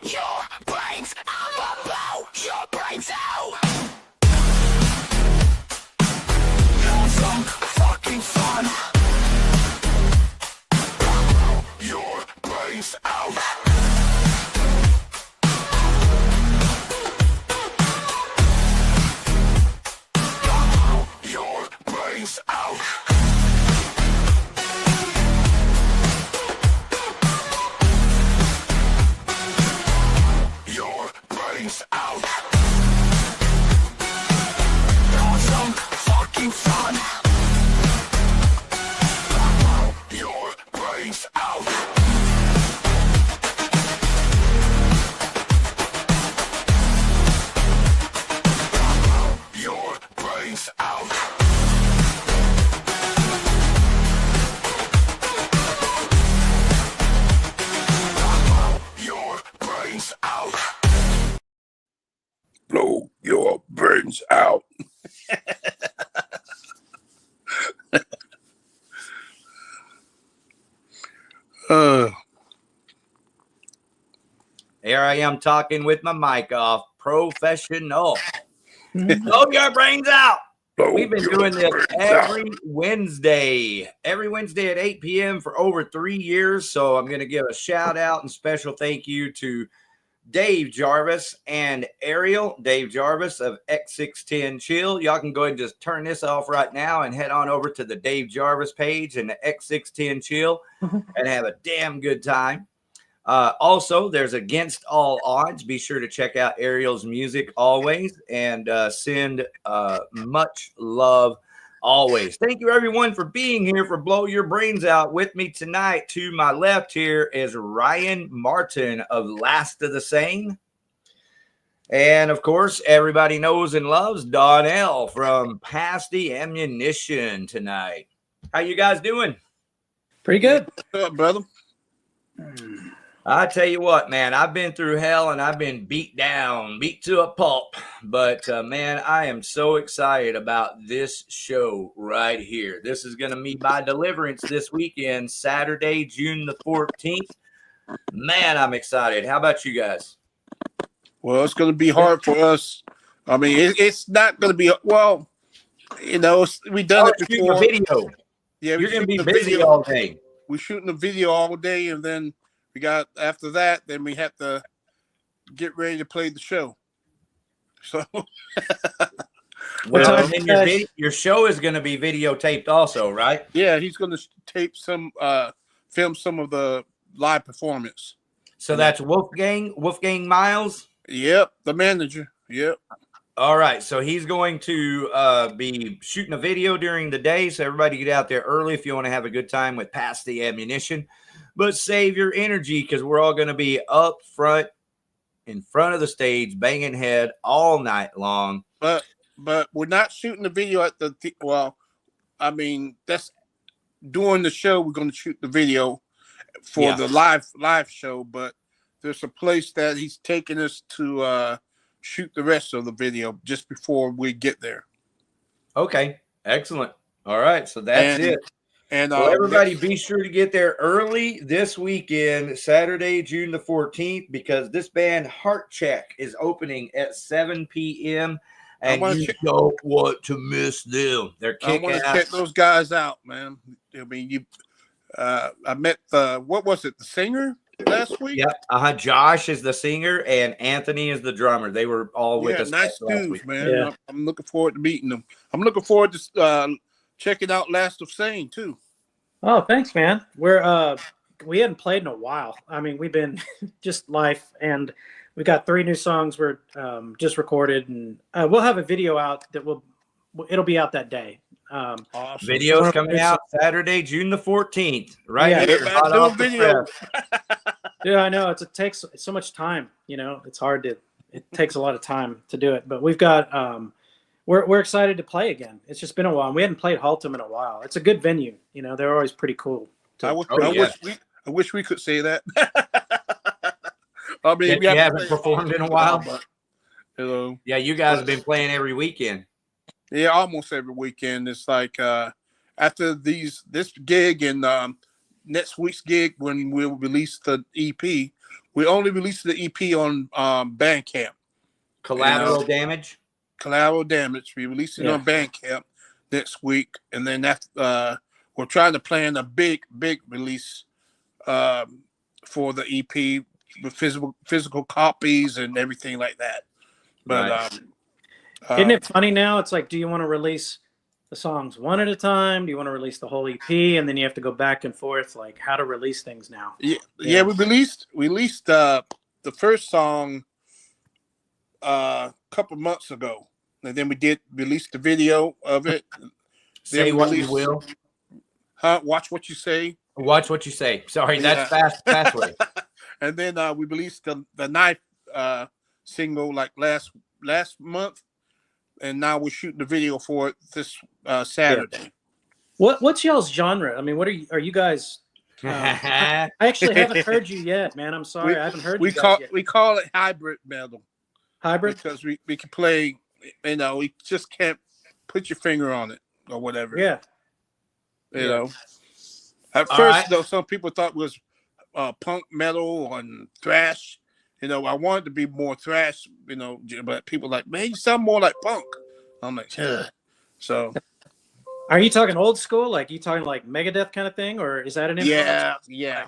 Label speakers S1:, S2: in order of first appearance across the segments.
S1: your brains out. I'ma blow your brains out. Have some fucking fun. Blow your brains out. Your brains out. Your brains out. Have some fucking fun. Your brains out. Your brains out. Your brains out.
S2: Blow your brains out.
S3: Here I am talking with my mic off. Professional. Blow your brains out. We've been doing this every Wednesday at 8 p.m. for over 3 years. So I'm going to give a shout out and special thank you to Dave Jarvis and Ariel. Dave Jarvis of X610 Chill. Y'all can go ahead and just turn this off right now and head on over to the Dave Jarvis page and the X610 Chill and have a damn good time. Also, there's Against All Odds. Be sure to check out Ariel's music always and send much love always. Thank you, everyone, for being here for Blow Your Brains Out. With me tonight, to my left here, is Ryan Martin of Last of the Sane. And, of course, everybody knows and loves Donnell from Past the Ammunition tonight. How you guys doing?
S4: Pretty good.
S2: What's up, brother?
S3: I tell you what, man, I've been through hell and I've been beat down, beat to a pulp. But, man, I am so excited about this show right here. This is going to be my deliverance this weekend, Saturday, June the 14th. Man, I'm excited. How about you guys?
S2: Well, it's going to be hard for us. I mean, it's not going to be, well, you know, we done it before.
S3: Video.
S2: Yeah,
S3: you're going to be busy all day.
S2: We're shooting a video all day, and then we got, after that, then we have to get ready to play the show. So,
S3: well, and your show is going to be videotaped also, right?
S2: Yeah, he's going to tape some, film some of the live performance.
S3: So that's Wolfgang Miles?
S2: Yep, the manager. Yep.
S3: All right, so he's going to be shooting a video during the day, so everybody get out there early if you want to have a good time with Past the Ammunition. But save your energy because we're all going to be up front, in front of the stage, banging head all night long.
S2: But we're not shooting the video at the well. I mean, that's during the show. We're going to shoot the video for the live show. But there's a place that he's taking us to shoot the rest of the video just before we get there.
S3: Okay, excellent. All right, so that's it.
S2: And
S3: well, everybody be sure to get there early this weekend, Saturday, June the 14th, because this band Heart Check is opening at 7 p.m. and you don't want to miss them. They're kicking ass.
S2: I want to check those guys out, man. I mean, I met what was it, the singer last week?
S3: Yeah, Josh is the singer and Anthony is the drummer. They were all with us.
S2: Nice dudes, man.
S4: Yeah.
S2: I'm looking forward to meeting them. I'm looking forward to checking out Last of Sane too.
S4: Oh, thanks, man. We hadn't played in a while. I mean, we've been just life, and we got 3 new songs we're just recorded, and we'll have a video out that it'll be out that day.
S2: Awesome.
S3: Videos coming out Saturday, June the 14th. Right here.
S2: Video.
S4: Yeah, I know. It takes so much time. You know, it takes a lot of time to do it. But we've got we're excited to play again. It's just been a while. We hadn't played Haltom in a while. It's a good venue. You know, they're always pretty cool.
S2: I wish we could say that. I mean,
S3: we haven't performed in a while, but
S2: hello.
S3: Yeah, you guys have been playing every weekend.
S2: Yeah, almost every weekend. It's like after this gig and next week's gig when we'll release the EP, we only released the EP on Bandcamp.
S3: Collateral Damage.
S2: Collateral Damage. We released it on Bandcamp next week, and then after we're trying to plan a big release for the EP with physical copies and everything like that. But
S4: isn't it funny now? It's like, do you want to release the songs one at a time? Do you want to release the whole EP? And then you have to go back and forth, like how to release things now.
S2: Yeah, we released the first song a couple months ago, and then we did release the video of it.
S3: Say what you will.
S2: Watch what you say.
S3: Watch what you say. Sorry, that's fast way.
S2: And then we released the Knife single like last month, and now we're shooting the video for it this Saturday.
S4: What's y'all's genre? I mean, what are you guys? I actually haven't heard you yet, man. I'm sorry, I haven't heard you guys yet.
S2: We call it hybrid metal.
S4: Hybrid,
S2: because we can play. You know, we just can't put your finger on it or whatever.
S4: Yeah.
S2: You know. At first, though, some people thought it was punk metal and thrash. You know, I wanted to be more thrash, you know, but people like, man, you sound more like punk. I'm like, ugh. So.
S4: Are you talking old school? Like, you talking like Megadeth kind of thing? Or is that an influence?
S2: Yeah.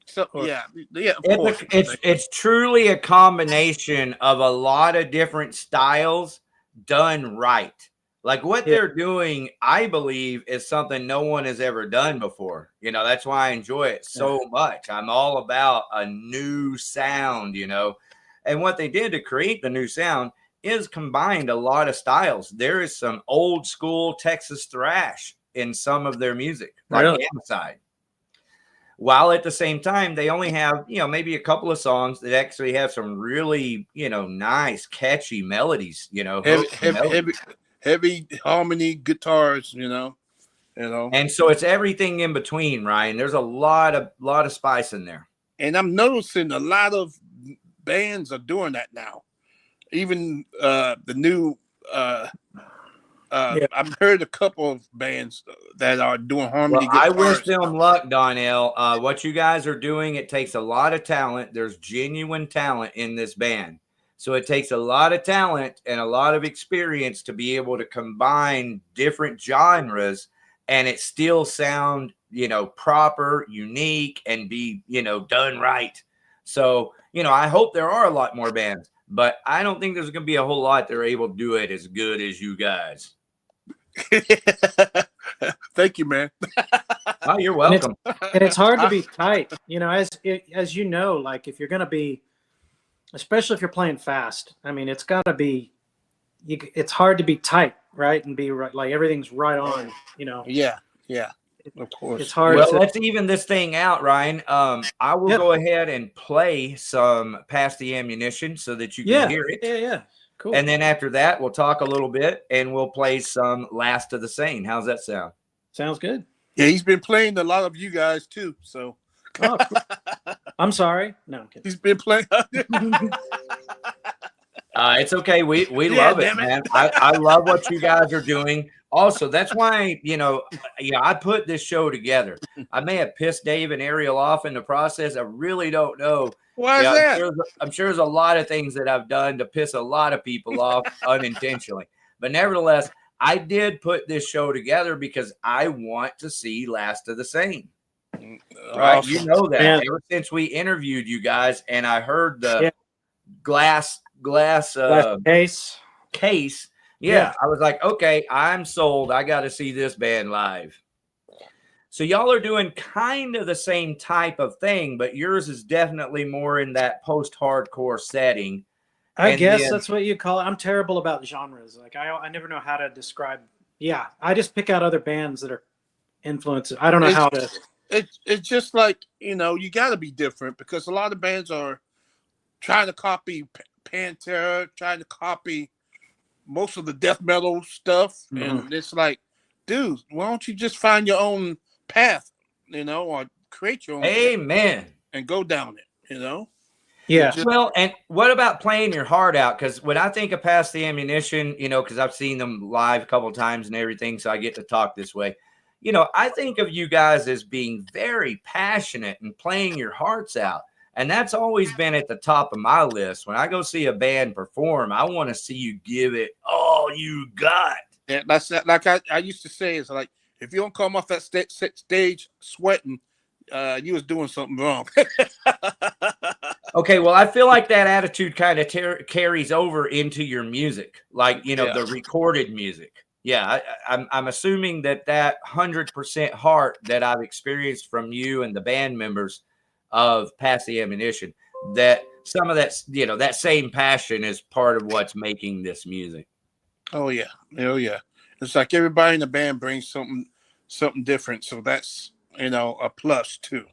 S2: So, yeah, of course.
S3: It's truly a combination of a lot of different styles done right. Like what they're doing, I believe, is something no one has ever done before. You know, that's why I enjoy it so much. I'm all about a new sound, you know. And what they did to create the new sound is combined a lot of styles. There is some old school Texas thrash in some of their music, like Amoside. While at the same time, they only have, you know, maybe a couple of songs that actually have some really, you know, nice, catchy melodies, you know.
S2: Heavy harmony guitars, you know.
S3: And so it's everything in between, Ryan. There's a lot of spice in there.
S2: And I'm noticing a lot of bands are doing that now. Even the new I've heard a couple of bands that are doing harmony guitars.
S3: I wish them luck, Donnell. What you guys are doing, it takes a lot of talent. There's genuine talent in this band. So it takes a lot of talent and a lot of experience to be able to combine different genres and it still sound, you know, proper, unique, and be, you know, done right. So, you know, I hope there are a lot more bands, but I don't think there's going to be a whole lot that are able to do it as good as you guys.
S2: Thank you, man.
S3: Oh, you're welcome.
S4: And it's hard to be tight, you know, as you know, like if you're going to be, especially if you're playing fast. I mean, it's got to be, it's hard to be tight, right? And be right, like everything's right on, you know?
S2: Yeah. Of course.
S4: It's hard.
S3: Well, let's even this thing out, Ryan. I will go ahead and play some Pass the Ammunition so that you can hear it.
S4: Yeah. Cool.
S3: And then after that, we'll talk a little bit and we'll play some Last of the Sane. How's that sound?
S4: Sounds good.
S2: Yeah, he's been playing a lot of you guys too, so.
S4: Oh, cool. I'm sorry. No, I'm kidding.
S2: He's been playing.
S3: It's okay. We love it, man. I love what you guys are doing. Also, that's why, you know, I put this show together. I may have pissed Dave and Ariel off in the process. I really don't know.
S2: Why is that?
S3: I'm sure there's a lot of things that I've done to piss a lot of people off unintentionally. But nevertheless, I did put this show together because I want to see Last of the Sane. Right, awesome. You know that ever since we interviewed you guys, and I heard the glass case. Yeah, I was like, okay, I'm sold. I got to see this band live. So y'all are doing kind of the same type of thing, but yours is definitely more in that post-hardcore setting.
S4: I guess that's what you call it. I'm terrible about genres. Like I never know how to describe. Yeah, I just pick out other bands that are influences. I don't know how to.
S2: It's just like, you know, you got to be different because a lot of bands are trying to copy Pantera, trying to copy most of the death metal stuff. And it's like, dude, why don't you just find your own path, you know, or create your own
S3: path
S2: and go down it, you know?
S4: Yeah.
S3: Well, and what about playing your heart out? Because when I think of Pass the Ammunition, you know, because I've seen them live a couple of times and everything, so I get to talk this way. You know, I think of you guys as being very passionate and playing your hearts out. And that's always been at the top of my list. When I go see a band perform, I want to see you give it all you got.
S2: Yeah, that's like I used to say, it's like, if you don't come off that stage sweating, you was doing something wrong.
S3: Okay, well, I feel like that attitude kind of carries over into your music, like, you know, the recorded music. Yeah, I'm assuming that 100% heart that I've experienced from you and the band members of Pass the Ammunition, that some of that, you know, that same passion is part of what's making this music.
S2: Oh yeah. It's like everybody in the band brings something different, so that's, you know, a plus too.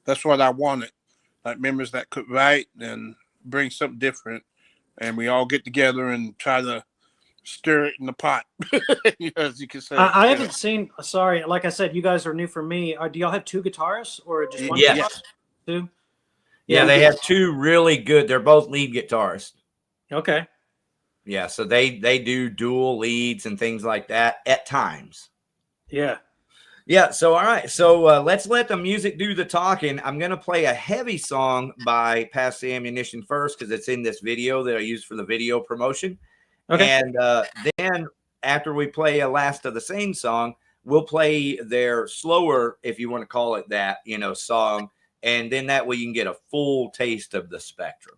S2: That's what I wanted, like members that could write and bring something different, and we all get together and try to stir it in the pot, as you can say.
S4: I haven't seen. Sorry, like I said, you guys are new for me. Do y'all have two guitarists or just one?
S3: Yes.
S4: Two.
S3: Yeah, they have two really good. They're both lead guitarists.
S4: Okay.
S3: Yeah, so they do dual leads and things like that at times.
S4: Yeah.
S3: Yeah, so all right. So let's let the music do the talking. I'm going to play a heavy song by Pass the Ammunition first because it's in this video that I used for the video promotion. Okay. And then after we play a Last of the Same song, we'll play their slower, if you want to call it that, you know, song. And then that way you can get a full taste of the spectrum.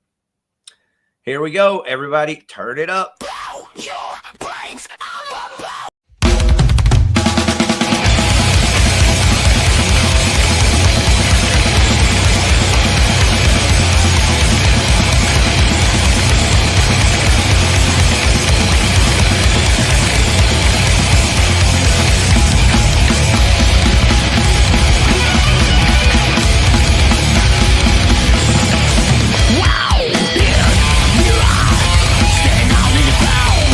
S3: Here we go, everybody. Turn it up.
S1: Blow your brains out. Wow, yeah, you are. Stand on your ground.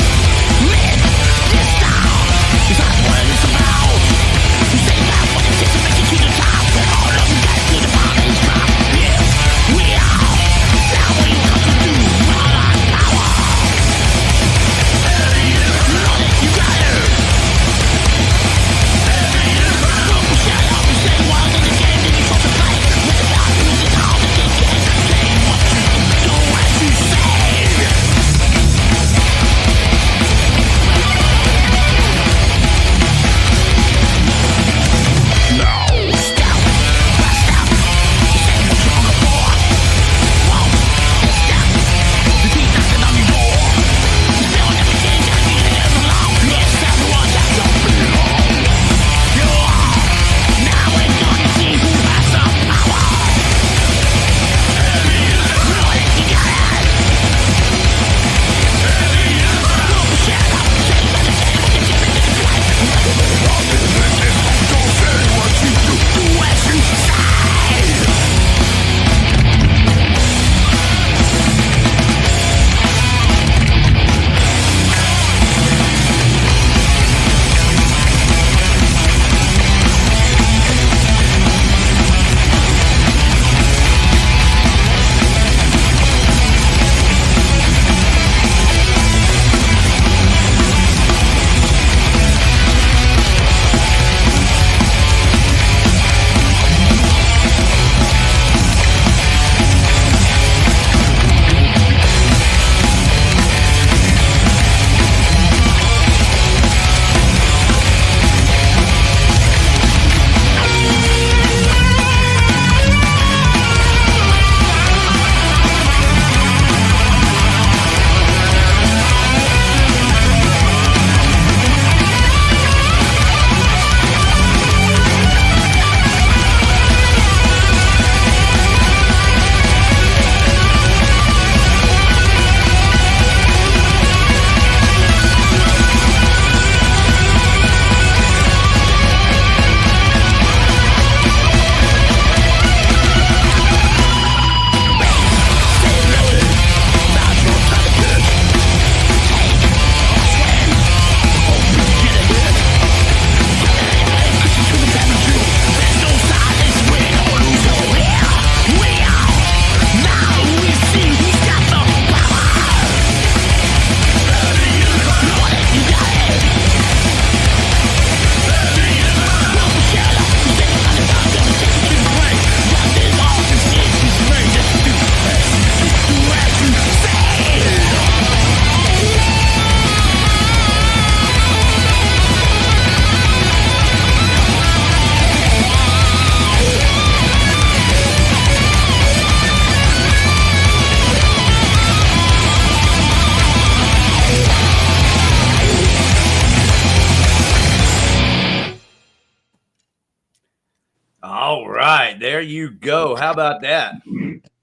S3: There you go. How about that?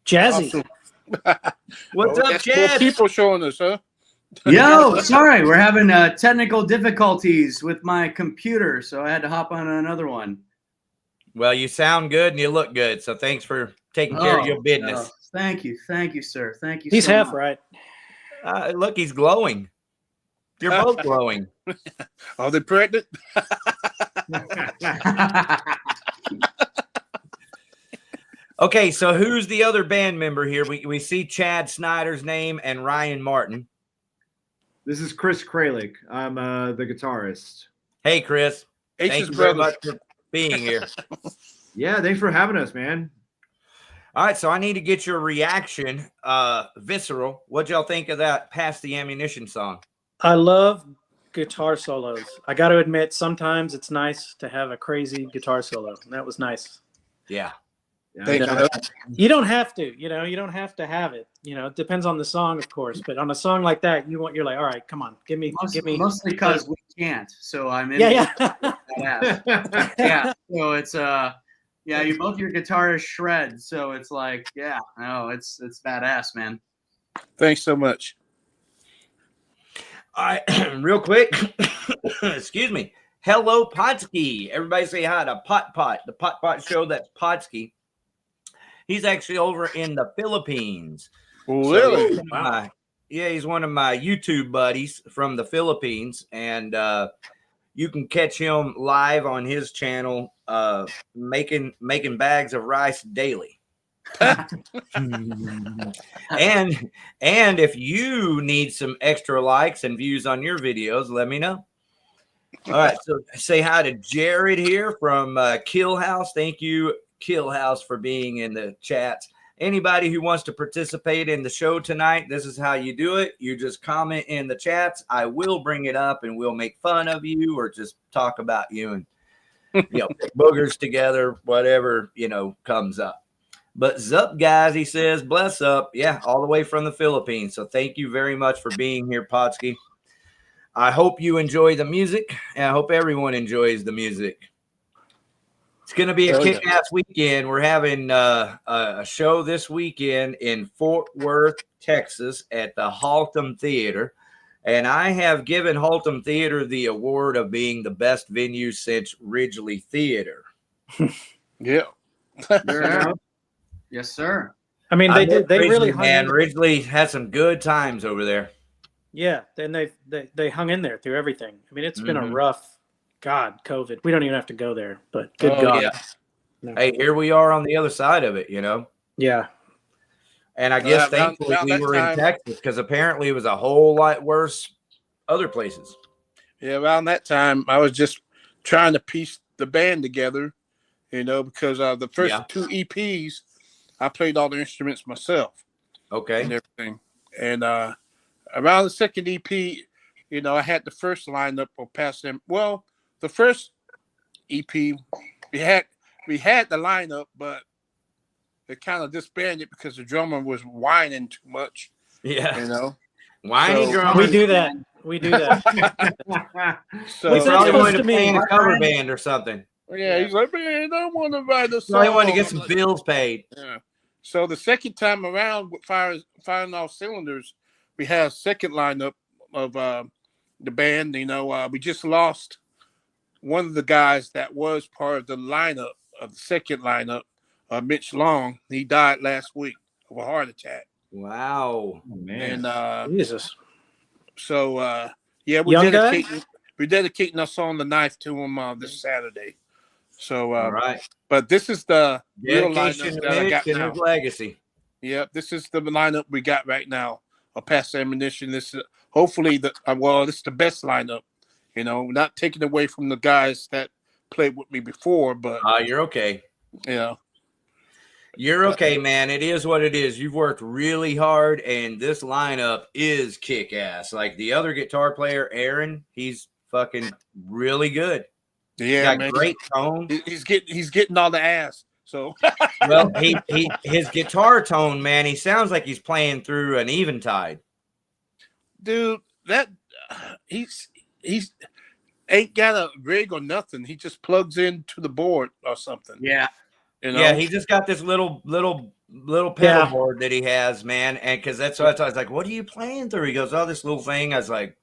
S4: Jazzy.
S2: Awesome.
S3: What's up,
S2: That's
S3: Chad?
S2: 4 people showing us, huh?
S5: Yo, sorry, we're having technical difficulties with my computer, so I had to hop on another one.
S3: Well, you sound good and you look good, so thanks for taking care of your business.
S5: Thank you, sir. Thank you.
S4: He's
S5: so
S4: half
S5: much.
S4: right.
S3: Look, he's glowing. You're both glowing.
S2: Are they pregnant?
S3: Okay, so who's the other band member here? We see Chad Snyder's name and Ryan Martin.
S6: This is Chris Kralik. I'm the guitarist.
S3: Hey, Chris. Thank
S2: H's
S3: you very
S2: brother.
S3: much for being here.
S6: Yeah, thanks for having us, man.
S3: All right, so I need to get your reaction. Visceral. What'd y'all think of that Pass the Ammunition song?
S4: I love guitar solos. I got to admit, sometimes it's nice to have a crazy guitar solo. And that was nice.
S3: Yeah.
S2: Thank you.
S4: You don't have to, you don't have to have it. It depends on the song, of course. But on a song like that, you're like, all right, come on, give me.
S5: Mostly because we can't. So I'm in.
S4: Yeah.
S5: Yeah. So it's you both your guitarists shred. So it's like, yeah, no, it's badass, man.
S2: Thanks so much.
S3: All right, real quick. Excuse me. Hello, Potsky. Everybody say hi to Pot, the Pot show. That's Potsky. He's actually over in the Philippines.
S2: Really?
S3: So he's one of my YouTube buddies from the Philippines, and you can catch him live on his channel, making bags of rice daily. and if you need some extra likes and views on your videos, let me know. All right, so say hi to Jared here from Kill House. Thank you, Kill House, for being in the chats. Anybody who wants to participate in the show tonight, this is how you do it. You just comment in the chats. I will bring it up and we'll make fun of you or just talk about you and pick boogers together, whatever comes up. But Zup, guys, he says, bless up. Yeah, all the way from the Philippines. So thank you very much for being here, Potsky. I hope you enjoy the music, and I hope everyone enjoys the music. It's going to be a kick-ass weekend. We're having a show this weekend in Fort Worth, Texas at the Haltom Theater. And I have given Haltom Theater the award of being the best venue since Ridgely Theater.
S2: Yeah.
S5: Yes, sir.
S4: I mean, they really hung in.
S3: Ridgely had some good times over there.
S4: Yeah, and they hung in there through everything. I mean, it's been a rough, COVID. We don't even have to go there, but good God.
S3: Yeah. No. Hey, here we are on the other side of it,
S4: Yeah.
S3: And I guess thankfully we were in Texas because apparently it was a whole lot worse other places.
S2: Yeah, around that time, I was just trying to piece the band together, because the first 2 EPs, I played all the instruments myself.
S3: Okay.
S2: And everything. And around the second EP, I had the first lineup of Pass Them. Well, the first EP, we had the lineup, but it kind of disbanded because the drummer was whining too much.
S3: Yeah. Whining drummer.
S4: We do that.
S2: So
S3: we probably wanted to play in a cover band or something.
S2: Yeah, he's like, man, I want to write a song.
S3: I wanted to get some bills paid.
S2: Yeah. So the second time around with firing off cylinders, we had a second lineup of the band. We just lost one of the guys that was part of the lineup of the second lineup, Mitch Long. He died last week of a heart attack.
S3: Wow.
S6: Oh, man.
S2: And
S4: Jesus.
S2: So we're dedicating our song "The Knife" to him this Saturday. So
S3: all right.
S2: But this is the real
S3: dedication
S2: lineup that I got now.
S3: His legacy.
S2: Yep, this is the lineup we got right now. A Pass Ammunition. This is hopefully this is the best lineup. Not taking away from the guys that played with me before, but
S3: you're okay.
S2: Yeah.
S3: You're okay, man. It is what it is. You've worked really hard, and this lineup is kick-ass. Like the other guitar player, Aaron, he's fucking really good.
S2: Yeah,
S3: he's got great tone.
S2: He's getting all the ass. So
S3: well, his guitar tone, man, he sounds like he's playing through an eventide.
S2: Dude, that he's ain't got a rig or nothing. He just plugs into the board or something.
S5: Yeah.
S2: You know?
S3: Yeah, he just got this little pedal board that he has, man. And because that's what I was like, what are you playing through? He goes, oh, this little thing. I was like,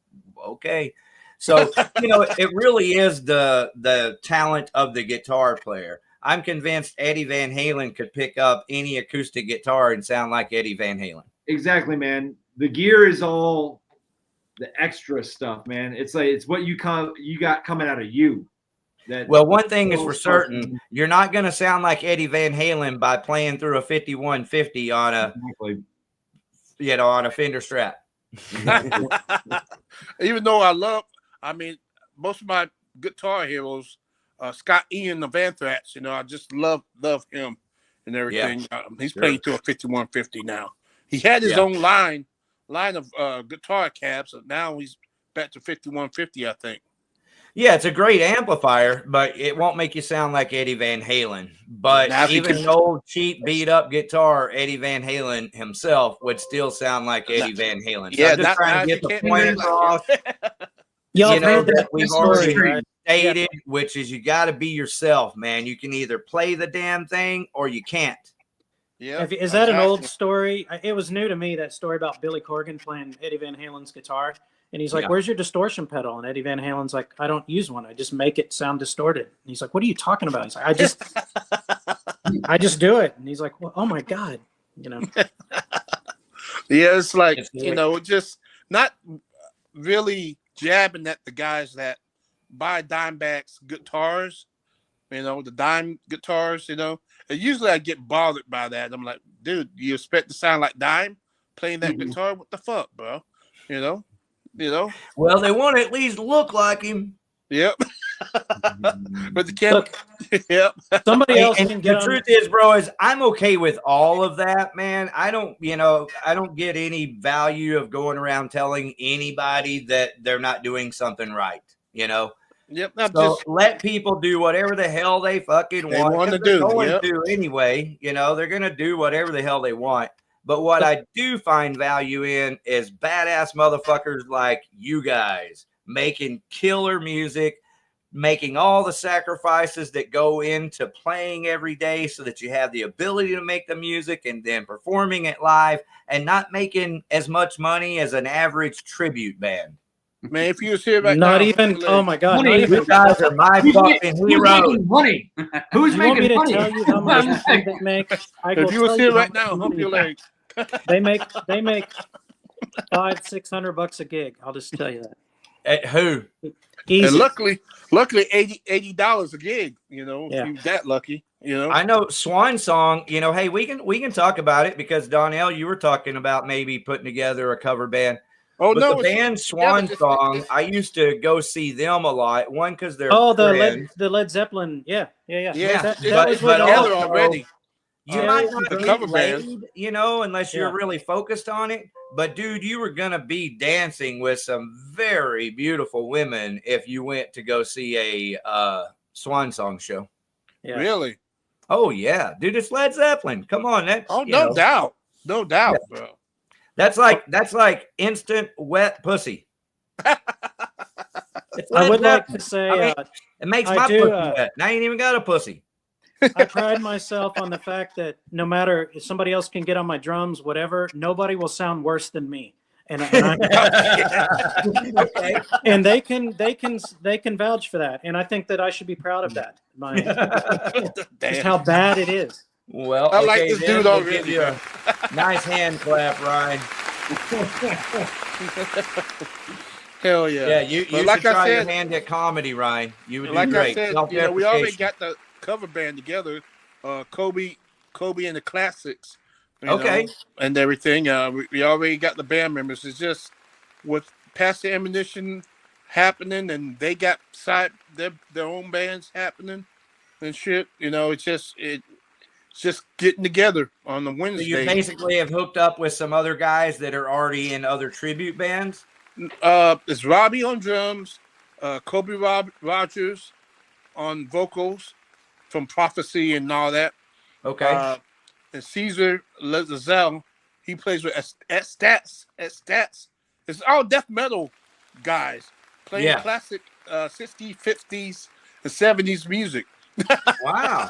S3: okay. So, it really is the talent of the guitar player. I'm convinced Eddie Van Halen could pick up any acoustic guitar and sound like Eddie Van Halen.
S6: Exactly, man. The gear is all the extra stuff, man. It's like it's what you got coming out of you.
S3: Well, one thing is for certain, you're not going to sound like Eddie Van Halen by playing through a 5150 on a on a Fender Strat.
S2: Even though most of my guitar heroes, Scott Ian of Anthrax, I just love him and everything. Yeah. He's playing through a 5150 now. He had his own line of guitar cabs, and now he's back to 5150, I think.
S3: Yeah, it's a great amplifier, but it won't make you sound like Eddie Van Halen. But even an old, cheap, beat-up guitar, Eddie Van Halen himself would still sound like Eddie Van Halen. So I'm just trying to get the point across. That we've already stated, which is you got to be yourself, man. You can either play the damn thing or you can't.
S4: Yeah. Is that an old story? It was new to me, that story about Billy Corgan playing Eddie Van Halen's guitar. And he's like, where's your distortion pedal? And Eddie Van Halen's like, I don't use one. I just make it sound distorted. And he's like, what are you talking about? He's like, I just do it. And he's like, well, oh my God.
S2: Yeah, it's like, just not really jabbing at the guys that buy Dimebacks guitars, the dime guitars, And usually I get bothered by that. I'm like, dude, you expect to sound like Dime playing that guitar? What the fuck, bro?
S3: Well, they want to at least look like him.
S2: Yep. But the camera. Yep.
S4: Somebody else can get
S3: the truth is, bro, is I'm okay with all of that, man. I don't get any value of going around telling anybody that they're not doing something right. Yep. So let people do whatever the hell they fucking want to do. Going to anyway. They're gonna do whatever the hell they want. But what I do find value in is badass motherfuckers like you guys making killer music, making all the sacrifices that go into playing every day so that you have the ability to make the music and then performing it live and not making as much money as an average tribute band.
S2: Man, if you was here right
S4: now, oh my God,
S3: you guys are my fucking heroes.
S5: Money. Who's making money?
S4: Tell you how much they make?
S2: If you was here right now, hump your leg.
S4: They make $500-600 a gig. I'll just tell you that.
S3: Who?
S2: Easy. And luckily $80 a gig. If you're that lucky.
S3: I know Swan Song. Hey, we can talk about it because Donnell, you were talking about maybe putting together a cover band.
S2: Oh,
S3: but
S2: no.
S3: The band Swan Song, I used to go see them a lot. One, because they're
S4: the Led Zeppelin. Yeah. That was
S2: together already.
S3: You might not be laid, unless you're really focused on it. But, dude, you were going to be dancing with some very beautiful women if you went to go see a Swan Song show.
S4: Yeah.
S2: Really?
S3: Oh, yeah. Dude, it's Led Zeppelin. Come on.
S2: No doubt. No doubt, bro.
S3: That's like instant wet pussy.
S4: I would like to say
S3: it makes my pussy wet. Now you ain't even got a pussy.
S4: I pride myself on the fact that no matter if somebody else can get on my drums, whatever, nobody will sound worse than me. And and they can vouch for that. And I think that I should be proud of that. Just how bad it is.
S3: Well,
S2: I like this dude already.
S3: Nice hand clap, Ryan.
S2: Hell yeah.
S3: Yeah, you should try your hand at comedy, Ryan. You would do great.
S2: I said, we already got the cover band together, Kobe and the Classics, and everything. We already got the band members. It's just with Past the Ammunition happening, and they got their own bands happening and shit. It's just getting together on the Wednesday.
S3: So you basically have hooked up with some other guys that are already in other tribute bands.
S2: It's Robbie on drums, Kobe Rogers on vocals from Prophecy and all that.
S3: Okay.
S2: And Caesar Lazelle, he plays with at Stats. It's all death metal guys playing classic 60s, 50s, and 70s music.
S3: Wow.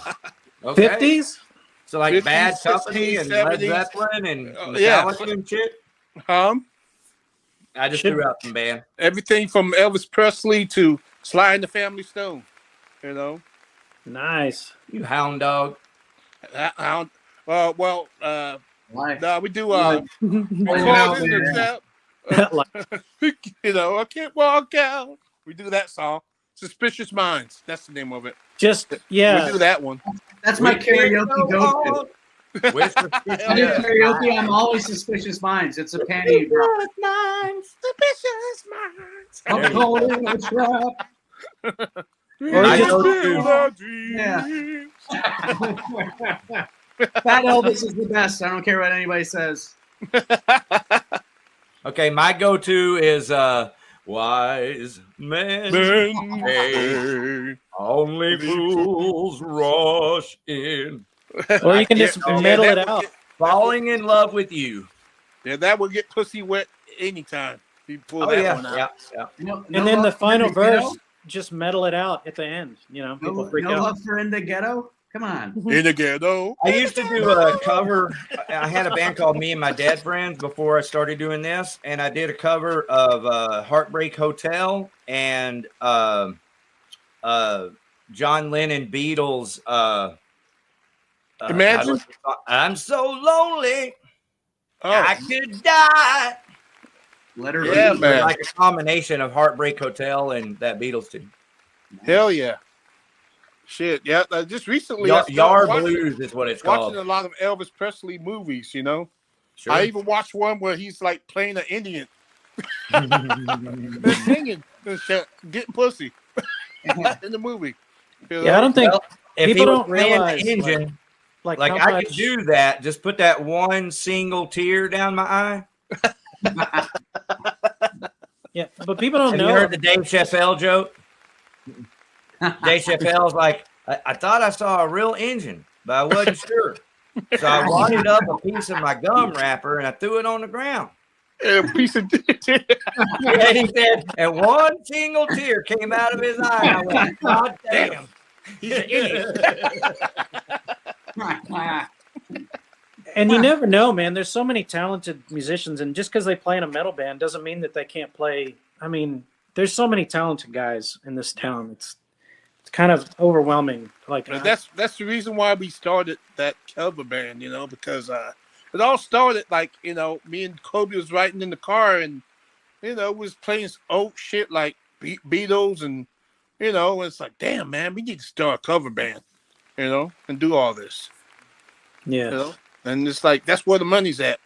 S3: Okay.
S4: 50s?
S3: So like
S2: 50s,
S3: Bad Company
S2: 60s,
S3: and Led
S2: 70s.
S3: Zeppelin and
S2: Yeah.
S3: Metallica and shit. I just
S4: Should-
S3: threw out some band.
S2: Everything from Elvis Presley to Sly and the Family Stone. You know,
S4: Nice.
S3: You hound dog.
S2: no,
S5: Life.
S2: we do.
S5: Like,
S2: We
S5: Pulling
S2: call
S5: out,
S2: it in the
S5: man.
S2: trap.
S4: Like,
S2: You know, I can't walk out. We do that song. Suspicious Minds. That's the name of it.
S4: just, yeah.
S2: We do that one.
S5: That's my karaoke go-to.
S3: With
S5: I do karaoke. I'm always Suspicious Minds. It's a panty drop.
S2: Suspicious Minds.
S5: I'm caught in a trap.
S4: Or
S3: I
S4: just-
S3: go to-
S5: Yeah. Fat Elvis is the best. I don't care what anybody says.
S3: Okay, my go-to is wise men.
S2: Hey.
S3: Only fools rush in.
S4: Or you can just metal it out.
S3: Falling in love with you.
S2: Yeah, that will get pussy wet anytime. You pull
S3: Oh
S2: that
S3: yeah,
S2: one out.
S3: yeah.
S5: No
S4: And then the
S5: love for
S4: final
S5: In the Ghetto?
S4: verse, just metal it out at the end. You know, people
S5: No,
S4: freak
S5: no
S4: out.
S5: love for In the Ghetto? Come on.
S2: In the ghetto.
S3: I used to do a cover. I had a band called Me and My Dead Friends before I started doing this, and I did a cover of Heartbreak Hotel and John Lennon Beatles.
S2: Imagine.
S3: I'm so lonely, I
S2: Oh,
S3: could die.
S5: Let her
S2: Yeah,
S5: be.
S2: man.
S3: Like a combination of Heartbreak Hotel and that Beatles tune.
S2: hell yeah. Shit, yeah. Just recently, I started
S3: Yard
S2: watching,
S3: Blues is what it's
S2: watching
S3: called.
S2: a lot of Elvis Presley movies, you know.
S3: Sure.
S2: I even watched one where he's like playing an Indian. They're singing and shit, getting pussy in the movie. You
S4: Yeah, I
S2: know?
S4: don't think
S3: If
S4: people
S3: he was
S4: don't
S3: playing
S4: realize,
S3: the engine,
S4: like
S3: like
S4: how
S3: I
S4: much.
S3: could do that. Just put that one single tear down my eye.
S4: Yeah, but people don't
S3: Have
S4: know.
S3: you heard the Dave Chappelle joke? Dave Chappelle's like, I thought I saw a real engine, but I wasn't sure. So I wadded up a piece of my gum wrapper and I threw it on the ground.
S2: A piece of
S3: And he said, and one single tear came out of his eye. And I went, God damn.
S2: He's an idiot.
S4: And you never know, man. There's so many talented musicians, and just because they play in a metal band doesn't mean that they can't play. I mean, there's so many talented guys in this town. It's kind of overwhelming. Like
S2: And that's the reason why we started that cover band, you know, because it all started like, you know, me and Kobe was riding in the car and, you know, was playing old shit like Beatles and, you know, it's like, damn, man, we need to start a cover band, you know, and do all this,
S4: yeah.
S2: you know, and it's like, that's where the money's at.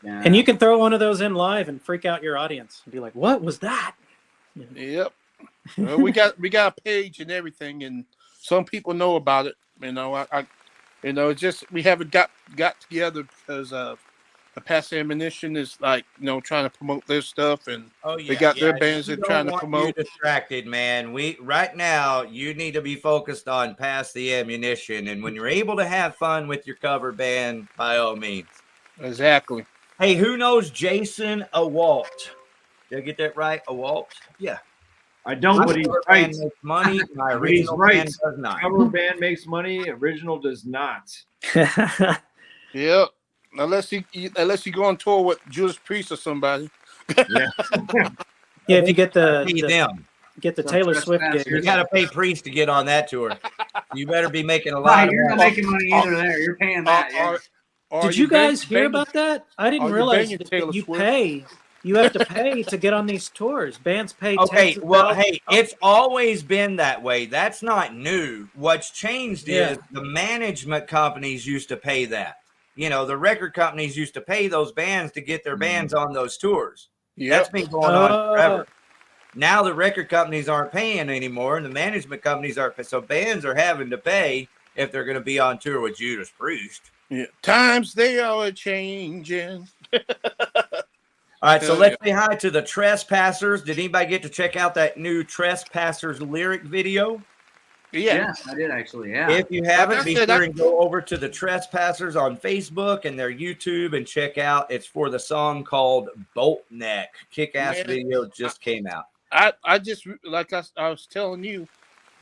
S5: Yeah.
S4: And you can throw one of those in live and freak out your audience and be like, "What was that?"
S2: Yep. Well, we got a page and everything, and some people know about it. You know, I you know, it's just we haven't got together because the Pass Ammunition is like, you know, trying to promote their stuff, and
S3: Oh yeah,
S2: they got their
S3: yeah.
S2: bands
S3: You
S2: they're trying to
S3: don't want
S2: promote.
S3: You distracted, man. We right now you need to be focused on Pass the Ammunition, and when you're able to have fun with your cover band, by all means.
S2: Exactly.
S3: Hey, who knows Jason Awalt? Did I get that right? Awalt? Yeah.
S6: I don't,
S3: My
S6: but he's
S3: cover
S6: right.
S3: band makes money. My
S6: But he's
S3: original
S6: right.
S3: band does not.
S6: Cover band makes money, original does not.
S2: Yep. Unless you go on tour with Judas Priest or somebody.
S6: Yeah.
S4: Yeah, if you get
S3: Pay
S4: the
S3: them.
S4: Taylor Swift
S5: trespassers.
S4: gig.
S3: You got to pay Priest to get on that tour. You better be making a lot
S5: Right,
S3: of
S5: you're not
S3: money.
S5: making money either there. You're paying that. yeah.
S2: Are
S4: Did you guys hear
S2: banging-
S4: about that? I
S2: are
S4: didn't
S2: you
S4: realize
S2: banging
S4: that
S2: Taylor
S4: you
S2: Swift?
S4: pay. You have to pay to get on these tours. Bands pay.
S3: Okay,
S4: tens of
S3: well,
S4: thousands.
S3: hey, it's always been that way. That's not new. What's changed
S4: Yeah.
S3: is the management companies used to pay that. You know, the record companies used to pay those bands to get their bands on those tours. That's
S2: Yep.
S3: been going on
S4: Oh.
S3: forever. Now the record companies aren't paying anymore, and the management companies are. So bands are having to pay if they're going to be on tour with Judas Priest.
S2: Yeah. Times they are changing.
S3: All right, so
S2: Hell
S3: let's say hi to the Trespassers. Did anybody get to check out that new Trespassers lyric video?
S2: Yeah.
S5: Yes, I did actually. Yeah.
S3: If you haven't,
S2: I
S3: be
S2: said,
S3: sure and go over to the Trespassers on Facebook and their YouTube and check out. It's for the song called Bolt Neck. Kick-ass
S2: Man,
S3: video just came out.
S2: I just like I was telling you,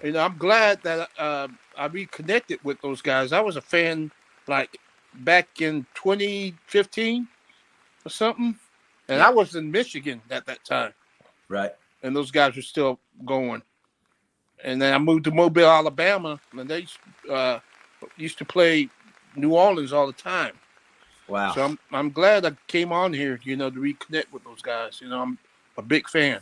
S2: And I'm glad that I reconnected with those guys. I was a fan like back in 2015 or something, and I was in Michigan at that time.
S3: Right.
S2: And those guys were still going. And then I moved to Mobile, Alabama, and they used to play New Orleans all the time.
S3: Wow.
S2: So I'm glad I came on here, to reconnect with those guys. I'm a big fan.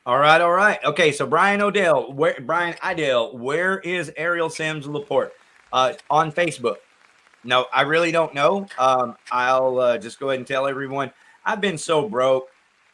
S3: All right. Okay, so Brian Idell, where is Ariel Sims Laporte? On Facebook. No, I really don't know. I'll just go ahead and tell everyone. I've been so broke.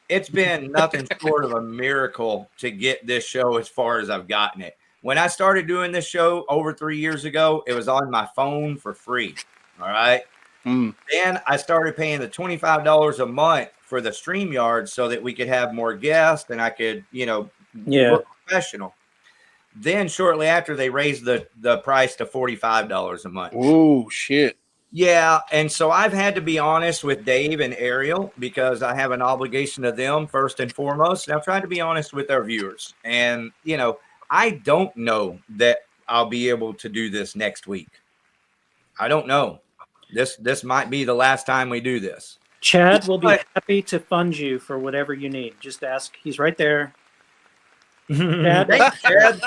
S3: It's been nothing short of a miracle to get this show as far as I've gotten it. When I started doing this show over 3 years ago, it was on my phone for free. All right. Then I started paying the $25 a month for the StreamYard so that we could have more guests and I could, look professional. Then shortly after, they raised the price to $45 a month.
S2: Oh, shit.
S3: Yeah, and so I've had to be honest with Dave and Ariel because I have an obligation to them first and foremost. And I've tried to be honest with our viewers. And, I don't know that I'll be able to do this next week. I don't know. This might be the last time we do this.
S4: Chad will be happy to fund you for whatever you need. Just ask. He's right there. Chad?
S3: Thanks, Chad.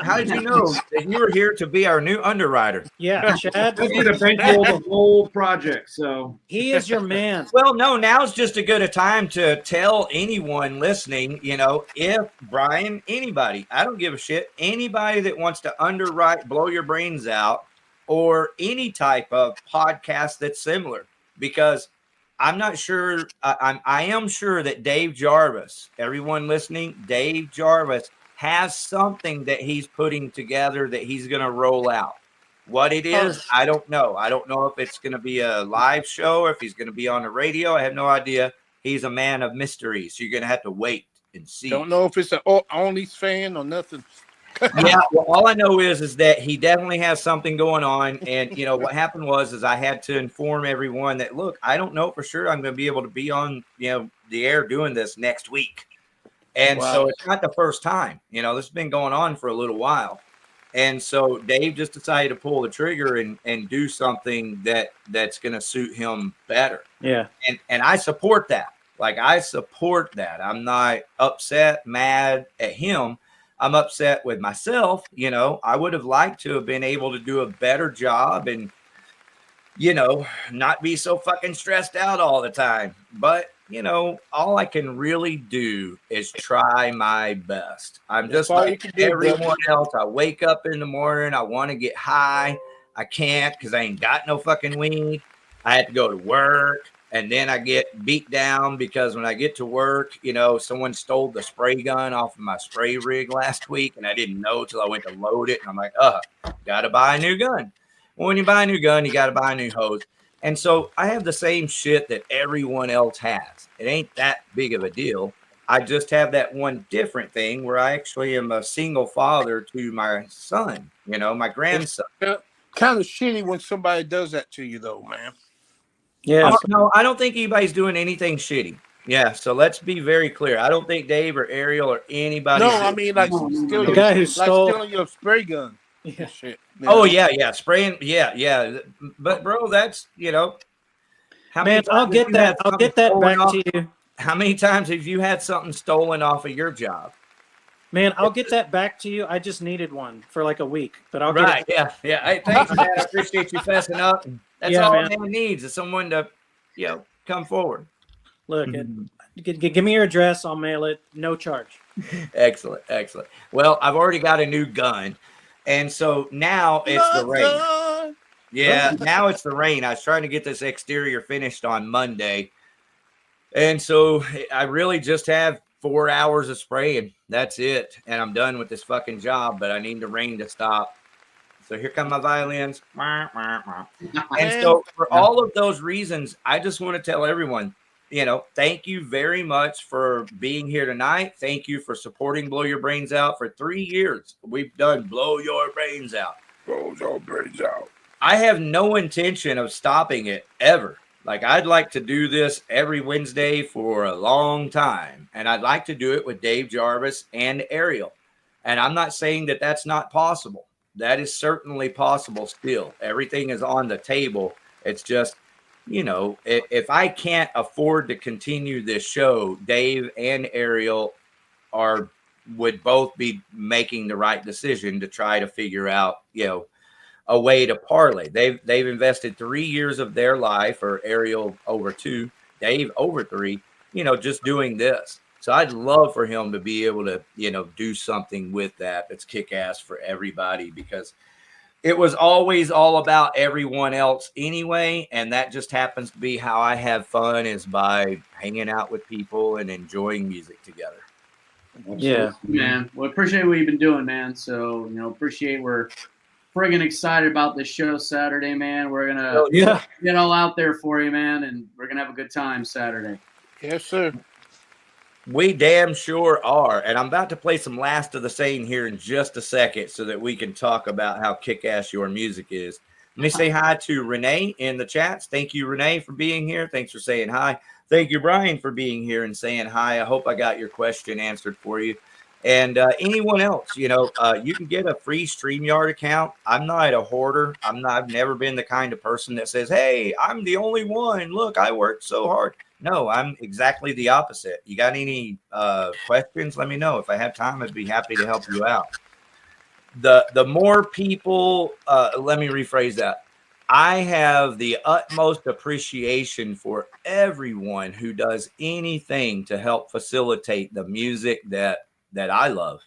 S3: How did you know that you were here to be our new underwriter?
S4: Yeah, Chad.
S6: We're going to bankroll the whole project. So
S4: he is your man.
S3: Well, no, now's just a good a time to tell anyone listening, if Brian, anybody, I don't give a shit, anybody that wants to underwrite, blow your brains out, or any type of podcast that's similar, because I'm not sure. I am sure that Dave Jarvis, everyone listening, Dave Jarvis has something that he's putting together that he's going to roll out. What it is, I don't know. I don't know if it's going to be a live show or if he's going to be on the radio. I have no idea. He's a man of mystery, so you're going to have to wait and see.
S2: Don't know if it's an Only fan or nothing.
S3: Yeah, well, all I know is that he definitely has something going on. And, what happened was I had to inform everyone that, look, I don't know for sure I'm going to be able to be on, the air doing this next week. And so it's not the first time. This has been going on for a little while. And so Dave just decided to pull the trigger and do something that's going to suit him better.
S4: Yeah.
S3: And I support that. I support that. I'm not upset, mad at him. I'm upset with myself. I would have liked to have been able to do a better job and, not be so fucking stressed out all the time. But, all I can really do is try my best. I'm just like everyone else. I wake up in the morning. I want to get high. I can't because I ain't got no fucking weed. I had to go to work. And then I get beat down because when I get to work, someone stole the spray gun off of my spray rig last week. And I didn't know till I went to load it. And I'm like, got to buy a new gun. Well, when you buy a new gun, you got to buy a new hose. And so I have the same shit that everyone else has. It ain't that big of a deal. I just have that one different thing where I actually am a single father to my son, my grandson.
S2: Kind of shitty when somebody does that to you, though, man.
S4: Yeah.
S3: No, I don't think anybody's doing anything shitty. Yeah, so let's be very clear. I don't think Dave or Ariel or anybody.
S2: No, I mean
S4: the guy who stole
S2: stealing your spray gun.
S4: Yeah.
S2: Shit.
S3: Oh yeah, spraying. Yeah. But bro, that's
S4: man. I'll get that back to you.
S3: How many times have you had something stolen off of your job?
S4: Man, I'll get that back to you. I just needed one for like a week, but I'll
S3: get
S4: it.
S3: Yeah. Hey, thanks, man. I appreciate you fessing up. That's all man needs is someone to, come forward.
S4: Look, give me your address. I'll mail it. No charge.
S3: Excellent. Well, I've already got a new gun. And so now it's the rain. Yeah, now it's the rain. I was trying to get this exterior finished on Monday. And so I really just have 4 hours of spraying. That's it. And I'm done with this fucking job, but I need the rain to stop. So here come my violins. And so for all of those reasons, I just want to tell everyone, thank you very much for being here tonight. Thank you for supporting Blow Your Brains Out for 3 years. We've done Blow Your Brains Out.
S2: Blow your brains out.
S3: I have no intention of stopping it ever. I'd like to do this every Wednesday for a long time. And I'd like to do it with Dave Jarvis and Ariel. And I'm not saying that that's not possible. That is certainly possible still. Everything is on the table. It's just, you know, if I can't afford to continue this show, Dave and Ariel would both be making the right decision to try to figure out, you know, a way to parlay. They've invested 3 years of their life, or Ariel over 2, Dave over 3, you know, just doing this. So I'd love for him to be able to, you know, do something with that that's kick ass for everybody, because it was always all about everyone else anyway. And that just happens to be how I have fun, is by hanging out with people and enjoying music together.
S4: Yeah,
S5: man. Well, appreciate what you've been doing, man. So, you know, we're friggin' excited about this show Saturday, man. We're gonna get all out there for you, man, and we're gonna have a good time Saturday.
S2: Yes, sir.
S3: We damn sure are. And I'm about to play some Last of the Sane here in just a second so that we can talk about how kick-ass your music is. Let me say hi to Renee in the chats. Thank you, Renee, for being here. Thanks for saying hi. Thank you, Brian, for being here and saying hi. I hope I got your question answered for you. And anyone else, you know, you can get a free StreamYard account. I'm not a hoarder. I've never been the kind of person that says, hey, I'm the only one. Look, I worked so hard. No, I'm exactly the opposite. You got any questions? Let me know. If I have time, I'd be happy to help you out. The more people, let me rephrase that. I have the utmost appreciation for everyone who does anything to help facilitate the music that I love.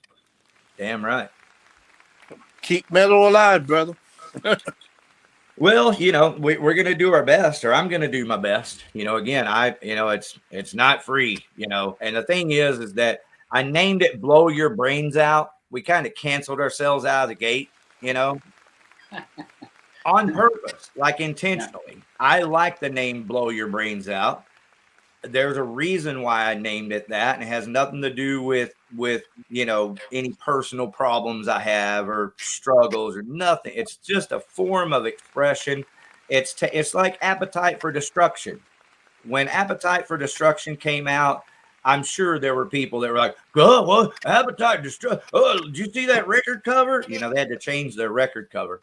S3: Damn right.
S2: Keep metal alive, brother.
S3: Well, you know, we're going to do our best, or I'm going to do my best. You know, again, it's not free, you know. And the thing is that I named it Blow Your Brains Out. We kind of canceled ourselves out of the gate, you know, on purpose, like intentionally. I like the name Blow Your Brains Out. There's a reason why I named it that, and it has nothing to do with you know, any personal problems I have or struggles or nothing. It's just a form of expression. It's like Appetite for Destruction. When Appetite for Destruction came out, I'm sure there were people that were like, "Oh, well, Appetite Destruction. Oh, did you see that record cover?" You know, they had to change their record cover.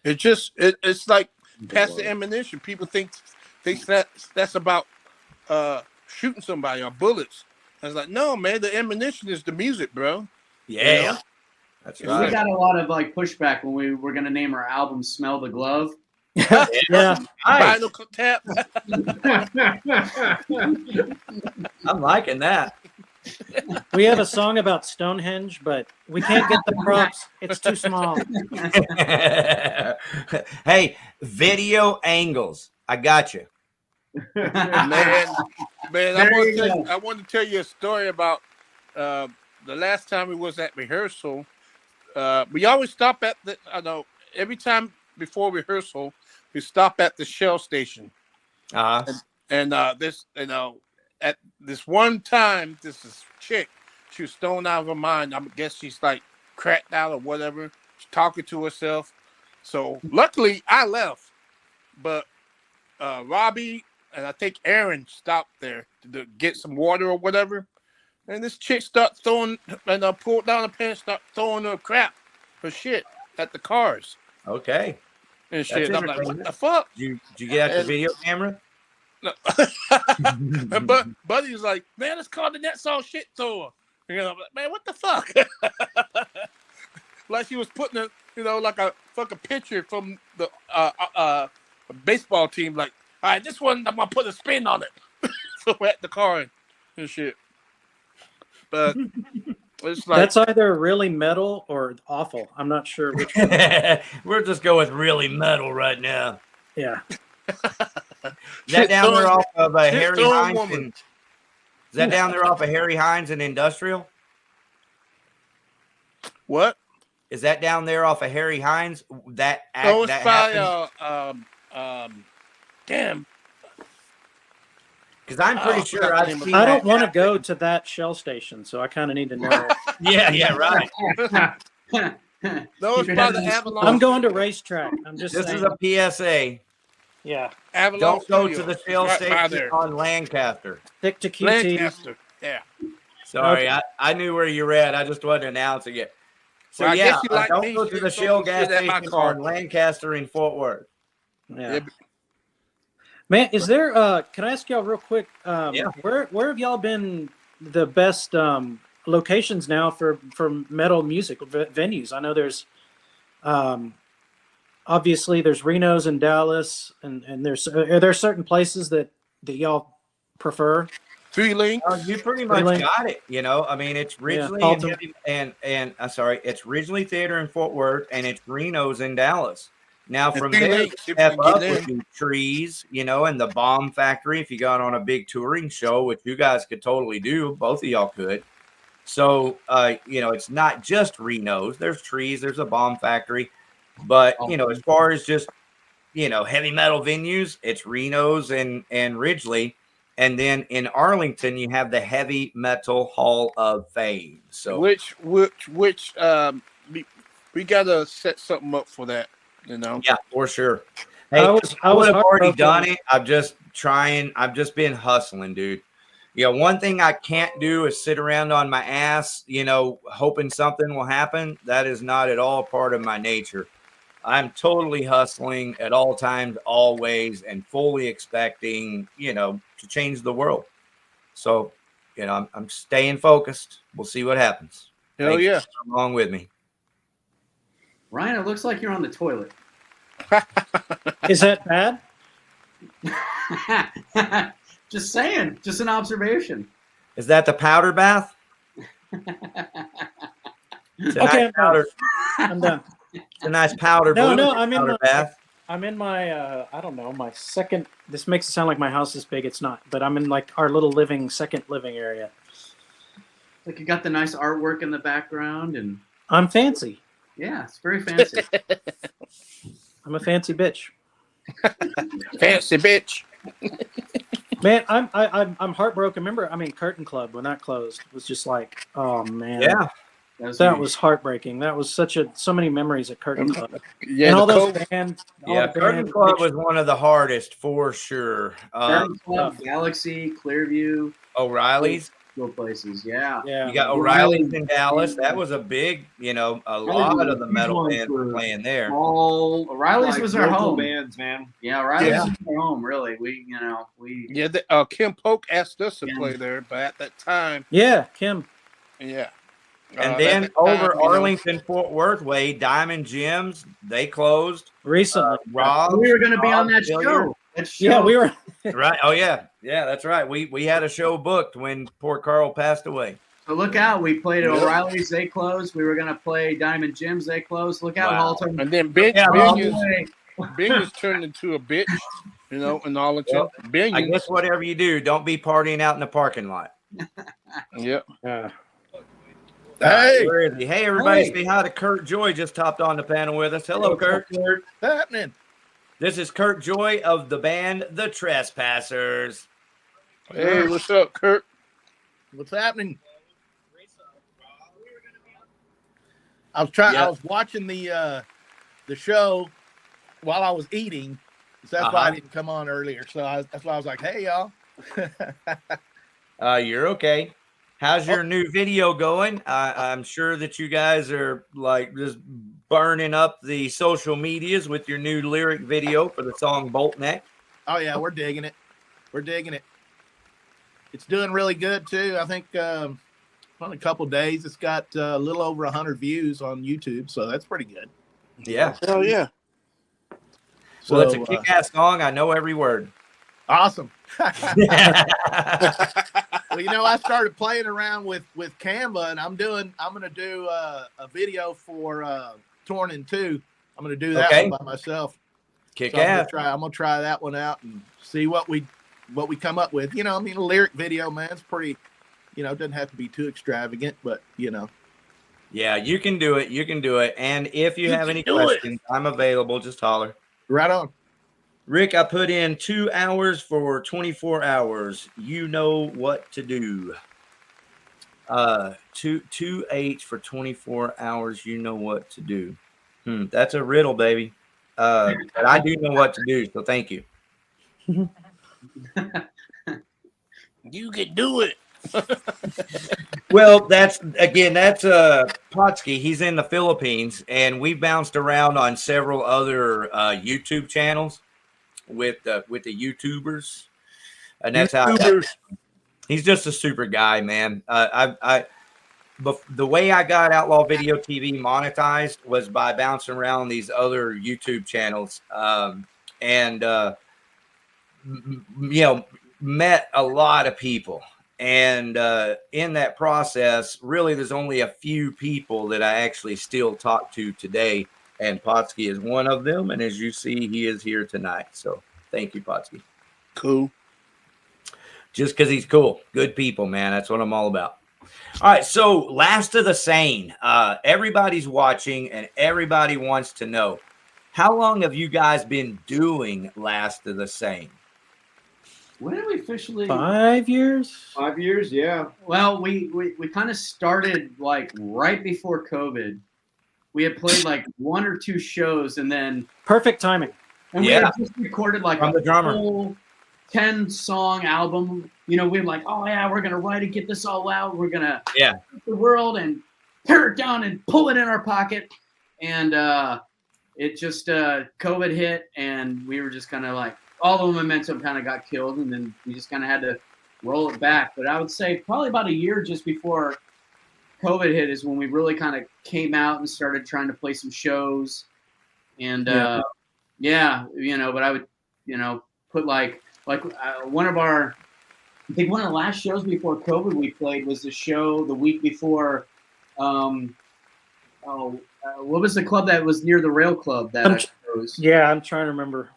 S2: It's like past the ammunition. People think that's about shooting somebody or bullets. I was like, no, man, the ammunition is the music, bro.
S3: Yeah,
S2: you know?
S3: That's
S5: We
S3: right.
S5: got a lot of like pushback when we were gonna name our album "Smell the Glove."
S4: yeah.
S3: Nice.
S2: Vinyl tap.
S3: I'm liking that.
S4: We have a song about Stonehenge, but we can't get the props. It's too small.
S3: Hey, video angles. I got you.
S2: man, I want to tell you a story about the last time we was at rehearsal. We always stop at every time before rehearsal, we stop at the Shell station. And this, you know, at this one time, this chick, she was stoned out of her mind. I guess she's like cracked out or whatever. She's talking to herself. So luckily I left, but Robbie and I think Aaron stopped there to get some water or whatever. And this chick started throwing, and pulled down her pants, started throwing her crap, her shit at the cars.
S3: Okay.
S2: And shit. I'm like, what the fuck?
S3: Did you get out the video camera?
S2: No. And Buddy was like, man, let's call the Nets all shit to her. You know, I'm like, man, what the fuck? Like she was putting a, you know, like a fucking picture from the baseball team, like, all right, this one, I'm going to put a spin on it. So we're at the car and shit. But it's like...
S4: That's either really metal or awful. I'm not sure which one.
S3: We'll just go with really metal right now.
S4: Yeah.
S3: Is that down there off of Harry Hines? Is that down there off of Harry Hines and Industrial?
S2: What?
S3: Is that down there off of Harry Hines? That act,
S2: no, it's
S3: that
S2: by damn.
S3: Because I'm pretty sure I've seen.
S4: I don't want to go to that Shell station, so I kind of need to know.
S3: Yeah, right.
S2: No, it's by the Avalon.
S4: I'm going to racetrack. I'm just
S3: This
S4: saying.
S3: is a PSA.
S4: Yeah.
S2: Avalon
S3: Don't go
S2: Studios.
S3: to the Shell
S2: Right
S3: station on Lancaster.
S4: Stick to QT.
S2: Lancaster. Yeah.
S3: Sorry, I knew where you were at. I just wasn't announcing it. So
S2: Well, I
S3: yeah,
S2: guess you like
S3: don't
S2: me,
S3: go to the
S2: so
S3: Shell
S2: you
S3: gas
S2: sit at my
S3: station
S2: car.
S3: on Lancaster in Fort Worth.
S4: Yeah. Man, is there can I ask y'all real quick,
S3: Yeah.
S4: where have y'all been the best locations now for metal music venues? I know there's obviously there's Reno's in Dallas, and there's are there certain places that y'all prefer?
S2: Three Links.
S3: You pretty much got it. You know, I mean, it's Ridgely it's Ridgely Theater in Fort Worth, and it's Reno's in Dallas. Now from there, step up with Trees, you know, and the Bomb Factory. If you got on a big touring show, which you guys could totally do, both of y'all could. So, you know, it's not just Reno's. There's Trees, there's a Bomb Factory, but you know, as far as just heavy metal venues, it's Reno's and Ridgely. And then in Arlington, you have the Heavy Metal Hall of Fame. So
S2: which we gotta set something up for that, you know.
S3: Yeah, for sure. Hey,
S4: I
S3: would have already done it. I'm just trying. I've just been hustling, dude. One thing I can't do is sit around on my ass, hoping something will happen. That is not at all part of my nature. I'm totally hustling at all times, always, and fully expecting, to change the world. So, I'm staying focused. We'll see what happens.
S2: Hell yeah.
S3: Come along with me.
S5: Ryan, it looks like you're on the toilet.
S4: Is that bad?
S5: Just saying. Just an observation.
S3: Is that the powder bath?
S4: Okay, I'm done.
S3: It's a nice powder.
S4: No, I'm in my
S3: bath.
S4: I'm in my I don't know, my second. This makes it sound like my house is big. It's not, but I'm in like our little second living area.
S5: Like you got the nice artwork in the background, and
S4: I'm fancy.
S5: Yeah, it's very fancy.
S4: I'm a fancy bitch.
S2: Fancy bitch.
S4: Man, I'm heartbroken. Remember, Curtain Club when that closed was just like, oh man.
S3: Yeah.
S4: That was heartbreaking. That was so many memories at Curtain Club.
S2: Yeah,
S4: and all those bands.
S3: Curtain Club was one of the hardest for sure.
S5: Curtain Club, Galaxy, Clearview,
S3: O'Reilly's.
S5: Cool places, yeah.
S3: You got O'Reilly's in Dallas. That was a big, a lot of the metal bands were playing there.
S5: O'Reilly's was our home
S6: bands, man.
S5: Yeah, O'Reilly's was our home. Really, we.
S2: Yeah, Kim Polk asked us to play there, but at that time.
S4: Yeah, Kim.
S2: Yeah.
S3: And then over Arlington, Fort Worth way, Diamond Gyms, they closed
S4: recently.
S5: Rob, we were going to be on that show.
S4: Yeah, we were.
S3: Right. Oh yeah, that's right. We had a show booked when poor Carl passed away.
S5: So look out! We played at O'Reilly's. They closed. We were going to play Diamond Gyms. They closed. Look out, Haltom.
S2: And then Bing is turned into a bitch, in Arlington.
S3: Well, I guess whatever you do, don't be partying out in the parking lot.
S2: Yep.
S3: Hey, where is he? Hey, everybody! Say hi to Kurt Joy. Just hopped on the panel with us. Hello, Kurt.
S7: What's happening?
S3: This is Kurt Joy of the band The Trespassers.
S2: Hey, what's up, Kurt?
S7: What's happening? I was watching the show while I was eating, so that's why I didn't come on earlier. So that's why I was like, "Hey, y'all."
S3: You're okay. How's your new video going? I'm sure that you guys are like just burning up the social medias with your new lyric video for the song Bolt Neck.
S7: Oh yeah, we're digging it. It's doing really good too. I think on a couple days it's got a little over 100 views on YouTube, so that's pretty good.
S3: Yeah.
S2: Hell yeah.
S7: So,
S2: Well,
S7: it's a
S6: kick-ass song. I know every word.
S7: Awesome. Well, I started playing around with Canva, and I'm going to do a video for Torn in Two. I'm going to do that one by myself.
S3: Kick-ass.
S7: I'm going to try that one out and see what we come up with. A lyric video, man, it's pretty, it doesn't have to be too extravagant, but
S3: Yeah, you can do it. And if you have any questions, I'm available. Just holler.
S7: Right on.
S3: Rick, I put in 2 hours for 24 hours. You know what to do. 2H for 24 hours. You know what to do. That's a riddle, baby. But I do know what to do, so thank you.
S2: You can do it.
S3: Well, that's Potsky. He's in the Philippines, and we bounced around on several other YouTube channels with the YouTubers, and that's
S2: YouTubers.
S3: how he's just a super guy, man. But the way I got Outlaw Video TV monetized was by bouncing around these other YouTube channels, and met a lot of people. And in that process, really, there's only a few people that I actually still talk to today, and Potsky is one of them. And as you see, he is here tonight. So thank you, Potsky.
S2: Cool.
S3: Just because he's cool. Good people, man. That's what I'm all about. All right, so Last of the Sane. Everybody's watching, and everybody wants to know, how long have you guys been doing Last of the Sane?
S5: When did we officially?
S4: 5 years.
S6: 5 years, yeah.
S5: Well, we kind of started like right before COVID. We had played like 1 or 2 shows, and then
S4: Perfect timing.
S5: we had just recorded like
S3: From the drummer.
S5: whole 10-song album. You know, we were like, oh yeah, we're gonna write it, get this all out. We're gonna hit the world and tear it down and pull it in our pocket. And it just COVID hit, and we were just kind of like, all the momentum kind of got killed, and then we just kind of had to roll it back. But I would say probably about a year just before COVID hit is when we really kind of came out and started trying to play some shows. And but I would, put like one of our, I think one of the last shows before COVID we played was the show the week before. What was the club that was near the Rail Club that I chose?
S4: Yeah, I'm trying to remember.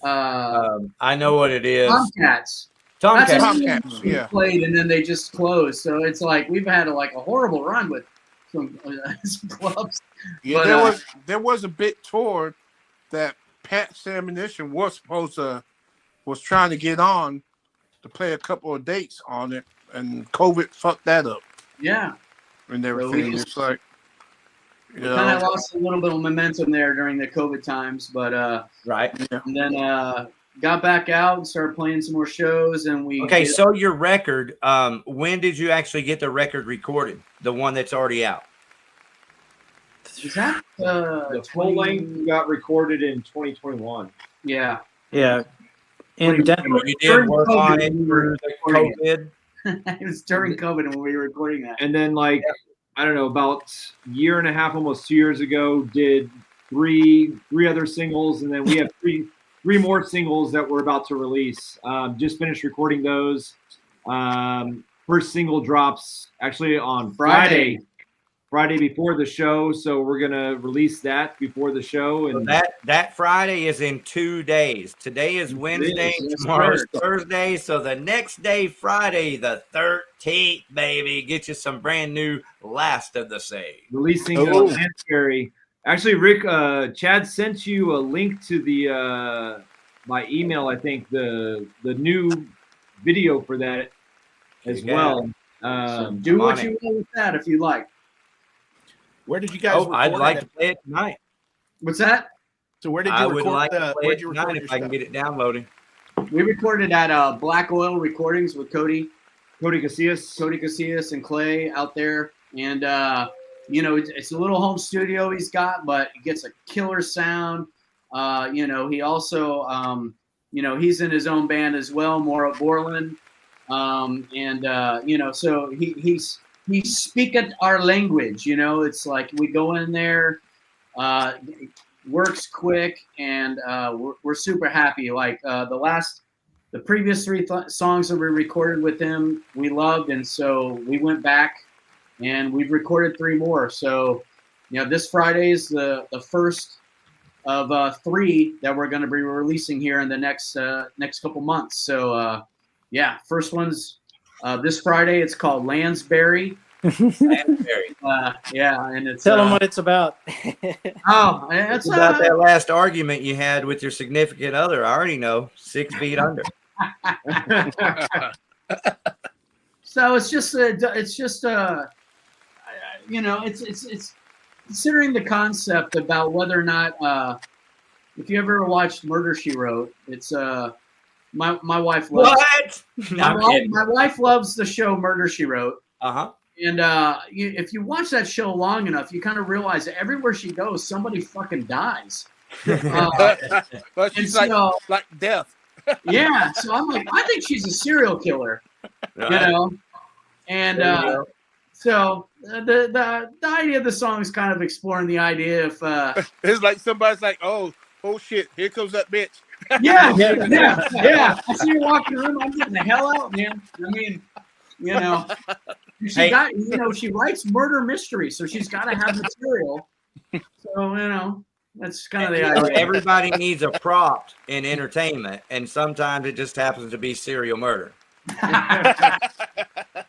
S3: I know what it is.
S5: Tomcats.
S2: Tomcats,
S5: We
S2: yeah.
S5: played, and then they just closed. So it's like we've had a horrible run with some clubs.
S2: Yeah,
S5: But,
S2: there was a big tour that Pat's Ammunition was trying to get on to play a couple of dates on it, and COVID fucked that up.
S5: Yeah.
S2: And everything.
S5: So
S2: It's like,
S5: we kind of lost a little bit of momentum there during the COVID times, but
S3: Right.
S5: and then got back out and started playing some more shows, and we.
S3: Okay, so your record, when did you actually get the record recorded? The one that's already out?
S5: Is that
S6: The full length got recorded in 2021.
S5: Yeah.
S4: Yeah. And
S3: You did work on it through the COVID?
S5: It was during COVID when we were recording that.
S6: And then I don't know, about a year and a half, almost 2 years ago, did three other singles, and then we have three more singles that we're about to release. Just finished recording those. First single drops actually on Friday before the show, so we're gonna release that before the show. And
S3: so that Friday is in 2 days. Today is Wednesday, tomorrow's Thursday, so the next day, Friday the 13th, baby, get you some brand new Last of the Sane.
S6: Releasing Scary. Actually, Rick, Chad sent you a link to the my email. I think the new video for that as well.
S5: Do what you will with that if you like.
S7: Where did you guys?
S3: I'd
S7: record
S3: like
S7: it
S3: to play it tonight.
S5: What's that?
S7: So where did you
S3: I
S7: record?
S3: would like to play
S7: where'd
S3: it
S7: you
S3: tonight
S7: record
S3: if I can get it downloaded.
S5: We recorded at Black Oil Recordings with Cody Casillas and Clay out there, and it's a little home studio he's got, but he gets a killer sound. He also he's in his own band as well, Maura Borland, so he speaks our language. It's like we go in there, works quick, and we're super happy. Like the previous 3 songs that we recorded with him, we loved, and so we went back and we've recorded 3 more. So, this Friday is the first of 3 that we're going to be releasing here in the next couple months. So, first one's this Friday. It's called Lansbury.
S3: Lansbury.
S5: And it's
S4: tell them what it's about.
S5: It's
S3: about that last argument you had with your significant other. I already know. 6 feet under.
S5: So it's considering the concept about whether or not if you ever watched Murder, She Wrote, it's My wife loves.
S3: What?
S5: My wife loves the show Murder, She Wrote.
S3: Uh-huh.
S5: And if you watch that show long enough, you kind of realize that everywhere she goes, somebody fucking dies.
S2: But she's like death.
S5: Yeah, so I'm like, I think she's a serial killer,
S3: Right.
S5: you know. And so the idea of the song is kind of exploring the idea of
S2: It's like somebody's like, oh shit, here comes that bitch.
S5: yeah. I see her walking the room. I'm getting the hell out, man. I mean, you know, she writes murder mysteries, so she's got to have material. So that's kind of the idea.
S3: Everybody needs a prop in entertainment, and sometimes it just happens to be serial murder.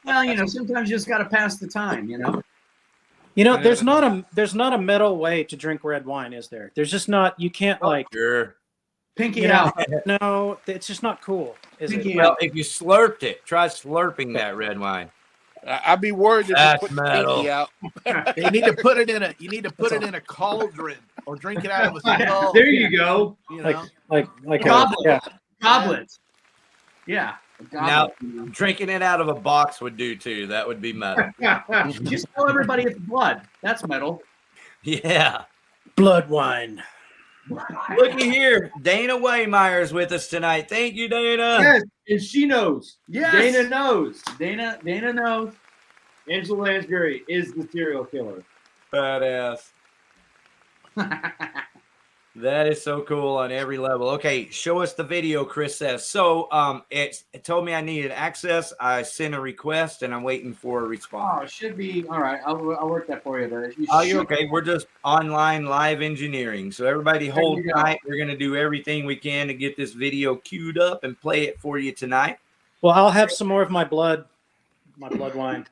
S5: Well, sometimes you just got to pass the time,
S4: there's not a metal way to drink red wine, is there? There's just not. You can't
S3: Sure.
S5: pinky out.
S4: No, it's just not cool. Is it?
S5: Pinky
S3: Well, if you slurped it, try slurping that red wine.
S2: I'd be worried if
S3: That's
S2: you put the
S3: metal.
S2: pinky out.
S7: You need to put it in a cauldron or drink it out of a skull.
S6: There you go.
S4: Like
S5: Goblet. Goblet. Yeah.
S3: Now, drinking it out of a box would do too. That would be metal.
S5: Just tell everybody it's blood. That's metal.
S3: Yeah.
S4: blood wine.
S3: Looky here, Dana Waymeyer's with us tonight. Thank you, Dana.
S6: Yes, and she knows.
S5: Yes.
S6: Dana knows.
S5: Dana knows.
S6: Angela Lansbury is the serial killer.
S3: Badass. That is so cool on every level. Okay, show us the video, Chris says. So it told me I needed access. I sent a request, and I'm waiting for a response.
S5: Oh, it should be. All right, I'll work that for you. There.
S3: You're okay. We're just online live engineering. So everybody hold tight. We're going to do everything we can to get this video queued up and play it for you tonight.
S4: Well, I'll have some more of my blood wine.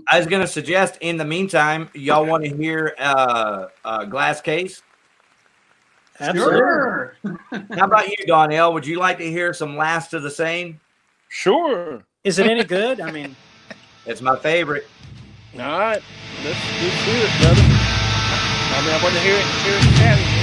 S3: I was going to suggest in the meantime, y'all want to hear Glass Case?
S4: Absolutely.
S5: Sure.
S3: How about you, Donnell? Would you like to hear some Last of the Same?
S2: Sure.
S4: Is it any good? I mean,
S3: It's my favorite.
S2: All right. Let's hear it, brother. I want to hear it chatting.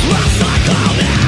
S1: Last cycle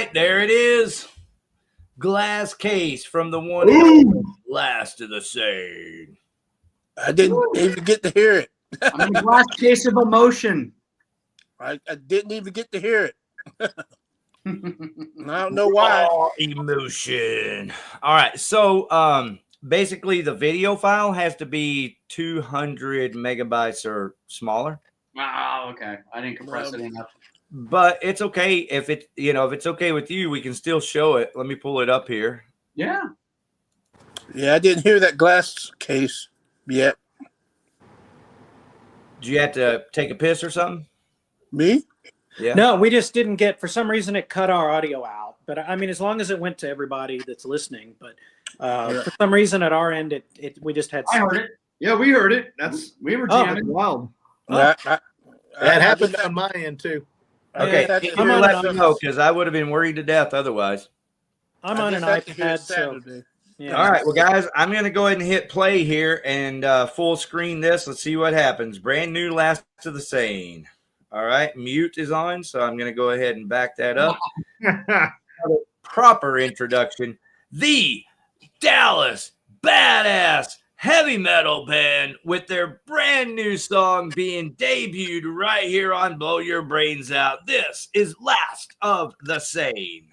S3: right, there it is. Glass Case from the one and only Last of the Sane.
S2: I didn't even get to hear it.
S5: I'm a glass case of emotion.
S2: I didn't even get to hear it. I don't know why.
S3: Oh, emotion. All right. So basically the video file has to be 200 megabytes or smaller.
S5: Oh, okay. I didn't compress it enough.
S3: But it's okay if it, if it's okay with you, we can still show it. Let me pull it up here.
S5: Yeah.
S2: Yeah, I didn't hear that glass case yet.
S3: Do you have to take a piss or something?
S2: Me?
S3: Yeah.
S4: No, we just didn't get, for some reason it cut our audio out. But I mean, as long as it went to everybody that's listening. But for some reason at our end, we just had.
S5: I heard it.
S6: Yeah, we heard it. We were jamming.
S7: Wild.
S2: That
S7: happened on my end too.
S3: Okay,
S2: Yeah,
S3: I'm gonna let me know because I would have been worried to death otherwise.
S4: I'm on an iPad, so. Yeah.
S3: All right, well, guys, I'm going to go ahead and hit play here and full screen this. Let's see what happens. Brand new Last of the Sane. All right, mute is on, so I'm going to go ahead and back that up. Proper introduction. The Dallas Badass Heavy Metal Band with their brand new song being debuted right here on Blow Your Brains Out. This is Last of the Sane.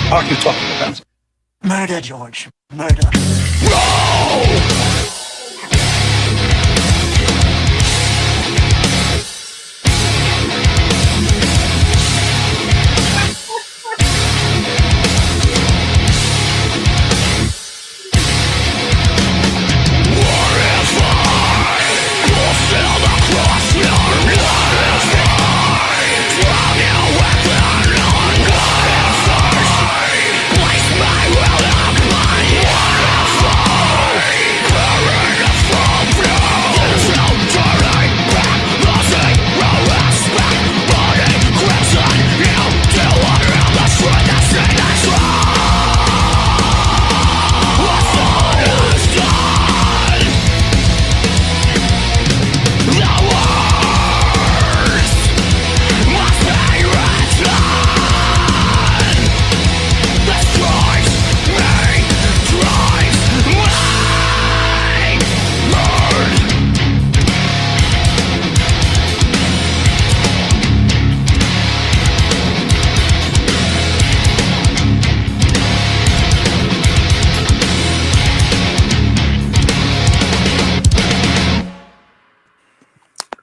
S1: What are you talking about? Murder, George. Murder.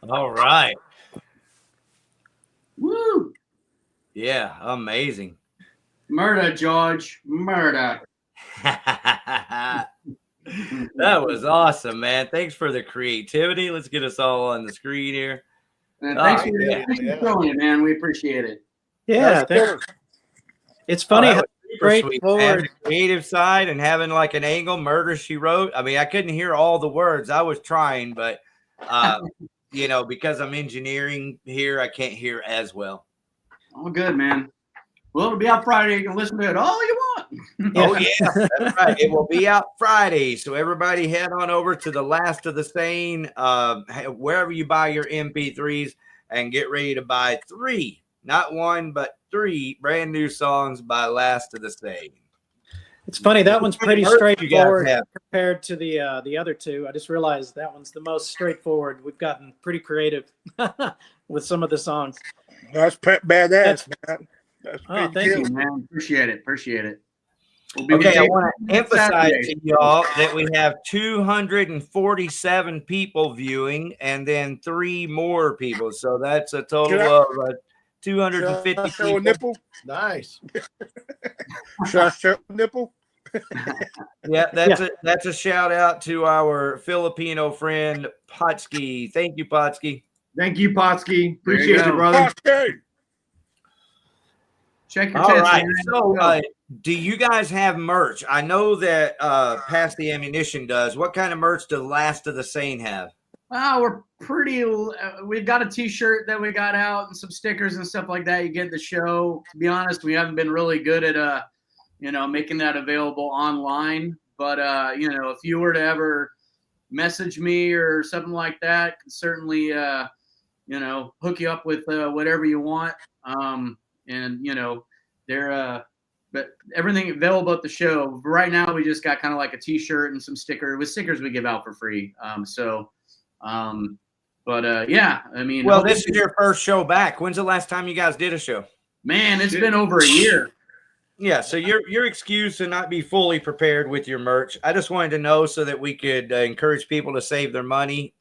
S3: All right.
S5: Woo!
S3: Yeah, amazing.
S5: Murder, George. Murder.
S3: That was awesome, man. Thanks for the creativity. Let's get us all on the screen here.
S5: Thanks for throwing it, man. We appreciate it.
S4: Yeah, it's funny how straightforward.
S3: The creative side and having like an angle, Murder, She Wrote. I mean, I couldn't hear all the words. I was trying, but you know, because I'm engineering here, I can't hear as well.
S5: Oh, good, man. Well, it'll be out Friday. You can listen to it all you want.
S3: Oh, yeah, that's right. It will be out Friday. So everybody head on over to the Last of the Sane, wherever you buy your MP3s, and get ready to buy 3, not 1, but 3 brand new songs by Last of the Sane.
S4: It's funny, that one's pretty straightforward compared to the other 2. I just realized that one's the most straightforward. We've gotten pretty creative with some of the songs.
S2: That's badass, man.
S5: Thank you, man. Appreciate it.
S3: Okay, I want to emphasize to y'all that we have 247 people viewing and then 3 more people. So that's a total of 250 people.
S2: Show a nipple?
S7: Nice.
S2: Should I show a nipple?
S3: Yeah, that's a shout out to our Filipino friend Potsky. Thank you, Potsky.
S6: Thank you, Potsky. Appreciate it, brother.
S2: Okay.
S5: Check your
S3: All right. So, do you guys have merch? I know that Pass the Ammunition does. What kind of merch does Last of the Sane have?
S5: We're pretty. We've got a T-shirt that we got out and some stickers and stuff like that. You get the show. To be honest, we haven't been really good at making that available online. But if you were to ever message me or something like that, can certainly hook you up with whatever you want. But everything available at the show right now, we just got kind of like a T-shirt and some stickers we give out for free. Yeah, I mean,
S3: well, this is your first show back. When's the last time you guys did a show?
S5: Man, it's been over a year.
S3: Yeah, so you're excused to not be fully prepared with your merch. I just wanted to know so that we could encourage people to save their money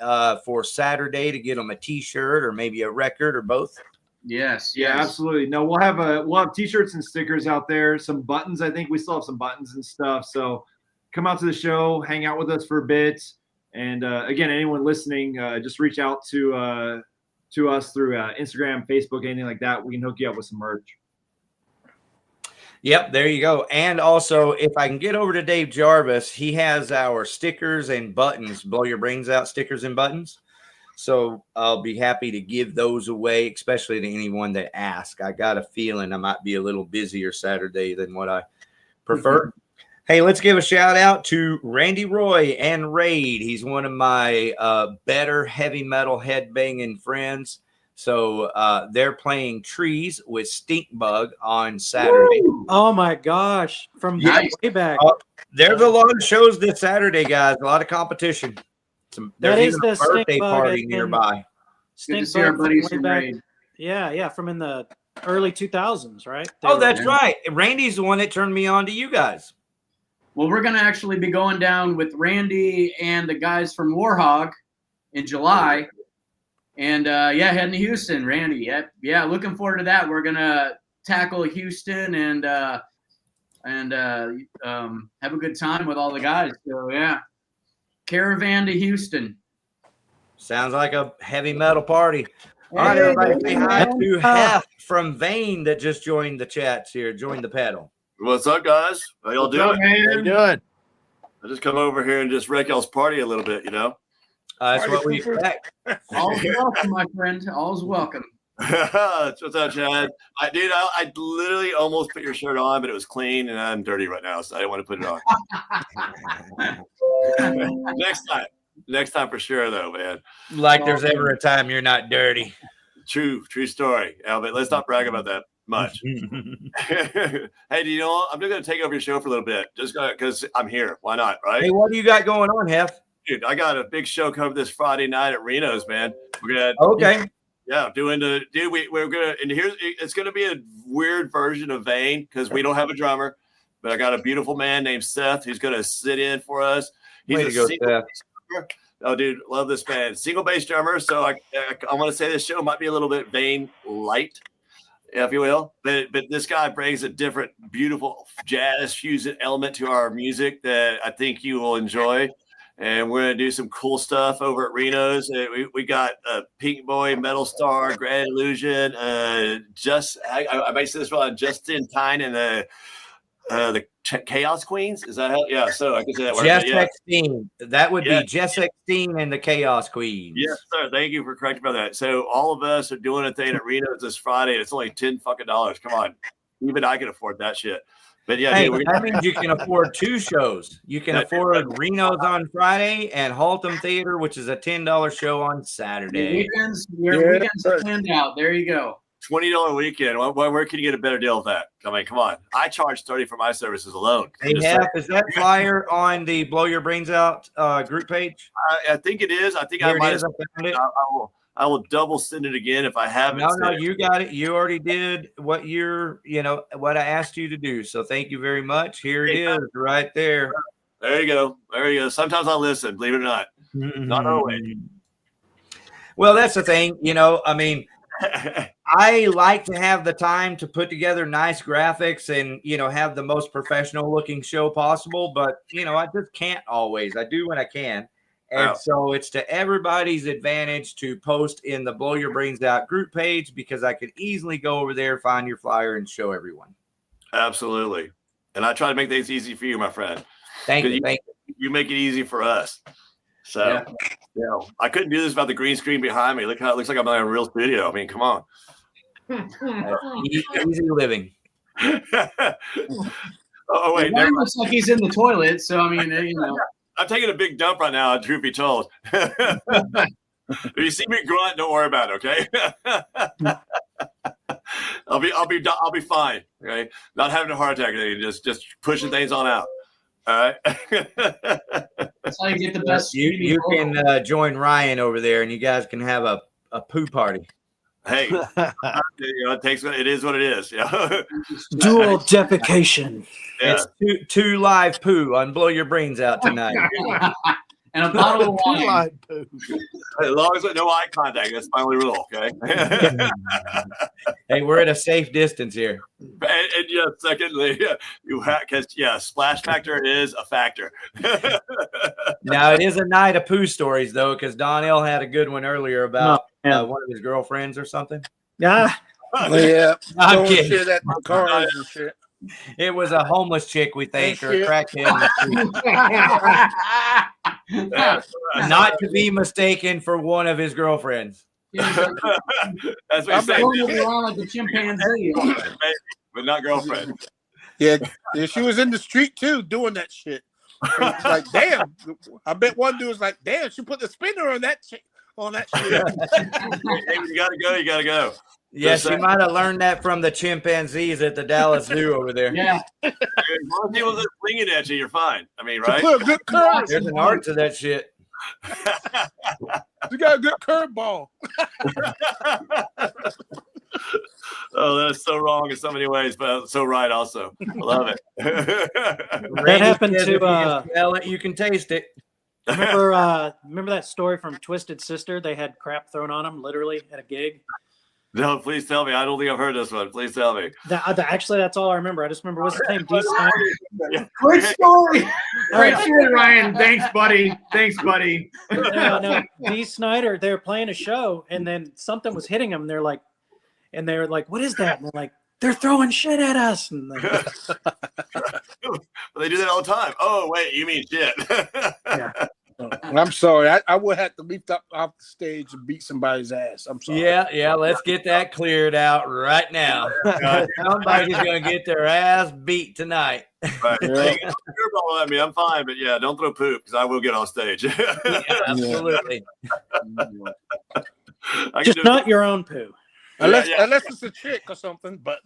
S3: for Saturday to get them a T-shirt or maybe a record or both.
S5: Yes.
S6: Yeah, absolutely. No, we'll have T-shirts and stickers out there. Some buttons. I think we still have some buttons and stuff. So come out to the show, hang out with us for a bit, and again, anyone listening, just reach out to us through Instagram, Facebook, anything like that. We can hook you up with some merch.
S3: Yep, there you go. And also, if I can get over to Dave Jarvis, he has our stickers and buttons, blow your brains out stickers and buttons. So I'll be happy to give those away, especially to anyone that asks. I got a feeling I might be a little busier Saturday than what I prefer. Hey, let's give a shout out to Randy Roy and Raid. He's one of my better heavy metal headbanging friends. So they're playing Trees with Stink Bug on Saturday.
S4: Oh my gosh. From way back.
S3: There's a lot of shows this Saturday, guys. A lot of competition. There's even a birthday party nearby.
S5: Good to see our buddies from Raid.
S4: Yeah, from in the early 2000s, right?
S3: That's right. Randy's the one that turned me on to you guys.
S5: Well, we're going to actually be going down with Randy and the guys from Warhog in July. And, heading to Houston, Randy. Yeah, looking forward to that. We're going to tackle Houston and have a good time with all the guys. So, yeah. Caravan to Houston.
S3: Sounds like a heavy metal party. All right, everybody, say hi to Hef from Vane that just joined the chats here. Joined the pedal.
S8: What's up, guys? How y'all doing?
S7: How you doing?
S8: I just come over here and just wreck y'all's party a little bit,
S3: That's what we expect.
S5: All's welcome, my friend. All's welcome.
S8: What's up, Chad? I literally almost put your shirt on, but it was clean and I'm dirty right now, so I didn't want to put it on. Next time for sure, though, man.
S3: Like there's ever a time you're not dirty.
S8: True story, Albert. Let's not brag about that much. Hey, do you know I'm just gonna take over your show for a little bit, just because I'm here. Why not, right?
S3: Hey, what do you got going on, Hef?
S8: Dude, I got a big show coming this Friday night at Reno's, man. We're gonna we're gonna and it's gonna be a weird version of Vane because we don't have a drummer, but I got a beautiful man named Seth who's gonna sit in for us. He's
S3: Way to go, Seth.
S8: Oh, dude, love this band. Single bass drummer. So I want to say this show might be a little bit Vane light. if you will. But this guy brings a different, beautiful jazz fusion element to our music that I think you will enjoy. And we're gonna do some cool stuff over at Reno's. We got Pink Boy, Metal Star, Grand Illusion, I might say this wrong, Justin Tyne, and the Chaos Queens. Is that how? Yeah. So I can say that word.
S3: Jess Exteen. That would be Jess Exteen and the Chaos Queens.
S8: Yes, sir. Thank you for correcting about that. So all of us are doing a thing at Reno's this Friday. It's only $10 fucking. Come on, even I can afford that shit. But yeah,
S3: hey,
S8: dude,
S3: that means you can afford 2 shows. You can afford Reno's on Friday and Haltom Theater, which is a $10 show on Saturday.
S5: Weekends are planned out. There you go.
S8: $20 weekend. Where can you get a better deal with that? I mean, come on. I charge $30 for my services alone.
S3: Is that flyer on the Blow Your Brains Out group page?
S8: I think it is. I think
S3: Here
S8: I might
S3: it is.
S8: have.
S3: I found it.
S8: I will double send it again if I haven't.
S3: No, you got it. You already did what what I asked you to do. So thank you very much. Here it is, right there.
S8: There you go. There you go. Sometimes I listen, believe it or not. Not always.
S3: Well, that's the thing. I mean, I like to have the time to put together nice graphics and, have the most professional looking show possible. But, I just can't always. I do when I can. And so it's to everybody's advantage to post in the Blow Your Brains Out group page, because I could easily go over there, find your flyer, and show everyone.
S8: Absolutely. And I try to make things easy for you, my friend.
S3: Thank you.
S8: You make it easy for us. So, I couldn't do this without the green screen behind me. Look how it looks like I'm in a real studio. I mean, come on.
S3: Easy living.
S8: Oh, wait.
S5: It looks like he's in the toilet. So, I mean,
S8: I'm taking a big dump right now, truth be told. If you see me grunt, don't worry about it, okay? I'll be fine. Okay, not having a heart attack, just pushing things on out. All right.
S5: That's how you get the best.
S3: You can join Ryan over there, and you guys can have a poo party.
S8: Hey, it is what it is.
S4: Dual defecation.
S8: Yeah.
S3: It's two live poo on Blow Your Brains Out tonight.
S5: And a bottle of wine.
S8: As long as no eye contact, that's my only rule. Okay.
S3: Hey, we're at a safe distance here.
S8: And secondly, splash factor is a factor.
S3: Now it is a night of poo stories though, because Donnell had a good one earlier about one of his girlfriends or something.
S4: Yeah.
S2: Yeah.
S3: I'm kidding.
S2: Shit at the cars and shit.
S3: It was a homeless chick, we think, or a crackhead in the street. Not to be mistaken for one of his girlfriends.
S8: That's what I'm saying.
S5: Around like a chimpanzee.
S8: But not girlfriend.
S2: Yeah, she was in the street too doing that shit. Like, damn. I bet one dude was like, damn, she put the spinner on that shit.
S8: Hey, you gotta go.
S3: Yes, you might have learned that from the chimpanzees at the Dallas Zoo over there.
S5: Yeah.
S8: As long as people are flinging at you, you're fine. I mean, right?
S2: Put a good curve.
S3: There's an art to that shit.
S2: You got a good curveball.
S8: Oh, that's so wrong in so many ways, but so right also. I love it.
S4: That happened to
S3: you can taste it.
S4: Remember that story from Twisted Sister? They had crap thrown on them literally at a gig.
S8: No, please tell me. I don't think I've heard this one. Please tell me.
S4: Actually, that's all I remember. I just remember, what's his name? D. Snyder.
S5: Great story.
S6: Great story, Ryan. Thanks, buddy.
S4: No. D. Snyder, they were playing a show, and then something was hitting them. And they were like, what is that? And they're like, they're throwing shit at us. And
S8: they do that all the time. Oh, wait, you mean shit.
S4: Yeah.
S2: I'm sorry. I would have to leap up off the stage and beat somebody's ass. I'm sorry.
S3: Yeah. Let's get that cleared out right now. Somebody's gonna get their ass beat tonight.
S8: Right. Yeah. I mean, I'm fine, but don't throw poop because I will get on stage.
S3: Yeah, absolutely.
S4: Just not your own poo.
S2: Unless it's a chick or something, but.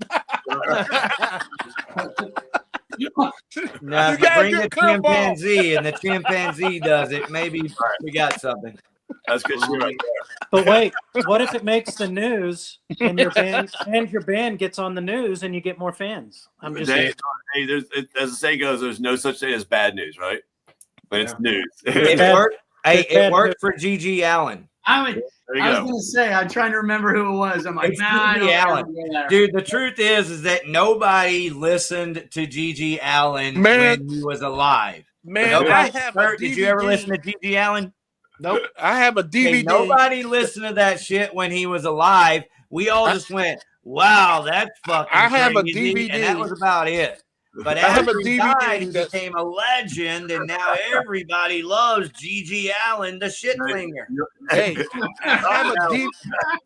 S3: Now, if you bring the chimpanzee and the chimpanzee does it, maybe we got something.
S8: That's good shit right there.
S4: But wait, what if it makes the news and your band gets on the news and you get more fans? I'm just saying.
S8: Hey, as the saying goes, there's no such thing as bad news, right? But it's news.
S3: It worked for Gigi Allen.
S5: I was going to say, I'm trying to remember who it was. I'm like,
S3: it's
S5: nah, I
S3: Gigi
S5: don't
S3: Allen. Dude, the truth is that nobody listened to Gigi Allen when he was alive.
S2: Man,
S3: Did you ever listen to Gigi Allen?
S2: Nope. I have a DVD.
S3: Okay, nobody listened to that shit when he was alive. We all just went, wow, that's fucking
S2: I have
S3: crazy.
S2: a DVD.
S3: And that was about it. But after he died, he became a legend, and now everybody loves Gigi Allen, the shit flinger.
S2: Hey, I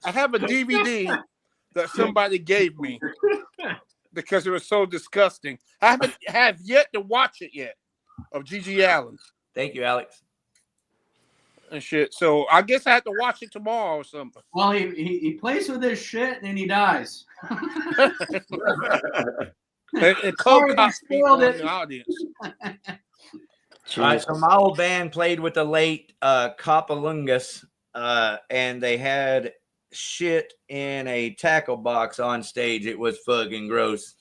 S2: have a DVD that somebody gave me because it was so disgusting. I have yet to watch it yet of Gigi Allen.
S3: Thank you, Alex.
S2: And shit. So I guess I have to watch it tomorrow or something.
S5: Well, he plays with this shit and then he dies.
S2: And Cocox people in the audience.
S3: All right, so my old band played with the late Copalungus, and they had shit in a tackle box on stage. It was fucking gross.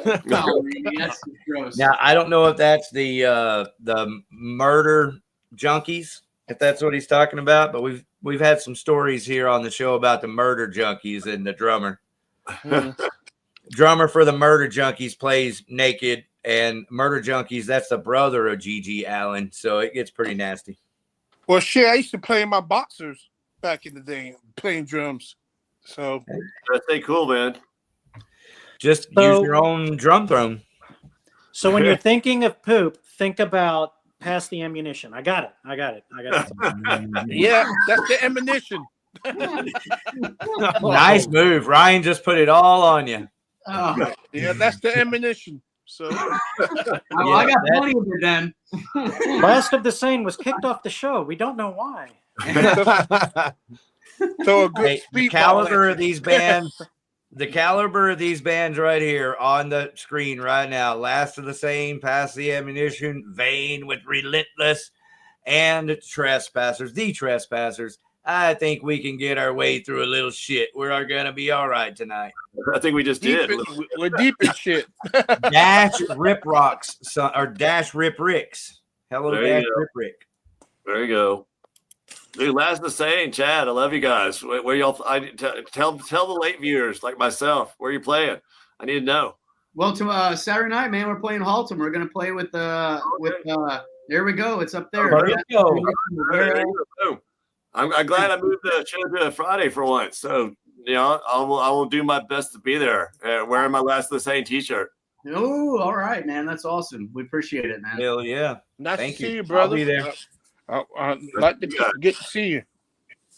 S5: That's gross.
S3: Now I don't know if that's the murder junkies, if that's what he's talking about, but we've had some stories here on the show about the murder junkies and the drummer. Drummer for the Murder Junkies plays naked, and Murder Junkies, that's the brother of Gigi Allen, so it gets pretty nasty.
S2: Well, shit, I used to play in my boxers back in the day, playing drums. So
S8: that's cool, man.
S3: Just use your own drum throne.
S4: So when you're thinking of poop, think about pass the ammunition. I got it.
S2: Yeah, that's the ammunition.
S3: Nice move. Ryan just put it all on you.
S5: Oh.
S2: Yeah, that's the ammunition. So
S5: I got plenty of it then.
S4: Last of the Sane was kicked off the show. We don't know why.
S2: So a good
S3: the caliber of these bands, right here on the screen right now. Last of the Sane, Pass the Ammunition, Vain with Relentless, and Trespassers. The Trespassers. I think we can get our way through a little shit. We're going to be all right tonight.
S8: I think we just did.
S2: We're deep in shit.
S3: Dash Rip Rocks, or Dash Rip Ricks. Hello, Dash Rip Rick.
S8: There you go. Dude, last the same, Chad. I love you guys. Where y'all? Tell the late viewers like myself where you playing. I need to know.
S5: Well, to Saturday night, man, we're playing Haltom. We're gonna play with there we go. It's up there.
S8: I'm glad I moved the show to Friday for once. So I will do my best to be there wearing my last the same t-shirt.
S5: Oh, all right, man. That's awesome. We appreciate it, man.
S3: Hell yeah.
S2: Nice
S3: Thank
S2: to see
S3: you,
S2: you, brother.
S3: I'll be there.
S2: I'd like to get to see you.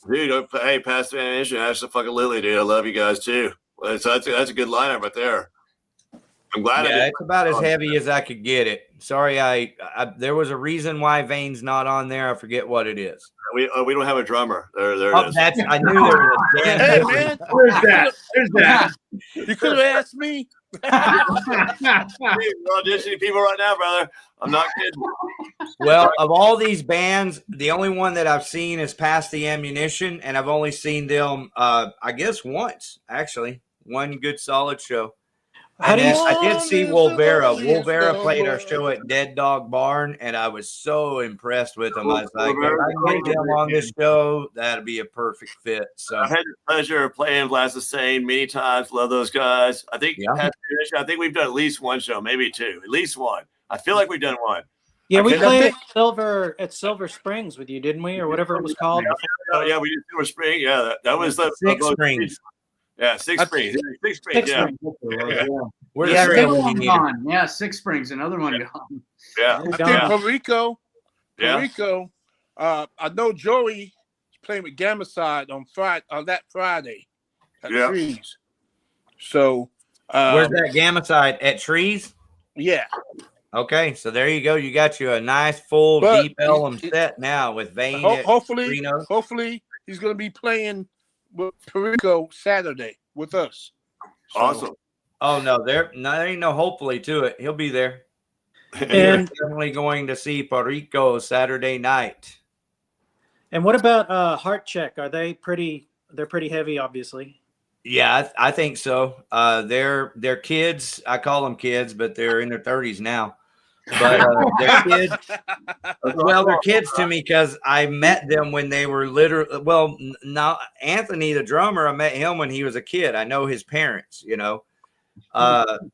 S8: Dude, hey, Pass the Ammunition, Ash the fucking Lily, dude. I love you guys too. So that's a good lineup right there. I'm glad.
S3: Yeah, it's about as heavy as I could get it. Sorry, I there was a reason why Vane's not on there. I forget what it is.
S8: We don't have a drummer. There it is.
S3: I knew there was a damn.
S2: Hey man,
S6: Where's that?
S2: You could have asked me.
S8: We're auditioning people right now, brother. I'm not kidding.
S3: Well, of all these bands, the only one that I've seen is Pass the Ammunition, and I've only seen them, I guess, once, actually. One good solid show. I did see Wolvera. Wolvera played our show at Dead Dog Barn, and I was so impressed with them. I was like, if I can get them on this show, that'd be a perfect fit. So
S8: I had the pleasure of playing Blast the Sane many times. Love those guys. I think we've done at least one show, maybe two, at least one. I feel like we've done one.
S4: Yeah, we played at Silver Springs with you, didn't we, or whatever it was called?
S8: Yeah, we did Silver Spring. Yeah, that was the
S3: Six Springs.
S8: Yeah, Six Springs. Six Springs. Yeah.
S3: Where's
S5: yeah,
S3: that
S5: one gone. Yeah, Six Springs, another one gone.
S8: Yeah.
S2: I think Perico. I know Joey is playing with Gamacide on that Friday at Trees. So
S3: where's that Gamacide? At Trees?
S2: Yeah.
S3: Okay, so there you go. You got you a nice full deep Elm set now with Vane.
S2: Hopefully he's gonna be playing with Perico Saturday with us.
S8: So. Awesome.
S3: Oh no, there ain't no hopefully to it. He'll be there. And definitely going to see Perico Saturday night.
S4: And what about Heart Check? Are they pretty? They're pretty heavy, obviously.
S3: Yeah, I think so. They're kids. I call them kids, but they're in their 30s now. But they're kids. Well, they're kids to me because I met them when they were literally. Well, now Anthony, the drummer, I met him when he was a kid. I know his parents. You know,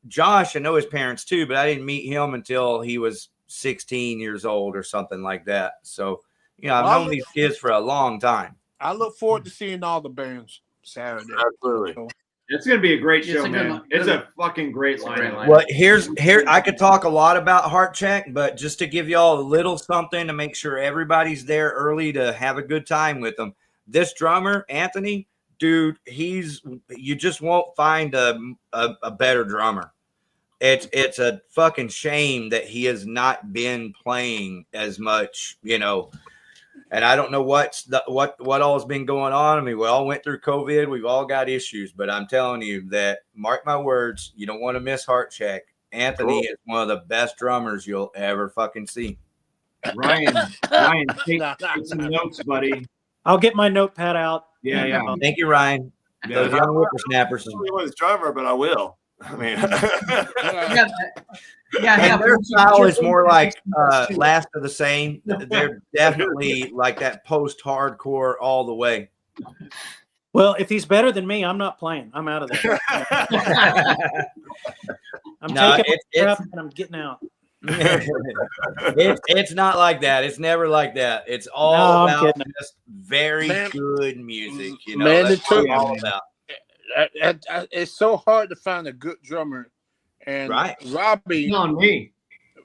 S3: Josh, I know his parents too, but I didn't meet him until he was 16 years old or something like that. So, you know, I've known these kids for a long time.
S2: I look forward to seeing all the bands Saturday.
S8: Absolutely.
S2: So,
S6: It's going to be a great show,
S5: It's a good
S6: man.
S5: one.
S6: It's a fucking great lineup.
S3: Well, here, I could talk a lot about Heart Check, but just to give y'all a little something to make sure everybody's there early to have a good time with them. This drummer, Anthony, dude, you just won't find a better drummer. It's a fucking shame that he has not been playing as much, you know. And I don't know what all has been going on. I mean, we all went through COVID. We've all got issues, but I'm telling you that, mark my words, you don't want to miss Heart Check. Anthony is one of the best drummers you'll ever fucking see.
S6: Ryan, take some notes, buddy.
S4: I'll get my notepad out.
S6: Yeah.
S3: Thank you, Ryan.
S6: Yeah.
S3: Those young whippersnappers.
S8: I was drummer, but I will. I mean,
S3: And their style is more like Last of the Same. They're definitely like that post-hardcore all the way.
S4: Well, if he's better than me, I'm not playing. I'm out of there. I'm taking my crap and I'm getting out.
S3: It's not like that. It's never like that. It's all about just very good music. You know,
S2: man,
S3: that's what it's all about.
S2: It's so hard to find a good drummer, and Robbie,
S6: on me.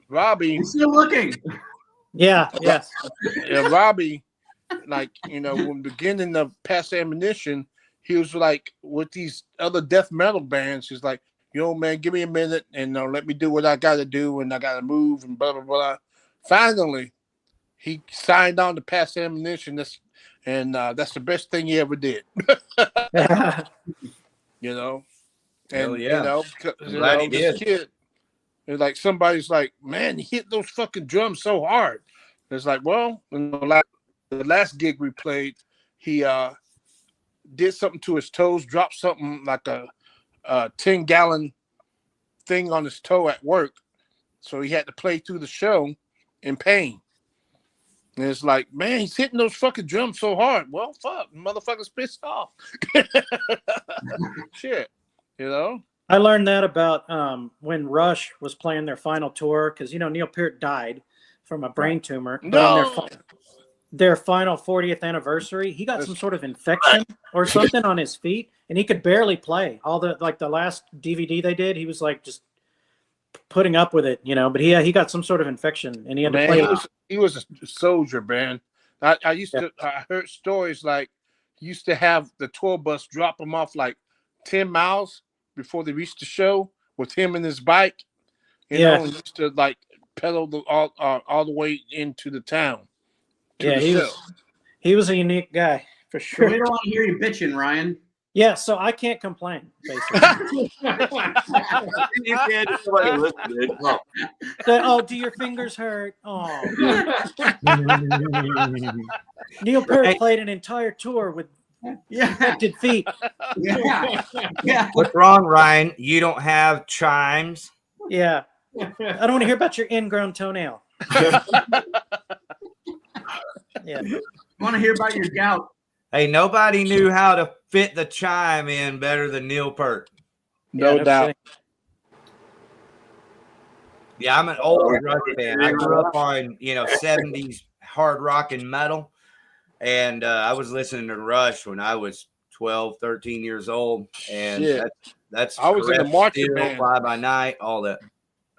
S2: Robbie,
S5: I'm still looking.
S4: Yeah, yes.
S2: Yeah, Robbie, like, you know, when beginning of Past Ammunition, he was like with these other death metal bands. He's like, yo, man, give me a minute and let me do what I got to do, and I got to move and blah blah blah. Finally, he signed on to Past Ammunition. That's the best thing he ever did. You know, and
S3: yeah.
S2: you know,
S3: Glad he
S2: this
S3: did.
S2: kid, it's like somebody's like, man, he hit those fucking drums so hard. It's like, well, you know, like the last gig we played, he did something to his toes, dropped something like a 10-gallon thing on his toe at work, so he had to play through the show in pain. And it's like, man, he's hitting those fucking drums so hard. Well, fuck, motherfucker's pissed off. Shit, you know.
S4: I learned that about when Rush was playing their final tour, because, you know, Neil Peart died from a brain tumor. But on their final 40th anniversary, he got some sort of infection or something on his feet, and he could barely play. All the last DVD they did, he was like just putting up with it, you know. But he got some sort of infection, and he had to play.
S2: He was a soldier, man. I used to. I heard stories like he used to have the tour bus drop him off like 10 miles before they reached the show with him and his bike. You know, and he used to like pedal all the way into the town.
S4: Yeah, he was a unique guy for sure.
S5: We don't want to hear you bitching, Ryan.
S4: Yeah, so I can't complain, basically.
S8: You can't. Somebody listen, dude.
S4: Oh, do your fingers hurt? Oh. Neil Peart played an entire tour with infected feet.
S5: Yeah.
S3: What's wrong, Ryan? You don't have chimes?
S4: Yeah. I don't want to hear about your ingrown toenail. Yeah.
S5: I want to hear about your gout.
S3: Hey, nobody knew how to fit the chime in better than Neil Peart.
S2: No doubt.
S3: Yeah, I'm an old Rush fan. I grew up on, 70s hard rock and metal. And I was listening to Rush when I was 12, 13 years old. And that's
S2: I was in the marching band.
S3: Fly By Night, all that.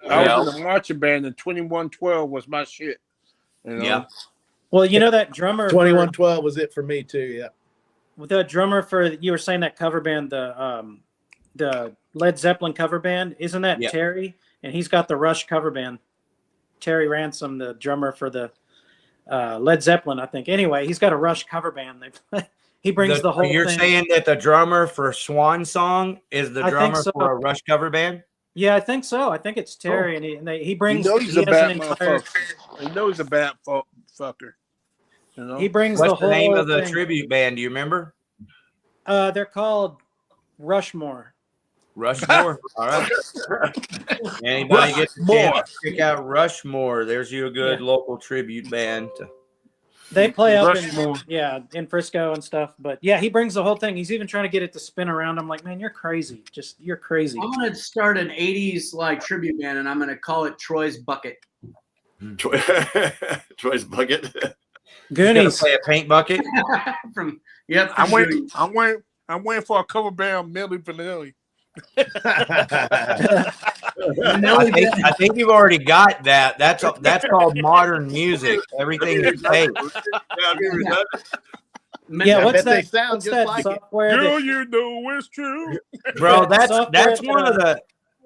S2: I was in the marching band, and 2112 was my shit. You know?
S3: Yeah.
S4: Well, you know that drummer
S7: 2112 was it for me too, yeah.
S4: With the drummer for, you were saying that cover band, the Led Zeppelin cover band, isn't that Terry? And he's got the Rush cover band. Terry Ransom, the drummer for the Led Zeppelin, I think. Anyway, he's got a Rush cover band. He brings the whole
S3: You're
S4: thing.
S3: saying that the drummer for Swan Song is the drummer for a Rush cover band?
S4: Yeah, I think so. I think it's Terry, and he brings.
S2: You know he's a bad motherfucker. You know he's a bad fucker. You know?
S4: He brings
S3: What's
S4: the whole
S3: name of the
S4: thing.
S3: tribute band? Do you remember?
S4: They're called Rushmore.
S3: Rushmore. All right. Anybody get the chance to check out Rushmore? There's you a good local tribute band.
S4: They play up
S2: Rushmore.
S4: in Frisco and stuff. But yeah, he brings the whole thing. He's even trying to get it to spin around. I'm like, man, you're crazy. You're crazy.
S5: I'm gonna start an '80s like tribute band, and I'm gonna call it Troy's Bucket.
S8: Troy's Bucket.
S4: Goonies.
S3: Play a paint bucket.
S2: I'm waiting for a cover band of Milli Vanilli.
S3: I think you've already got that. That's called modern music. Everything is fake.
S4: Yeah, what's that?
S7: What's that
S4: Like
S2: software? You know it's true,
S3: bro. That's one of the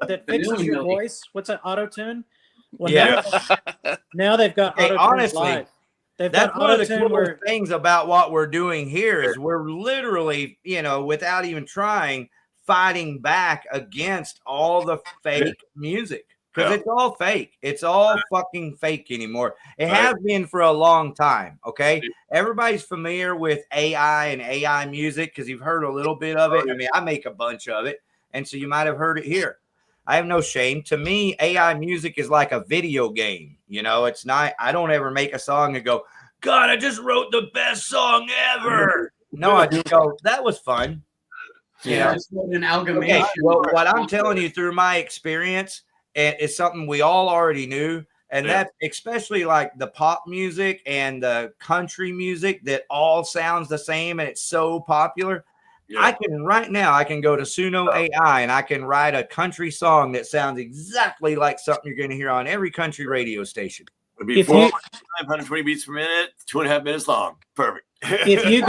S4: that fixes your voice. What's that? Auto-tune. Well,
S3: yeah.
S4: Now they've got auto-tune
S3: honestly.
S4: live.
S3: That's one of the cool things about what we're doing here is we're literally, without even trying, fighting back against all the fake music because it's all fake. It's all fucking fake anymore. It has been for a long time. Okay. Everybody's familiar with AI and AI music because you've heard a little bit of it. I mean, I make a bunch of it. And so you might have heard it here. I have no shame. To me, AI music is like a video game. It's not, I don't ever make a song and go, God, I just wrote the best song ever. No, I just go, that was fun.
S5: It's an amalgamation.
S3: Okay, well, what I'm telling you through my experience is something we all already knew. And that's especially like the pop music and the country music that all sounds the same and it's so popular. Yeah. I can go to Suno AI and I can write a country song that sounds exactly like something you're going to hear on every country radio station.
S8: It'll be 120 beats per minute, 2.5 minutes long. Perfect.
S4: If you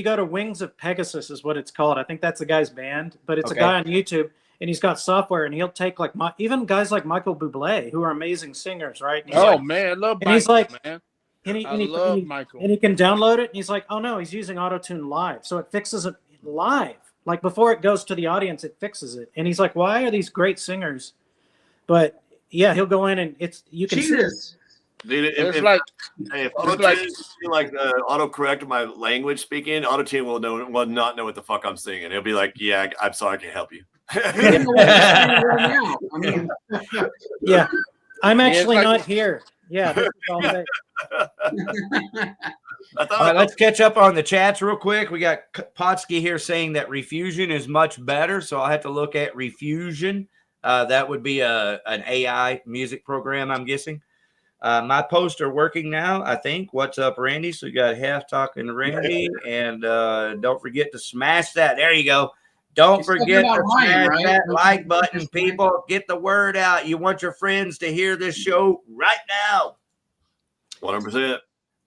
S4: go to Wings of Pegasus is what it's called. I think that's the guy's band, but it's a guy on YouTube and he's got software and he'll take like even guys like Michael Bublé who are amazing singers, right?
S2: I love Michael,
S4: he's like,
S2: man.
S4: I
S2: love Michael.
S4: And he can download it and he's like, oh no, he's using auto-tune live. So it fixes it live. Like before it goes to the audience, it fixes it. And he's like, why are these great singers? But yeah, he'll go in and you can see this.
S8: Dude, if autocorrect my language speaking, auto-tune will not know what the fuck I'm singing. He'll be like, yeah, I'm sorry, I can't help you.
S4: Yeah, I'm actually not here. Yeah, this is all fake.
S3: All right, let's catch up on the chats real quick. We got Potsky here saying that Refusion is much better, so I'll have to look at Refusion. That would be an AI music program, I'm guessing. My posts are working now, I think. What's up, Randy? So we got Half talking to Randy, and don't forget to smash that. There you go. Don't forget to smash that like button, people. Get the word out. You want your friends to hear this show right now.
S8: 100%.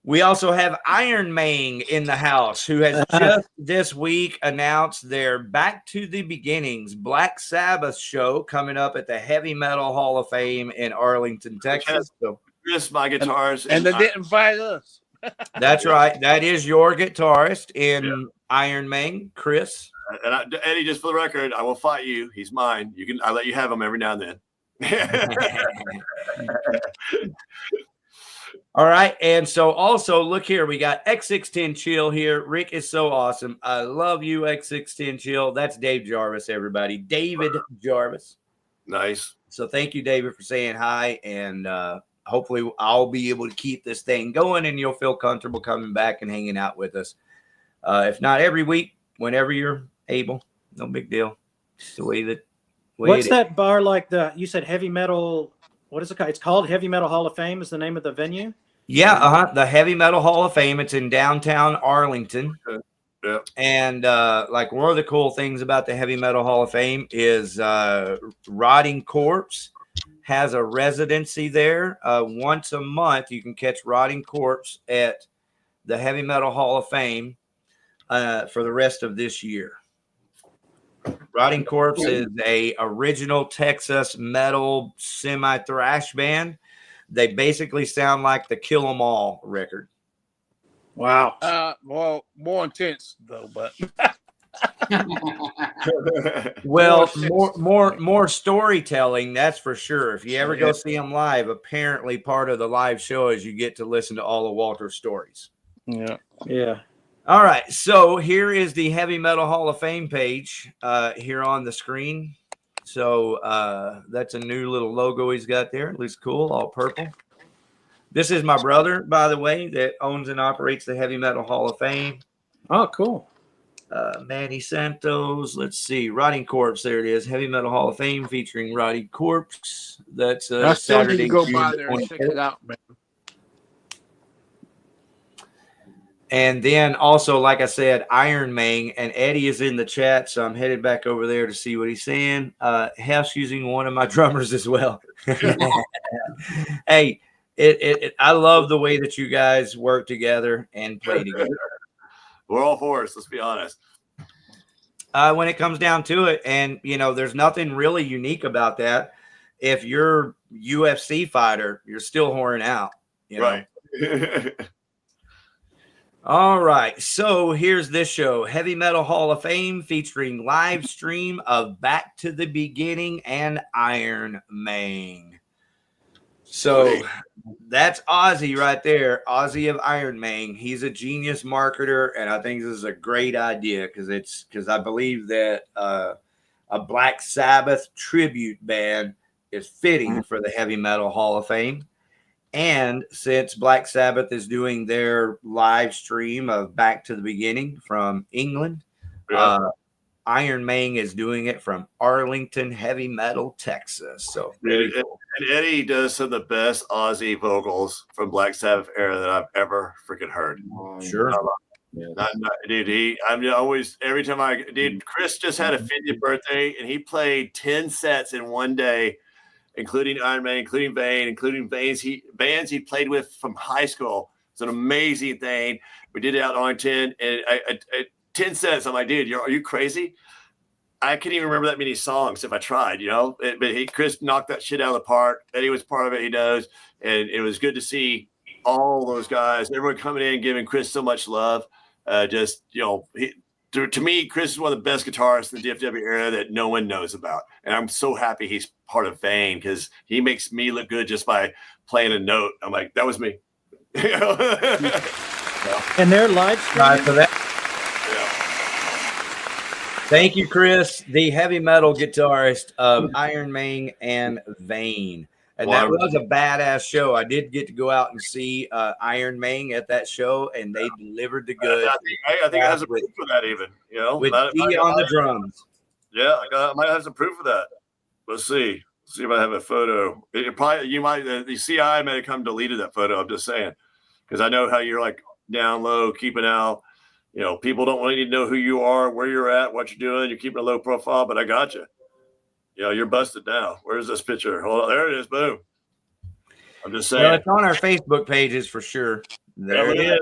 S3: We also have Iron Man in the house, who has just this week announced their Back to the Beginnings Black Sabbath show coming up at the Heavy Metal Hall of Fame in Arlington, Texas. So,
S8: my guitars.
S2: And they didn't invite us.
S3: That's right. That is your guitarist in Iron Man, Chris.
S8: And Eddie, just for the record, I will fight you. He's mine. I let you have him every now and then.
S3: All right. And so also look here, we got X610 Chill here. Rick is so awesome. I love you, X610 Chill. That's Dave Jarvis, everybody. David Jarvis.
S8: Nice.
S3: So thank you, David, for saying hi. And hopefully I'll be able to keep this thing going and you'll feel comfortable coming back and hanging out with us. If not every week, whenever you're able, no big deal. Just the way that.
S4: What's that bar like you said heavy metal? What is it called? It's called Heavy Metal Hall of Fame is the name of the venue?
S3: Yeah, the Heavy Metal Hall of Fame. It's in downtown Arlington.
S8: Yeah.
S3: And like one of the cool things about the Heavy Metal Hall of Fame is Rotting Corpse has a residency there. Once a month, you can catch Rotting Corpse at the Heavy Metal Hall of Fame for the rest of this year. Rotting Corpse is a original Texas metal semi-thrash band. They basically sound like the Kill 'Em All record.
S4: Wow.
S2: Well, more intense though, but
S3: well, more storytelling, that's for sure. If you ever go see them live, apparently part of the live show is you get to listen to all of Walter's stories.
S2: Yeah.
S4: Yeah.
S3: All right, so here is the Heavy Metal Hall of Fame page here on the screen. So that's a new little logo he's got there. It looks cool, all purple. This is my brother, by the way, that owns and operates the Heavy Metal Hall of Fame.
S4: Oh, cool.
S3: Manny Santos. Let's see. Rotting Corpse. There it is. Heavy Metal Hall of Fame featuring Rotting Corpse. That's
S2: I still need
S3: Saturday.
S2: to go
S3: June
S2: by there and check
S3: 25th.
S2: it out, man.
S3: And then also, like I said, Iron Man, and Eddie is in the chat, so I'm headed back over there to see what he's saying. Hef's using one of my drummers as well. Hey, I love the way that you guys work together and play together.
S8: We're all for it. Let's be honest.
S3: When it comes down to it, and there's nothing really unique about that. If you're UFC fighter, you're still whoring out,
S8: right?
S3: All right, so here's this show, Heavy Metal Hall of Fame, featuring live stream of Back to the Beginning and Iron Man. So that's Ozzy right there, Ozzy of Iron Man. He's a genius marketer, and I think this is a great idea because I believe that a Black Sabbath tribute band is fitting for the Heavy Metal Hall of Fame. And since Black Sabbath is doing their live stream of Back to the Beginning from England, Iron Man is doing it from Arlington, Heavy Metal, Texas. So
S8: and Eddie does some of the best Ozzy vocals from Black Sabbath era that I've ever freaking heard.
S3: Sure.
S8: Dude, I'm always, every time Chris just had a 50th birthday and he played 10 sets in one day, including Iron Man, including Vane, including bands he played with from high school. It's an amazing thing. We did it out on 10, and I 10 sets. I'm like, dude, are you crazy? I couldn't even remember that many songs if I tried, But Chris knocked that shit out of the park. Eddie was part of it. He knows, and it was good to see all those guys, everyone coming in, giving Chris so much love. To me, Chris is one of the best guitarists in the DFW era that no one knows about. And I'm so happy he's part of Vane because he makes me look good just by playing a note. I'm like, that was me.
S4: And they're live streaming.
S3: For that. Thank you, Chris, the heavy metal guitarist of Iron Man and Vane. And that was a badass show. I did get to go out and see Iron Man at that show, and they delivered the goods.
S8: I think I have some proof for that, even.
S3: With D on the drums.
S8: Yeah, I might have some proof of that. Let's see. See if I have a photo. The CI may have come deleted that photo. I'm just saying, because I know how you're like down low, keeping out. People don't really need to know who you are, where you're at, what you're doing. You're keeping a low profile, but I got you. You're busted now. Where's this picture? Hold on. There it is. Boom. I'm just saying.
S3: Well, it's on our Facebook pages for sure. There it is.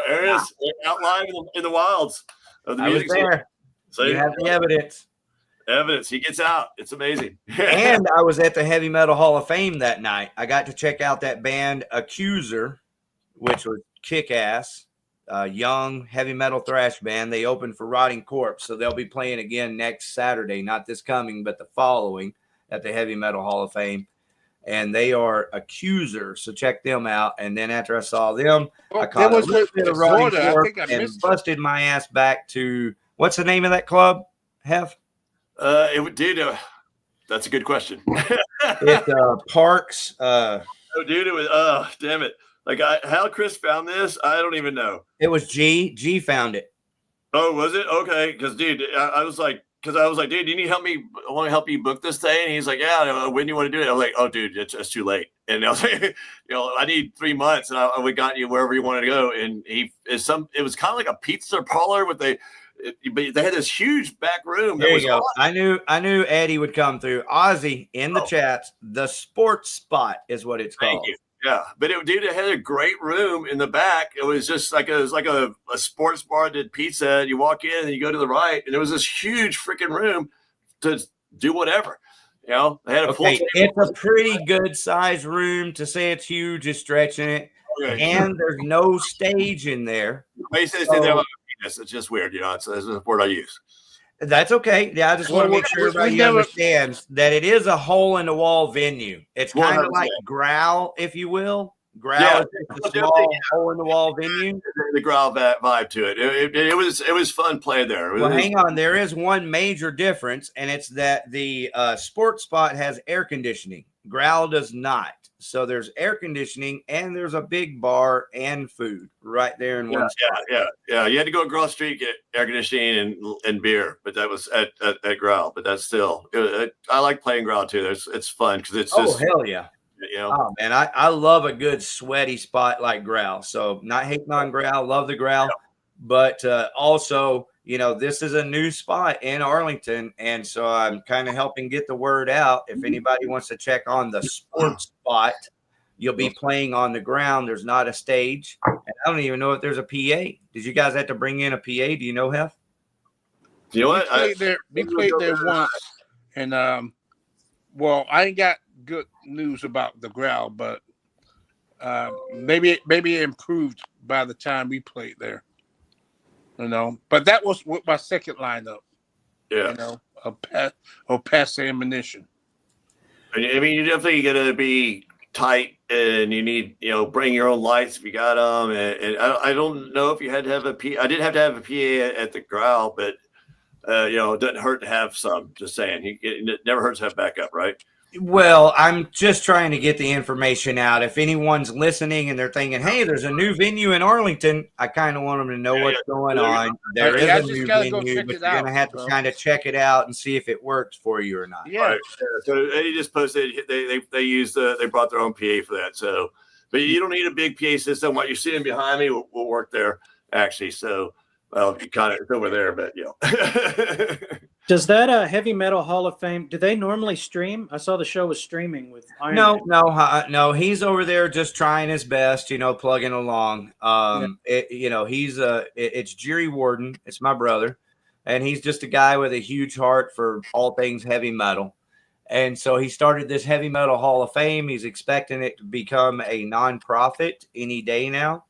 S8: There it is. Outlined in the wilds of the music.
S3: I was there. So you have the evidence.
S8: Evidence. He gets out. It's amazing.
S3: And I was at the Heavy Metal Hall of Fame that night. I got to check out that band Accuser, which was kick-ass. Young heavy metal thrash band. They opened for Rotting Corpse, so they'll be playing again next Saturday, not this coming, but the following at the Heavy Metal Hall of Fame. And they are Accuser, so check them out. And then after I saw them, I caught a little bit of Rotting Corpse and busted my ass back to what's the name of that club, Hef?
S8: That's a good question.
S3: It's Parks.
S8: It was damn it. Like how Chris found this, I don't even know.
S3: It was G. G found it.
S8: Oh, was it? Okay, because dude, I was like, dude, do you need help me? I want to help you book this thing. And he's like, yeah. When do you want to do it? I was like, oh, dude, it's too late. And I was like, I need 3 months, and we got you wherever you wanted to go. And it was kind of like a pizza parlor but they had this huge back room.
S3: There you go. I knew Eddie would come through. Ozzy in the chats. The Sports Spot is what it's called.
S8: Thank you. Yeah, but it had a great room in the back. It was just like a sports bar that did pizza. And you walk in and you go to the right, and there was this huge freaking room to do whatever. They had a pool table.
S3: It's a pretty good size room. To say it's huge is stretching it. Okay. And there's no stage in there.
S8: It's just weird, It's the word I use.
S3: That's okay. Yeah, I just want to make sure everybody understands that it is a hole in the wall venue. It's kind of like Growl, if you will. Growl is just a small hole in the wall venue.
S8: The Growl vibe to it. It was fun playing there.
S3: Well, hang on. There is one major difference, and it's that the sports spot has air conditioning. Growl does not. So there's air conditioning, and there's a big bar and food right there in one spot.
S8: Yeah. You had to go across the street, get air conditioning and beer, but that was at Growl. But that's still, I like playing Growl too. It's fun because it's just.
S3: Oh, hell yeah.
S8: You know?
S3: Oh, man, I love a good sweaty spot like Growl. So not hating on Growl, love the Growl. Yeah. But also, you know, this is a new spot in Arlington. And so I'm kind of helping get the word out. If anybody wants to check on the sports spot, you'll be playing on the ground. There's not a stage. And I don't even know if there's a PA. Did you guys have to bring in a PA? Do you know, Hef?
S8: You know what?
S2: We played there once. And, well, I ain't got good news about the Growl, but maybe it improved by the time we played there. You know, but that was with my second lineup.
S8: Yeah,
S2: you know, a pass ammunition.
S8: I mean, you definitely got to be tight, and you need, you know, bring your own lights if you got them. And I don't know if you had to have a PA. I did have to have a PA at the Growl, but you know, it doesn't hurt to have some. Just saying, it never hurts to have backup, right?
S3: Well, I'm just trying to get the information out. If anyone's listening and they're thinking, hey, there's a new venue in Arlington, I kind of want them to know what's going on. There is a new venue, but you're going to have to kind of check it out and see if it works for you or not.
S2: Yeah.
S8: Right. So Eddie just posted they used they brought their own PA for that. So, but you don't need a big PA system. What you're seeing behind me will work there actually. So, well, you kind of it's over there, but you know.
S4: Does that Heavy Metal Hall of Fame, do they normally stream? I saw the show was streaming with Iron Man.
S3: No. He's over there just trying his best, you know, plugging along. You know, it's Jerry Warden. It's my brother. And he's just a guy with a huge heart for all things heavy metal. And so he started this Heavy Metal Hall of Fame. He's expecting it to become a nonprofit any day now.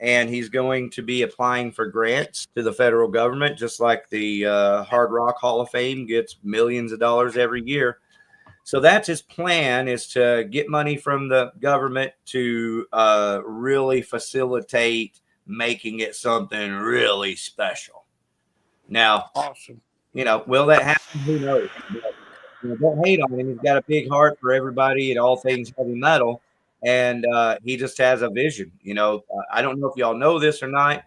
S3: And he's going to be applying for grants to the federal government, just like the Hard Rock Hall of Fame gets millions of dollars every year. So that's his plan, is to get money from the government to really facilitate making it something really special. Now,
S2: awesome.
S3: You know, will that happen? Who knows? But, you know, don't hate on him. He's got a big heart for everybody and all things heavy metal. And he just has a vision. You know, I don't know if y'all know this or not.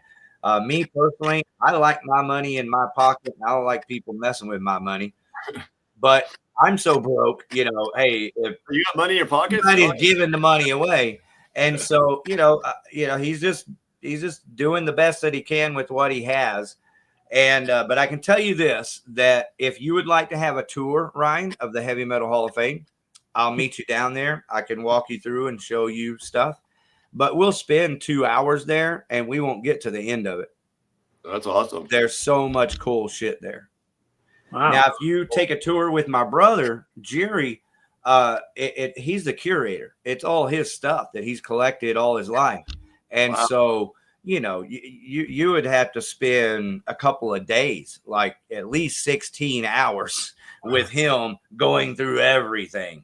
S3: Me personally, I like my money in my pocket. I don't like people messing with my money. But I'm so broke, you know, hey, if
S8: you got money in your pocket,
S3: somebody's giving the money away. And so, you know, he's just doing the best that he can with what he has. And but I can tell you this, that if you would like to have a tour, Ryan, of the Heavy Metal Hall of Fame, I'll meet you down there. I can walk you through and show you stuff, but we'll spend 2 hours there and we won't get to the end of it.
S8: That's awesome.
S3: There's so much cool shit there.
S4: Wow.
S3: Now, if you take a tour with my brother, Jerry, he's the curator. It's all his stuff that he's collected all his life. And so, you know, you would have to spend a couple of days, like at least 16 hours with him going through everything.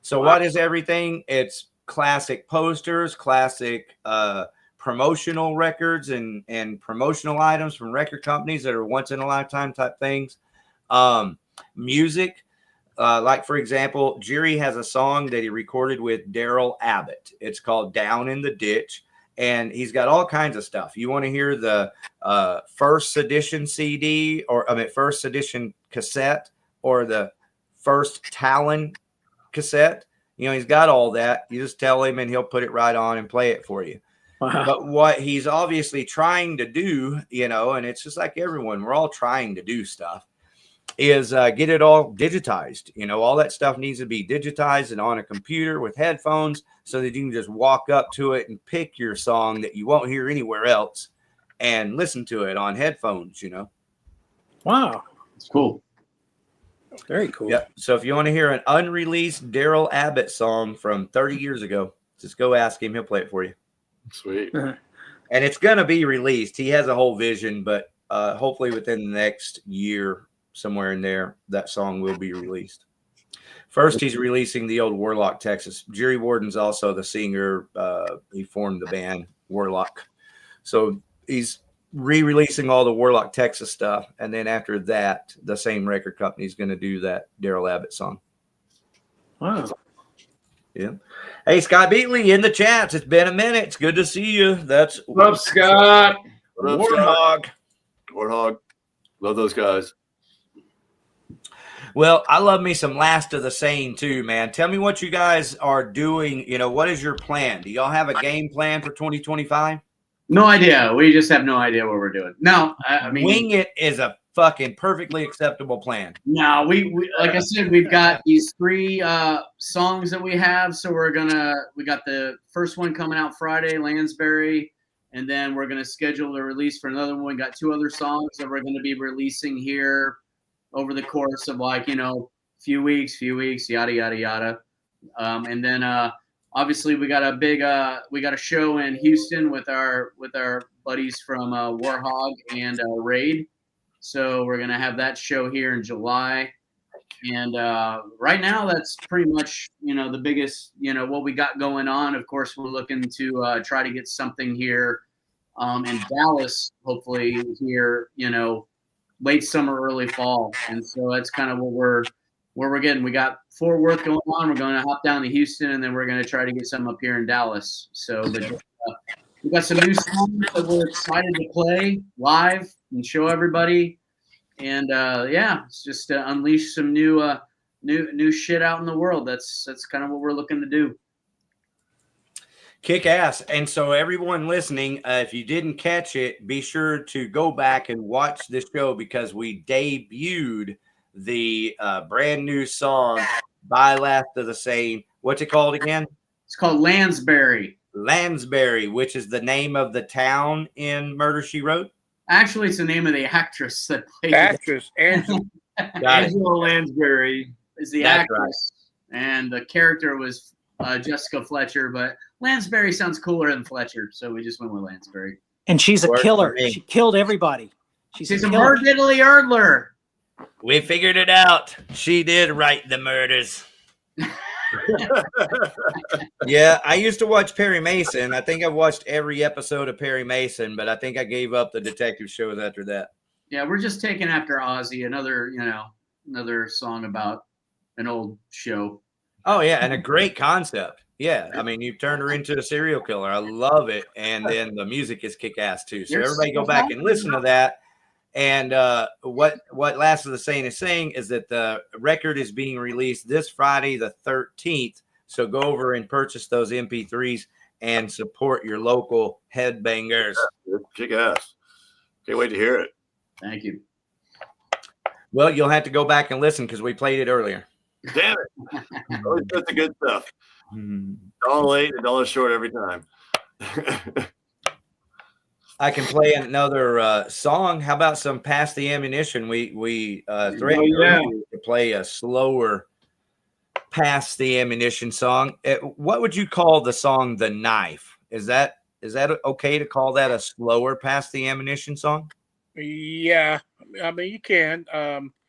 S3: So what is everything? It's classic posters, classic promotional records and promotional items from record companies that are once in a lifetime type things. Music, like for example, Jerry has a song that he recorded with Daryl Abbott. It's called Down in the Ditch. And he's got all kinds of stuff. You want to hear the first edition CD first edition cassette or the first Talon cassette, you know, he's got all that. You just tell him and he'll put it right on and play it for you. Wow. But what he's obviously trying to do, you know, and it's just like everyone, we're all trying to do stuff, is get it all digitized. You know, all that stuff needs to be digitized and on a computer with headphones so that you can just walk up to it and pick your song that you won't hear anywhere else and listen to it on headphones, you know.
S4: Wow.
S5: It's cool.
S4: Very cool.
S3: Yeah. So if you want to hear an unreleased Daryl Abbott song from 30 years ago, just go ask him. He'll play it for you.
S8: Sweet.
S3: And it's going to be released. He has a whole vision, but hopefully within the next year, somewhere in there, that song will be released. First, he's releasing the old Warlock, Texas. Jerry Warden's also the singer. He formed the band Warlock. So he's re-releasing all the Warlock, Texas stuff. And then after that, the same record company is going to do that Daryl Abbott song.
S4: Wow.
S3: Yeah. Hey, Scott Beatley in the chats. It's been a minute. It's good to see you. That's
S6: What's up, Scott?
S3: Warthog.
S8: Warthog. Love those guys.
S3: Well, I love me some Last of the Sane too, man. Tell me what you guys are doing. You know, what is your plan? Do y'all have a game plan for 2025?
S5: No idea. We just have no idea what we're doing. No, I mean,
S3: Wing It is a fucking perfectly acceptable plan.
S5: No, we like I said, we've got these 3 songs that we have. So we got the first one coming out Friday, Lansbury, and then we're gonna schedule the release for another one. We got 2 other songs that we're gonna be releasing here over the course of few weeks, yada yada yada. And then obviously we got a show in Houston with our buddies from Warhog and Raid. So we're gonna have that show here in July. And right now that's pretty much the biggest what we got going on. Of course, we're looking to try to get something here in Dallas, hopefully here, late summer, early fall. And so that's kind of where we're getting. We got Fort Worth going on. We're going to hop down to Houston, and then we're going to try to get some up here in Dallas. So we got some new songs that we're excited to play live and show everybody. And it's just to unleash some new shit out in the world. That's kind of what we're looking to do.
S3: Kick ass. And so everyone listening, if you didn't catch it, be sure to go back and watch this show because we debuted the brand new song by Last of the Sane. What's it called again?
S5: It's called Lansbury.
S3: Lansbury, which is the name of the town in Murder, She Wrote.
S5: Actually, it's the name of the actress that played
S2: Actress Angela.
S6: Angela Lansbury
S5: is the
S3: That's
S5: actress, and the character was Jessica Fletcher, but Lansbury sounds cooler than Fletcher, so we just went with Lansbury.
S4: And she's a killer. She killed everybody. She's
S5: a
S4: killer.
S5: murdiddly erdler.
S3: We figured it out. She did write the murders. Yeah, I used to watch Perry Mason. I think I've watched every episode of Perry Mason, but I think I gave up the detective shows after that.
S5: Yeah, we're just taking after Ozzy, another song about an old show.
S3: Oh, yeah, and a great concept. Yeah, I mean, you turned her into a serial killer. I love it. And then the music is kick-ass, too. So everybody go back and listen to that. And what Last of the Sane is saying is that the record is being released this Friday, the 13th. So go over and purchase those MP3s and support your local headbangers.
S8: Yeah, kick-ass. Can't wait to hear it.
S5: Thank you.
S3: Well, you'll have to go back and listen because we played it earlier.
S8: Damn it. Always put the good stuff. $1 late and $1 short every time.
S3: I can play another song. How about some Pass the Ammunition? We threatened to play a slower Pass the Ammunition song. What would you call the song The Knife? Is that okay to call that a slower Pass the Ammunition song?
S2: Yeah, I mean you can.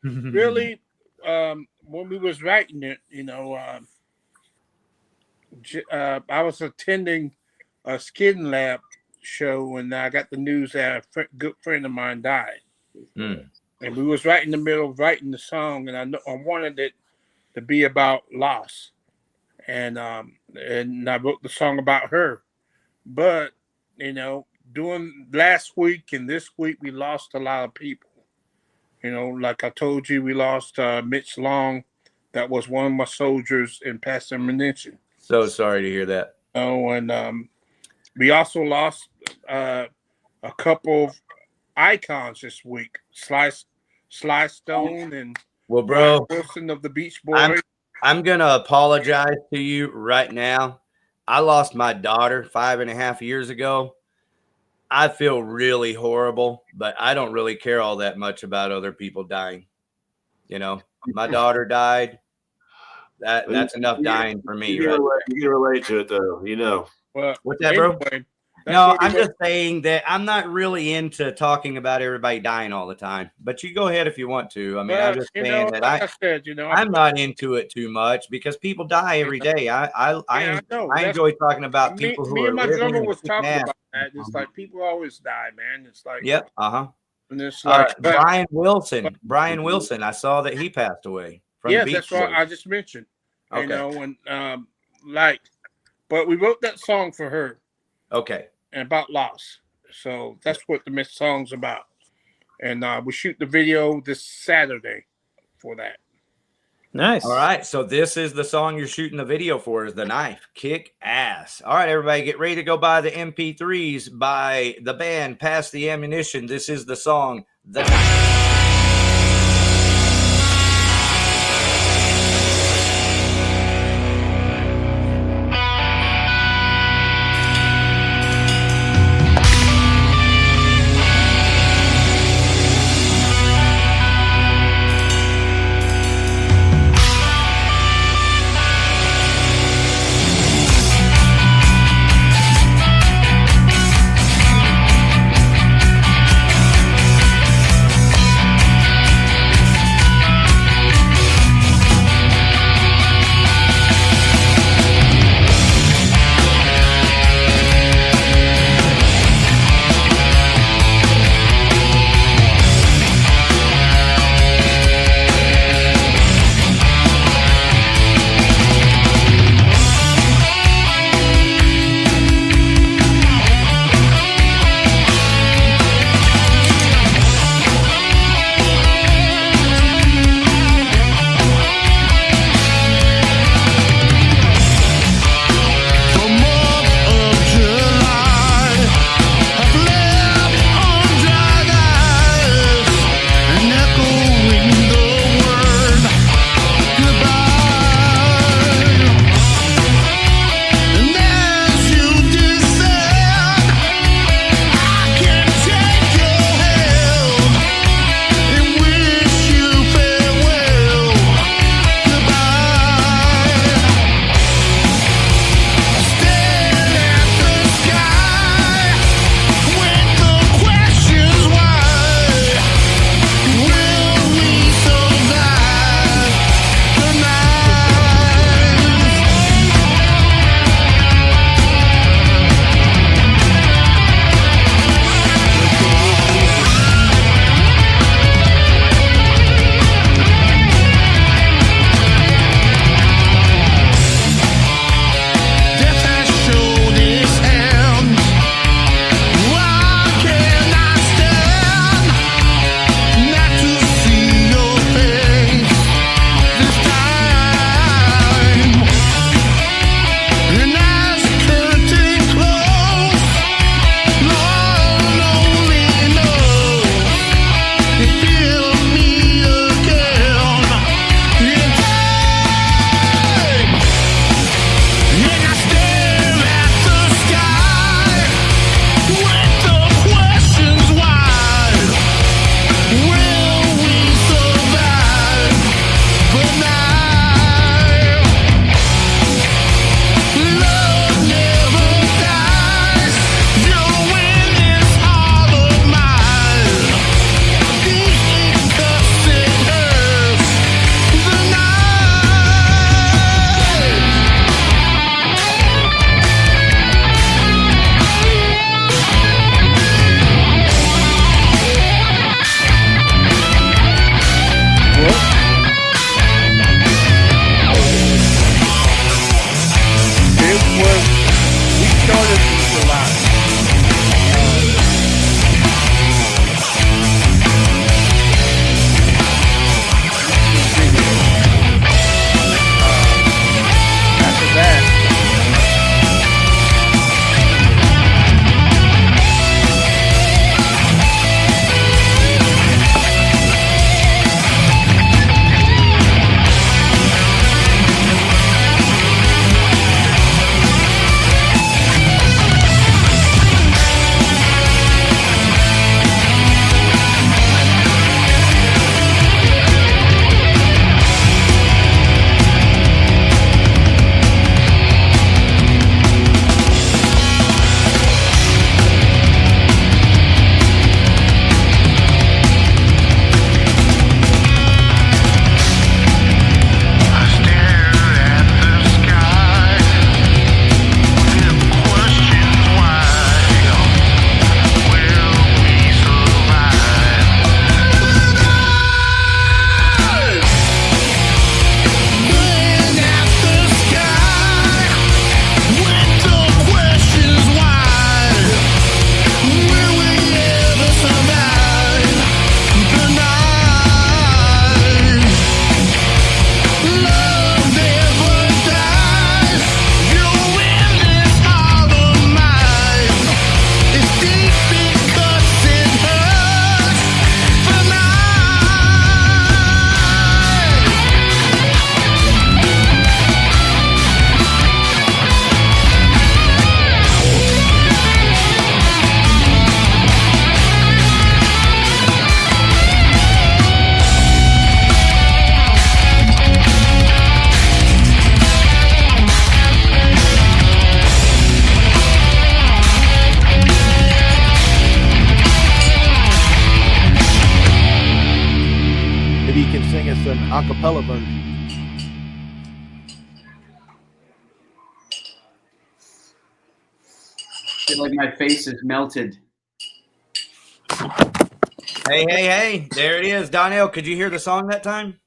S2: Really, when we was writing it, I was attending a skin lab show and I got the news that a good friend of mine died. And we was right in the middle of writing the song, and I wanted it to be about loss. And I wrote the song about her. But, during last week and this week, we lost a lot of people. Like I told you, we lost Mitch Long. That was one of my soldiers in Pass the Ammunition.
S3: So sorry to hear that.
S2: Oh, and we also lost a couple of icons this week. Sly Stone and
S3: bro,
S2: Wilson of the Beach Boys.
S3: I'm gonna apologize to you right now. I lost my daughter 5.5 years ago. I feel really horrible, but I don't really care all that much about other people dying. My daughter died. That's enough dying for me.
S8: You can relate to it, though.
S2: Well,
S3: what's that, bro? No, I'm just saying that I'm not really into talking about everybody dying all the time. But you go ahead if you want to. I mean, I'm just saying that
S2: like I said,
S3: I'm not into it too much because people die every day. I enjoy talking about people who
S2: me
S3: are
S2: and my
S3: living
S2: drummer
S3: and
S2: was talking
S3: kicking ass.
S2: about that. It's like people always die, man. It's like
S3: Yep.
S2: And it's like
S3: Brian Wilson. Brian Wilson. I saw that he passed away. From the Beach
S2: that's what
S3: Boys.
S2: I just mentioned.
S3: Okay.
S2: You know, and but we wrote that song for her.
S3: Okay.
S2: And about loss. So that's what the song's about. And we shoot the video this Saturday for that.
S4: Nice.
S3: All right. So this is the song you're shooting the video for, is The Knife. Kick ass. All right, everybody, get ready to go buy the MP3s by the band Pass the Ammunition. This is the song, The Knife.
S7: color version.
S5: I feel like my face is melted.
S3: Hey. There it is. Donnell, could you hear the song that time?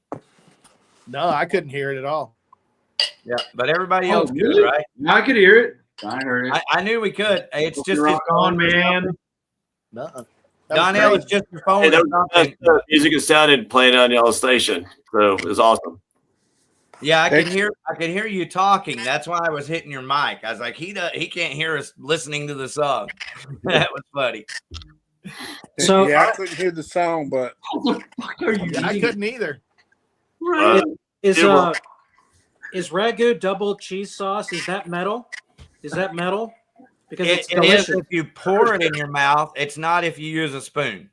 S7: No, I couldn't hear it at all.
S3: Yeah, but everybody
S5: Oh,
S3: else
S5: really?
S3: could, right?
S6: I could hear it.
S5: I heard it.
S3: I knew we could. It's just
S6: Rock on, man.
S7: No.
S3: Donnell, it's just your phone.
S8: Hey, that
S3: or
S8: was
S3: something.
S8: the best music and sounded playing on y'all's station. So it was awesome.
S3: Yeah, I could hear you talking. That's why I was hitting your mic. I was like, he can't hear us listening to the song. That was funny.
S4: So
S2: yeah, I couldn't hear the song, but
S5: What the fuck are you
S7: Yeah, I
S5: eating?
S7: couldn't either.
S4: is
S8: It
S4: is ragu double cheese sauce? Is that metal? Is that metal? Because it's
S3: It is
S4: delicious.
S3: if you pour it in your mouth. It's not if you use a spoon.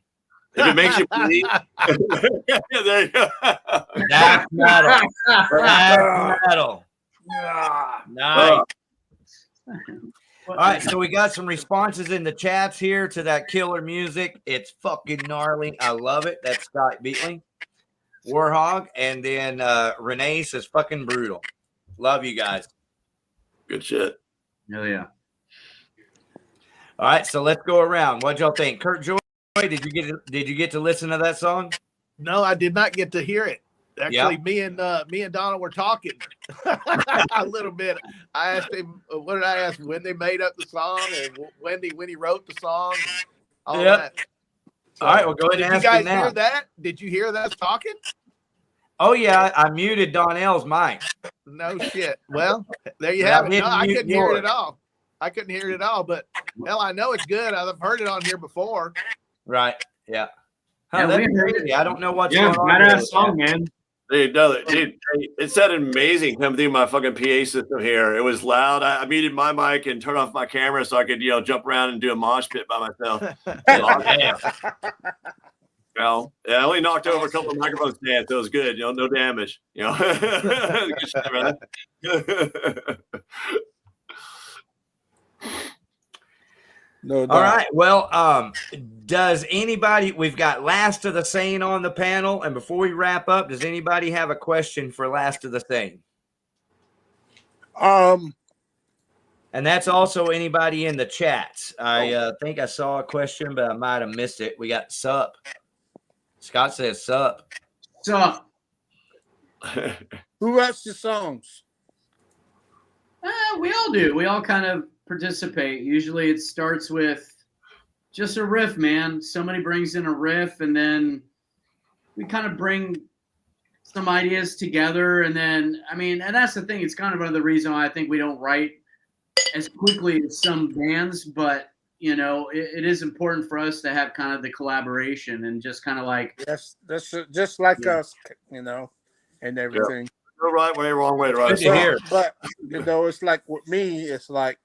S8: If it makes you bleed, there you go.
S3: That's metal. That's metal. Nice. All right, so we got some responses in the chats here to that killer music. It's fucking gnarly. I love it. That's Scott Beatling, Warhog, and then Renee says fucking brutal. Love you guys.
S8: Good shit.
S5: Oh yeah.
S3: All right, so let's go around. What'd y'all think? Kurt Joy, did you get to listen to that song?
S7: No, I did not get to hear it. Actually, me and Donna were talking a little bit. I asked him, what did I ask? When they made up the song and when he wrote the song, and all that. So,
S3: all right, well, go ahead and ask
S7: did you guys
S3: him now.
S7: hear that? Did you hear us talking?
S3: Oh yeah, I muted Donnell's mic.
S7: No shit. Well, there you
S3: Well,
S7: have it.
S3: didn't
S7: No, I
S3: mute
S7: couldn't hear it
S3: yours.
S7: at all. I couldn't hear it at all. But hell, I know it's good. I've heard it on here before.
S3: Right? Yeah.
S5: Yeah,
S3: Huh, that's
S5: we heard
S3: crazy. I don't know what's
S6: Yeah,
S3: going on. with
S6: badass
S3: it.
S6: song, man.
S8: Dude, it sounded amazing coming through my fucking PA system here. It was loud. I muted my mic and turned off my camera so I could, jump around and do a mosh pit by myself.
S3: Damn.
S8: Well, yeah, I only knocked over a couple of microphone stands, so it was good. No damage. Good shit, brother.
S2: no doubt.
S3: All right. Well, does anybody? We've got Last of the Sane on the panel, and before we wrap up, does anybody have a question for Last of the Sane? And that's also anybody in the chats. I think I saw a question, but I might have missed it. We got Sup. Scott says Sup.
S5: Sup?
S2: Who writes the songs?
S5: We all do. We all kind of participate. Usually it starts with just a riff, man. Somebody brings in a riff, and then we kind of bring some ideas together. And then, and that's the thing. It's kind of another reason why I think we don't write as quickly as some bands, but it is important for us to have kind of the collaboration and just kind of like
S2: That's just like us, and everything.
S8: No right way, wrong way, right?
S3: Good to hear.
S2: But it's like with me, it's like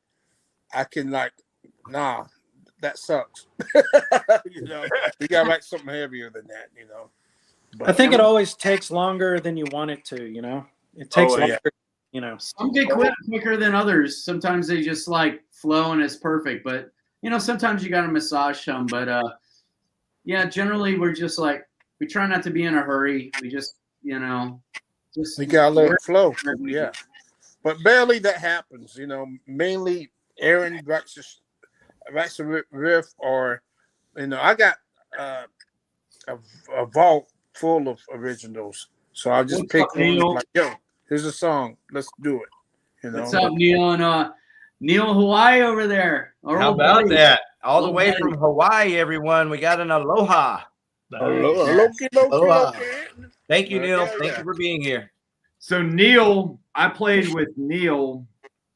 S2: I can nah, that sucks. We gotta write something heavier than that, But,
S4: I think it always takes longer than you want it to. It takes longer.
S5: some get quit quicker than others. Sometimes they just like flow and it's perfect, but sometimes you got to massage some. But generally we're just like, we try not to be in a hurry. We just
S2: we gotta let it flow. Yeah, but barely that happens. Mainly Aaron writes a riff, or I got a vault full of originals, so I'll just pick one. Like, yo, here's a song. Let's do it.
S5: What's up, Neil? And Neil, Hawaii over there.
S3: How about that? All the way from Hawaii, everyone. We got an aloha.
S2: Aloha.
S3: Thank you, Neil. Thank you for being here.
S6: So Neil, I played with Neil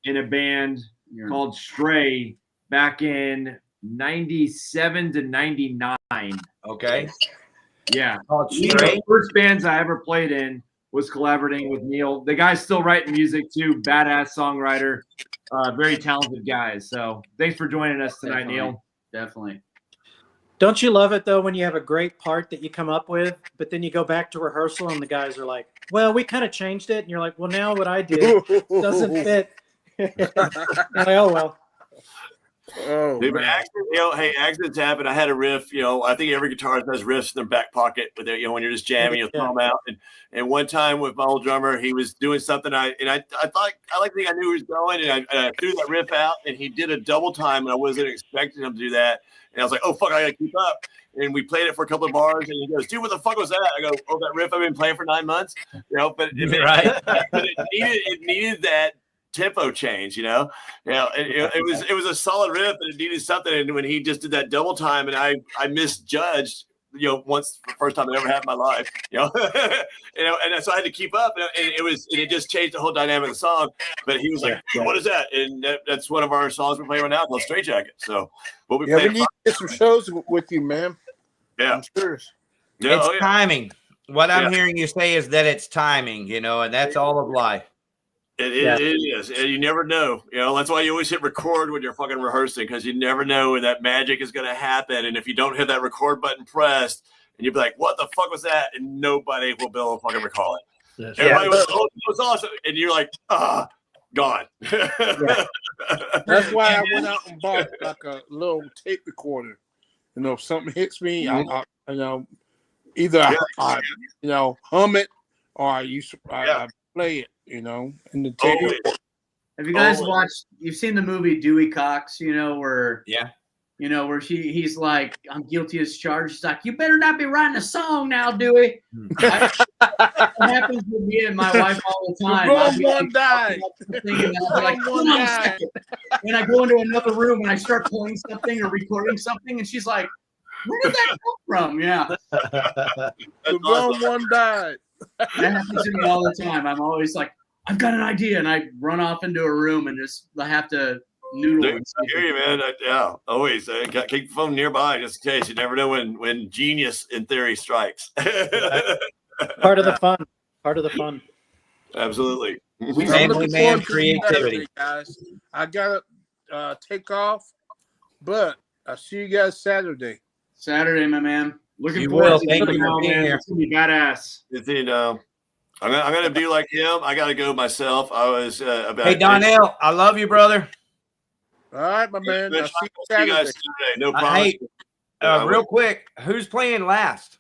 S6: in a band called Stray back in 97 to 99.
S3: Okay.
S6: Yeah.
S3: Called
S6: One of the
S3: Stray.
S6: first bands I ever played in was collaborating with Neil. The guy's still writing music too. Badass songwriter. Very talented guys. So thanks for joining us tonight,
S5: Definitely.
S6: Neil.
S5: Definitely.
S4: Don't you love it though when you have a great part that you come up with, but then you go back to rehearsal and the guys are like, "Well, we kind of changed it," and you're like, "Well, now what I did doesn't fit." Like, oh well.
S2: Oh,
S8: dude, accidents happen. I had a riff. I think every guitarist has riffs in their back pocket, but when you're just jamming, you throw them out. And one time with my old drummer, he was doing something. I thought I like to think I knew he was going, and I threw that riff out, and he did a double time, and I wasn't expecting him to do that. And I was like, oh fuck, I gotta keep up. And we played it for a couple of bars, and he goes, dude, what the fuck was that? I go, oh, that riff I've been playing for 9 months. But it needed that tempo change, it was a solid riff, and it needed something. And when he just did that double time, and I misjudged, once the first time it ever happened in my life, and so I had to keep up, and it just changed the whole dynamic of the song. But he was like, what is that? And that's one of our songs we're playing right now called Straight Jacket. So we'll be playing.
S2: We need to get some shows with you, man.
S8: Yeah,
S2: I'm serious.
S3: It's timing. What I'm hearing you say is that it's timing, and that's all of life.
S8: It is. And you never know. That's why you always hit record when you're fucking rehearsing, because you never know when that magic is going to happen. And if you don't hit that record button pressed, and you'll be like, what the fuck was that? And nobody will be able to fucking recall it. Everybody was, oh, it was awesome. And you're like, gone.
S2: That's why I went out and bought like a little tape recorder. If something hits me, I either I hum it or I play it, in the tape.
S5: Have you guys watched? You've seen the movie Dewey Cox, where where he's like, I'm guilty as charged. He's like, you better not be writing a song now, Dewey. That happens with me and my wife all the time.
S2: One died.
S5: And I go into another room and I start playing something or recording something, and she's like, where did that come from? Yeah.
S2: The wrong one died.
S5: That happens to me all the time. I'm always like, I've got an idea, and I run off into a room and I have to noodle.
S8: Dude, I hear you, man. Always. Keep the phone nearby just in case. You never know when genius, in theory, strikes.
S4: Part of the fun.
S8: Absolutely.
S3: Family man creativity.
S2: Guys, I gotta take off, but I'll see you guys Saturday.
S5: Saturday, my man. Looking forward to
S3: Thank you for being here.
S6: It's gonna be badass.
S8: I'm gonna do like him. I gotta go myself. I was about.
S3: Hey, Donnell, I love you, brother.
S2: All right, my man. I'll see you
S8: You guys
S2: Saturday.
S8: today. No problem.
S3: Hey, real quick, who's playing last?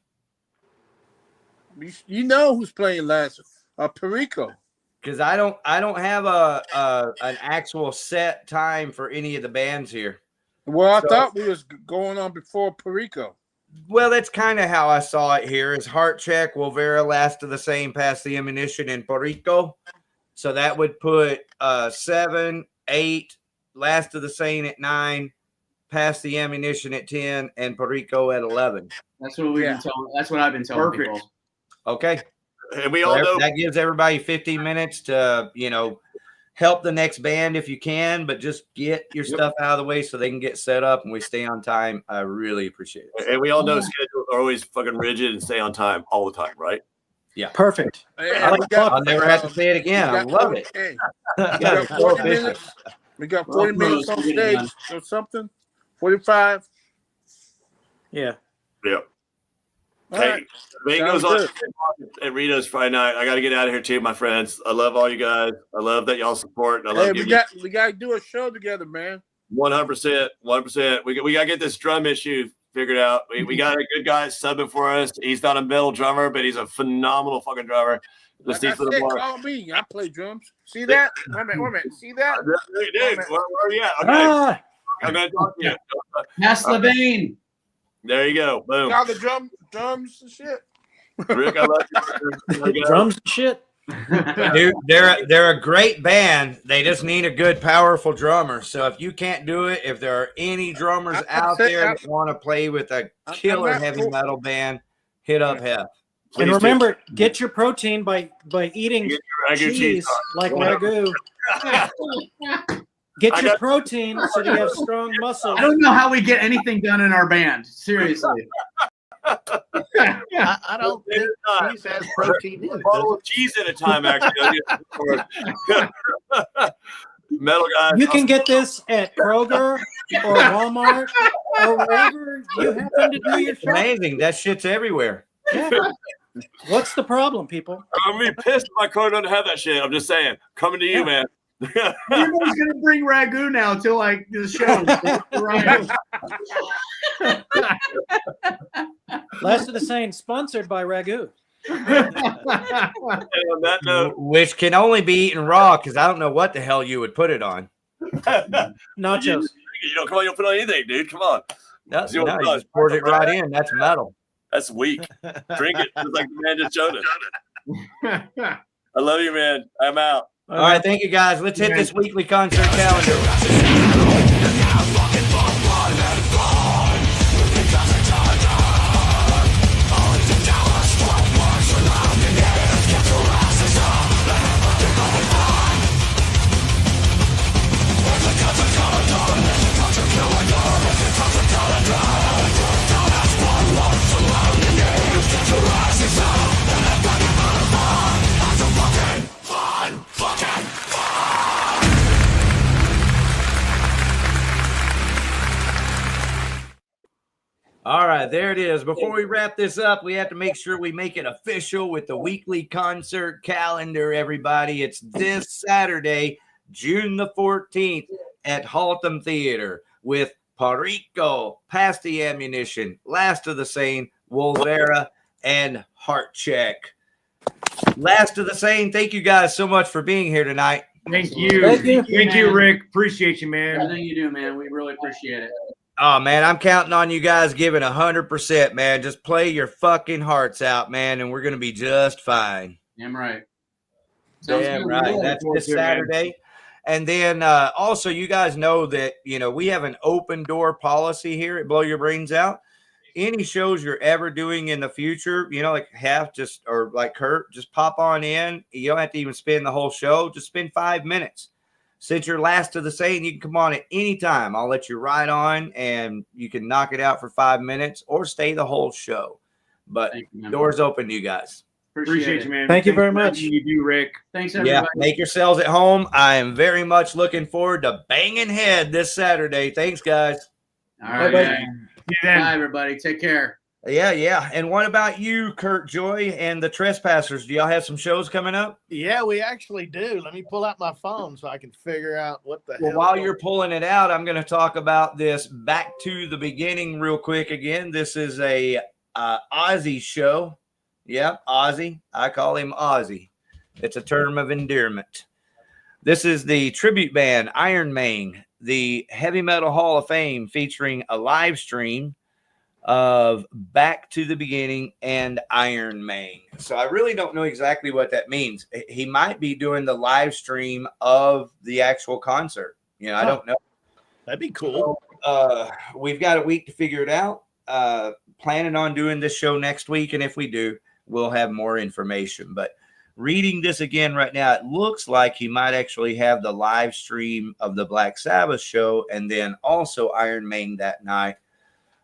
S2: You know who's playing last? Perico.
S3: Because I don't have an actual set time for any of the bands here.
S2: Well, I thought we was going on before Perico.
S3: Well, that's kind of how I saw it here. Is Heart Check, Wolvera, Last of the Same, Pass the Ammunition, and Perico. So that would put 7, 8, Last of the Same at 9, Pass the Ammunition at 10, and Perico at 11.
S5: That's what we've been telling. That's what I've been telling people.
S3: Okay.
S8: And we all know
S3: that gives everybody 15 minutes to, help the next band if you can, but just get your stuff out of the way so they can get set up and we stay on time. I really appreciate it.
S8: And we all know schedules are always fucking rigid and stay on time all the time, right?
S3: Yeah.
S4: Perfect.
S3: I'll never have to say it again. I love it.
S2: We got 40 minutes on stage or something. 45.
S4: Yeah.
S8: Yep.
S2: All
S8: Hey,
S2: right.
S8: Bang goes on at Rito's Friday night. I got to get out of here too, my friends. I love all you guys. I love that y'all support. And I love
S2: we got to do a show together, man.
S8: 100%. 100%. We got to get this drum issue figured out. We got a good guy subbing for us. He's not a metal drummer, but he's a phenomenal fucking drummer.
S2: Like I said, call me. I play drums. See that? Wait a minute. See that?
S8: Dude, where are you at? Okay. I'm going to talk to you.
S5: Pass the vein.
S8: There you go. Boom.
S2: Got the drums and shit.
S8: Rick, I love you.
S4: Drums and shit.
S3: Dude, they're a great band. They just need a good, powerful drummer. So if you can't do it, if there are any drummers out there that want to play with a killer heavy metal band, hit up Hef.
S4: And remember, get your protein by eating cheese like ragu. Get your protein so you have strong muscles.
S5: I don't know how we get anything done in our band. Seriously.
S7: I don't think cheese has protein in it.
S8: A bottle of cheese at a time, actually. Metal guys.
S4: You can get this at Kroger or Walmart or wherever you happen to do your shopping.
S3: Amazing. That shit's everywhere.
S4: Yeah. What's the problem, people?
S8: I'm gonna be pissed if my car doesn't have that shit. I'm just saying. Coming to you, man.
S5: Everybody's gonna bring ragu now till like the show. Right.
S4: Last of the Sane, sponsored by Ragu.
S8: On that note,
S3: Which can only be eaten raw because I don't know what the hell you would put it on.
S4: Nachos.
S8: Come on, you don't put on anything, dude. Come on.
S3: No, you just poured it right in. That's metal.
S8: That's weak. Drink it just like the man just showed us. I love you, man. I'm out.
S3: All right, thank you, guys. Let's hit this weekly concert calendar. All right, there it is. Before we wrap this up, we have to make sure we make it official with the weekly concert calendar, everybody. It's this Saturday, June the 14th at Haltom Theater with Perico, Pass the Ammunition, Last of the Sane, Wolvera, and Heart Check. Last of the Sane, thank you guys so much for being here tonight.
S6: Thank you. Thank you, Rick. Appreciate you, man.
S5: Everything you do, man. We really appreciate it.
S3: Oh, man, I'm counting on you guys giving 100%, man. Just play your fucking hearts out, man, and we're going to be just fine.
S5: Damn right.
S3: Damn right. That's this Saturday. And then also, you guys know that, we have an open door policy here at Blow Your Brains Out. Any shows you're ever doing in the future, like like Kurt, just pop on in. You don't have to even spend the whole show. Just spend 5 minutes. Since you're Last of the Sane, you can come on at any time. I'll let you ride on, and you can knock it out for 5 minutes or stay the whole show. But doors open to you guys.
S5: Appreciate
S6: you, man.
S4: Thank you very much.
S6: You do, Rick.
S5: Thanks, everybody.
S3: Yeah, make yourselves at home. I am very much looking forward to banging head this Saturday. Thanks, guys.
S5: All right, man. Bye, everybody. Take care.
S3: Yeah. And what about you, Kurt Joy and the Trespassers? Do y'all have some shows coming up?
S7: Yeah, we actually do. Let me pull out my phone so I can figure out what the hell.
S3: Well, while you're pulling it out, I'm going to talk about this Back to the Beginning real quick again. This is a Ozzy show. Yep, Ozzy. I call him Ozzy. It's a term of endearment. This is the tribute band Iron Maiden, the Heavy Metal Hall of Fame, featuring a live stream of Back to the Beginning and Iron Maiden. So I really don't know exactly what that means. He might be doing the live stream of the actual concert. I don't know.
S7: That'd be cool.
S3: So, we've got a week to figure it out. Planning on doing this show next week, and if we do, we'll have more information. But reading this again right now, it looks like he might actually have the live stream of the Black Sabbath show and then also Iron Maiden that night.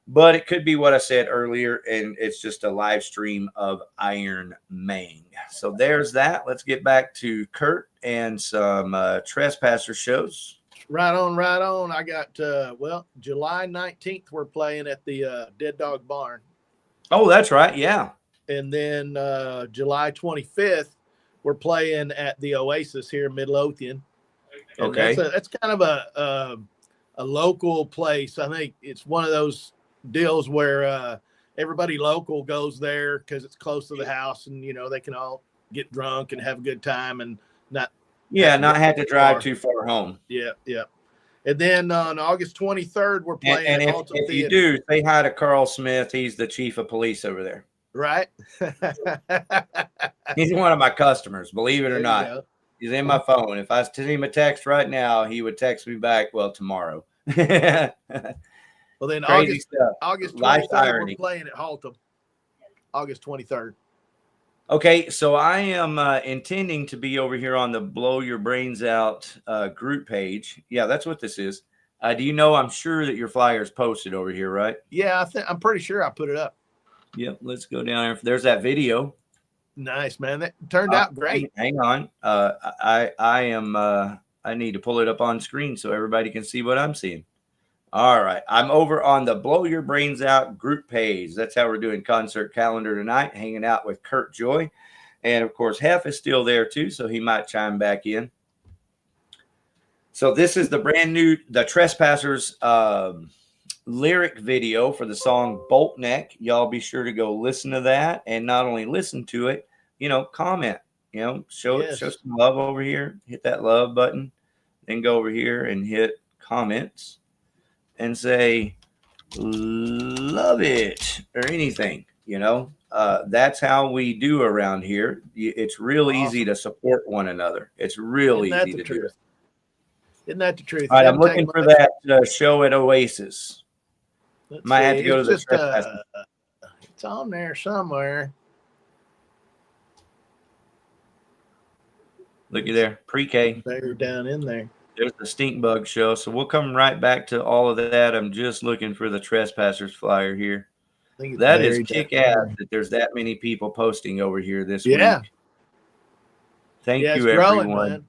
S3: But it could be what I said earlier, and it's just a live stream of Iron Maiden. So there's that. Let's get back to Kurt and some Trespasser shows.
S7: Right on. I got, July 19th, we're playing at the Dead Dog Barn.
S3: Oh, that's right. Yeah.
S7: And then July 25th, we're playing at the Oasis here in Midlothian. And
S3: okay.
S7: That's kind of a local place. I think it's one of those deals where everybody local goes there because it's close to the house, and they can all get drunk and have a good time and not have to drive
S3: too far home.
S7: Yeah. And then on August 23rd, we're playing
S3: and
S7: at Haltom
S3: if
S7: Theater.
S3: you do, say hi to Carl Smith. He's the chief of police over there.
S7: Right.
S3: He's one of my customers, believe it or not.
S7: Go.
S3: He's in my phone. If I send him a text right now, he would text me back, tomorrow.
S7: Well, then
S3: Crazy
S7: August
S3: Life
S7: 23rd,
S3: irony.
S7: we're playing at Haltom. August 23rd.
S3: Okay, so I am intending to be over here on the Blow Your Brains Out group page. Yeah, that's what this is. Do you know, I'm sure that your flyer is posted over here, right?
S7: Yeah, I'm pretty sure I put it up.
S3: Yep, let's go down there. There's that video.
S7: Nice, man. That turned out great.
S3: Hang on. I need to pull it up on screen so everybody can see what I'm seeing. All right. I'm over on the Blow Your Brains Out group page. That's how we're doing concert calendar tonight, hanging out with Kurt Joy. And, of course, Hef is still there, too, so he might chime back in. So this is the brand new, the Trespassers lyric video for the song Bolt Neck. Y'all be sure to go listen to that, and not only listen to it, comment, show some love over here. Hit that love button, then go over here and hit comments and say love it or anything. That's how we do around here. It's real easy to support one another. It's real easy to do.
S7: Isn't that the truth?
S3: All right, I'm looking for that show at Oasis. Might have to go to the Trespassers.
S7: It's on there somewhere.
S3: Looky there, pre-K.
S7: They're down in there.
S3: There's the Stink Bug show. So we'll come right back to all of that. I'm just looking for the Trespassers flyer here. That is kick-ass that there's that many people posting over here this week. Thank you, everyone.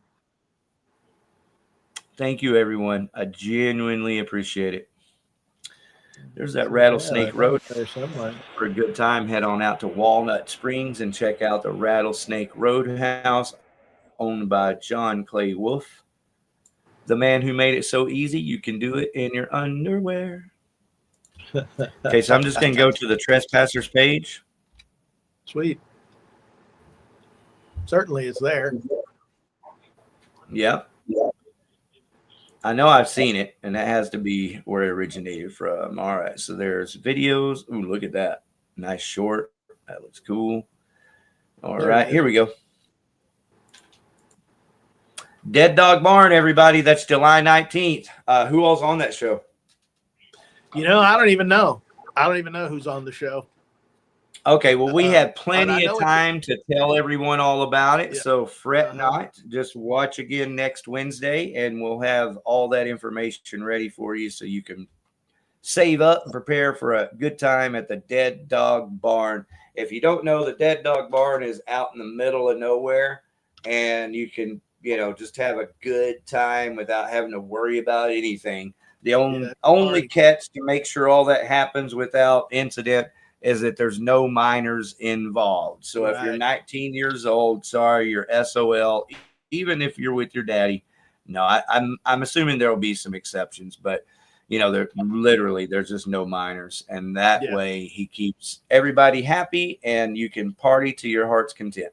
S3: Thank you, everyone. I genuinely appreciate it. There's that Rattlesnake Road. For a good time, head on out to Walnut Springs and check out the Rattlesnake Roadhouse, owned by John Clay Wolf, the man who made it so easy you can do it in your underwear. Okay, so I'm just going to go to the Trespassers page.
S7: Sweet. Certainly it's there.
S3: Yep. I know I've seen it, and that has to be where it originated from. All right, so there's videos. Ooh, look at that. Nice short. That looks cool. All right, here we go. Dead Dog Barn, everybody. That's July 19th. Who else on that show?
S7: I don't even know. I don't even know who's on the show.
S3: Okay, well, we have plenty of time to tell everyone all about it. So fret not. Just watch again next Wednesday, and we'll have all that information ready for you so you can save up and prepare for a good time at the Dead Dog Barn. If you don't know, the Dead Dog Barn is out in the middle of nowhere, and you can, just have a good time without having to worry about anything. The only catch to make sure all that happens without incident is that there's no minors involved. So if you're 19 years old, sorry, you're SOL, even if you're with your daddy. No, I'm assuming there will be some exceptions, but there's just no minors. And that way he keeps everybody happy and you can party to your heart's content.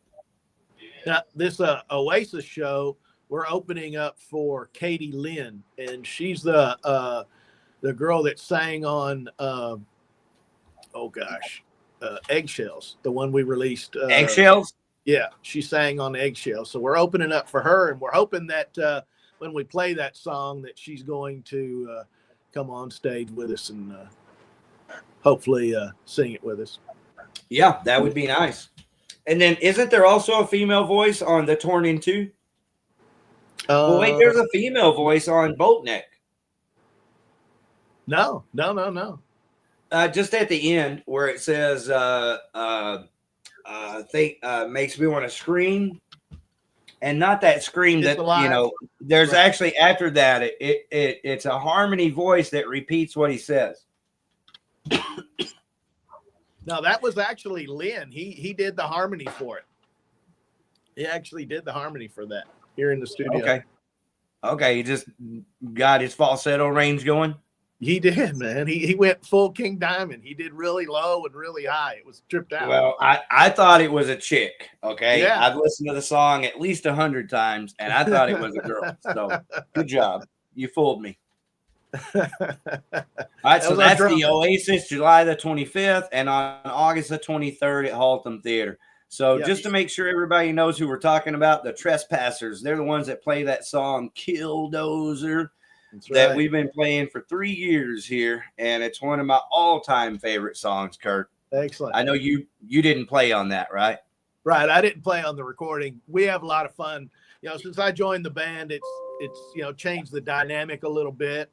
S7: Now, this Oasis show, we're opening up for Katie Lynn, and she's the girl that sang on Eggshells, the one we released.
S3: Eggshells?
S7: Yeah, she sang on Eggshells. So we're opening up for her, and we're hoping that when we play that song that she's going to come on stage with us and hopefully sing it with us.
S3: Yeah, that would be nice. And then isn't there also a female voice on the Torn in Two? Well, wait, there's a female voice on Bolt Neck.
S7: No.
S3: Just at the end where it says, makes me want to scream. And not that scream that, there's actually after that, it's a harmony voice that repeats what he says.
S7: No, that was actually Lynn. He did the harmony for it. He actually did the harmony for that here in the studio.
S3: Okay. He just got his falsetto range going.
S7: He did, man. He went full King Diamond. He did really low and really high. It was tripped out.
S3: Well, I thought it was a chick. Okay.
S7: Yeah.
S3: I've listened to the song at least 100 times and I thought it was a girl. So good job. You fooled me. All right, so that's the Oasis, July the 25th, and on August the 23rd at Haltom Theater. So just to make sure everybody knows who we're talking about, the Trespassers, they're the ones that play that song Killdozer that we've been playing for 3 years here, and it's one of my all-time favorite songs, Kurt.
S7: Excellent.
S3: I know you didn't play on that, right?
S7: Right, I didn't play on the recording. We have a lot of fun. Since I joined the band, it's changed the dynamic a little bit.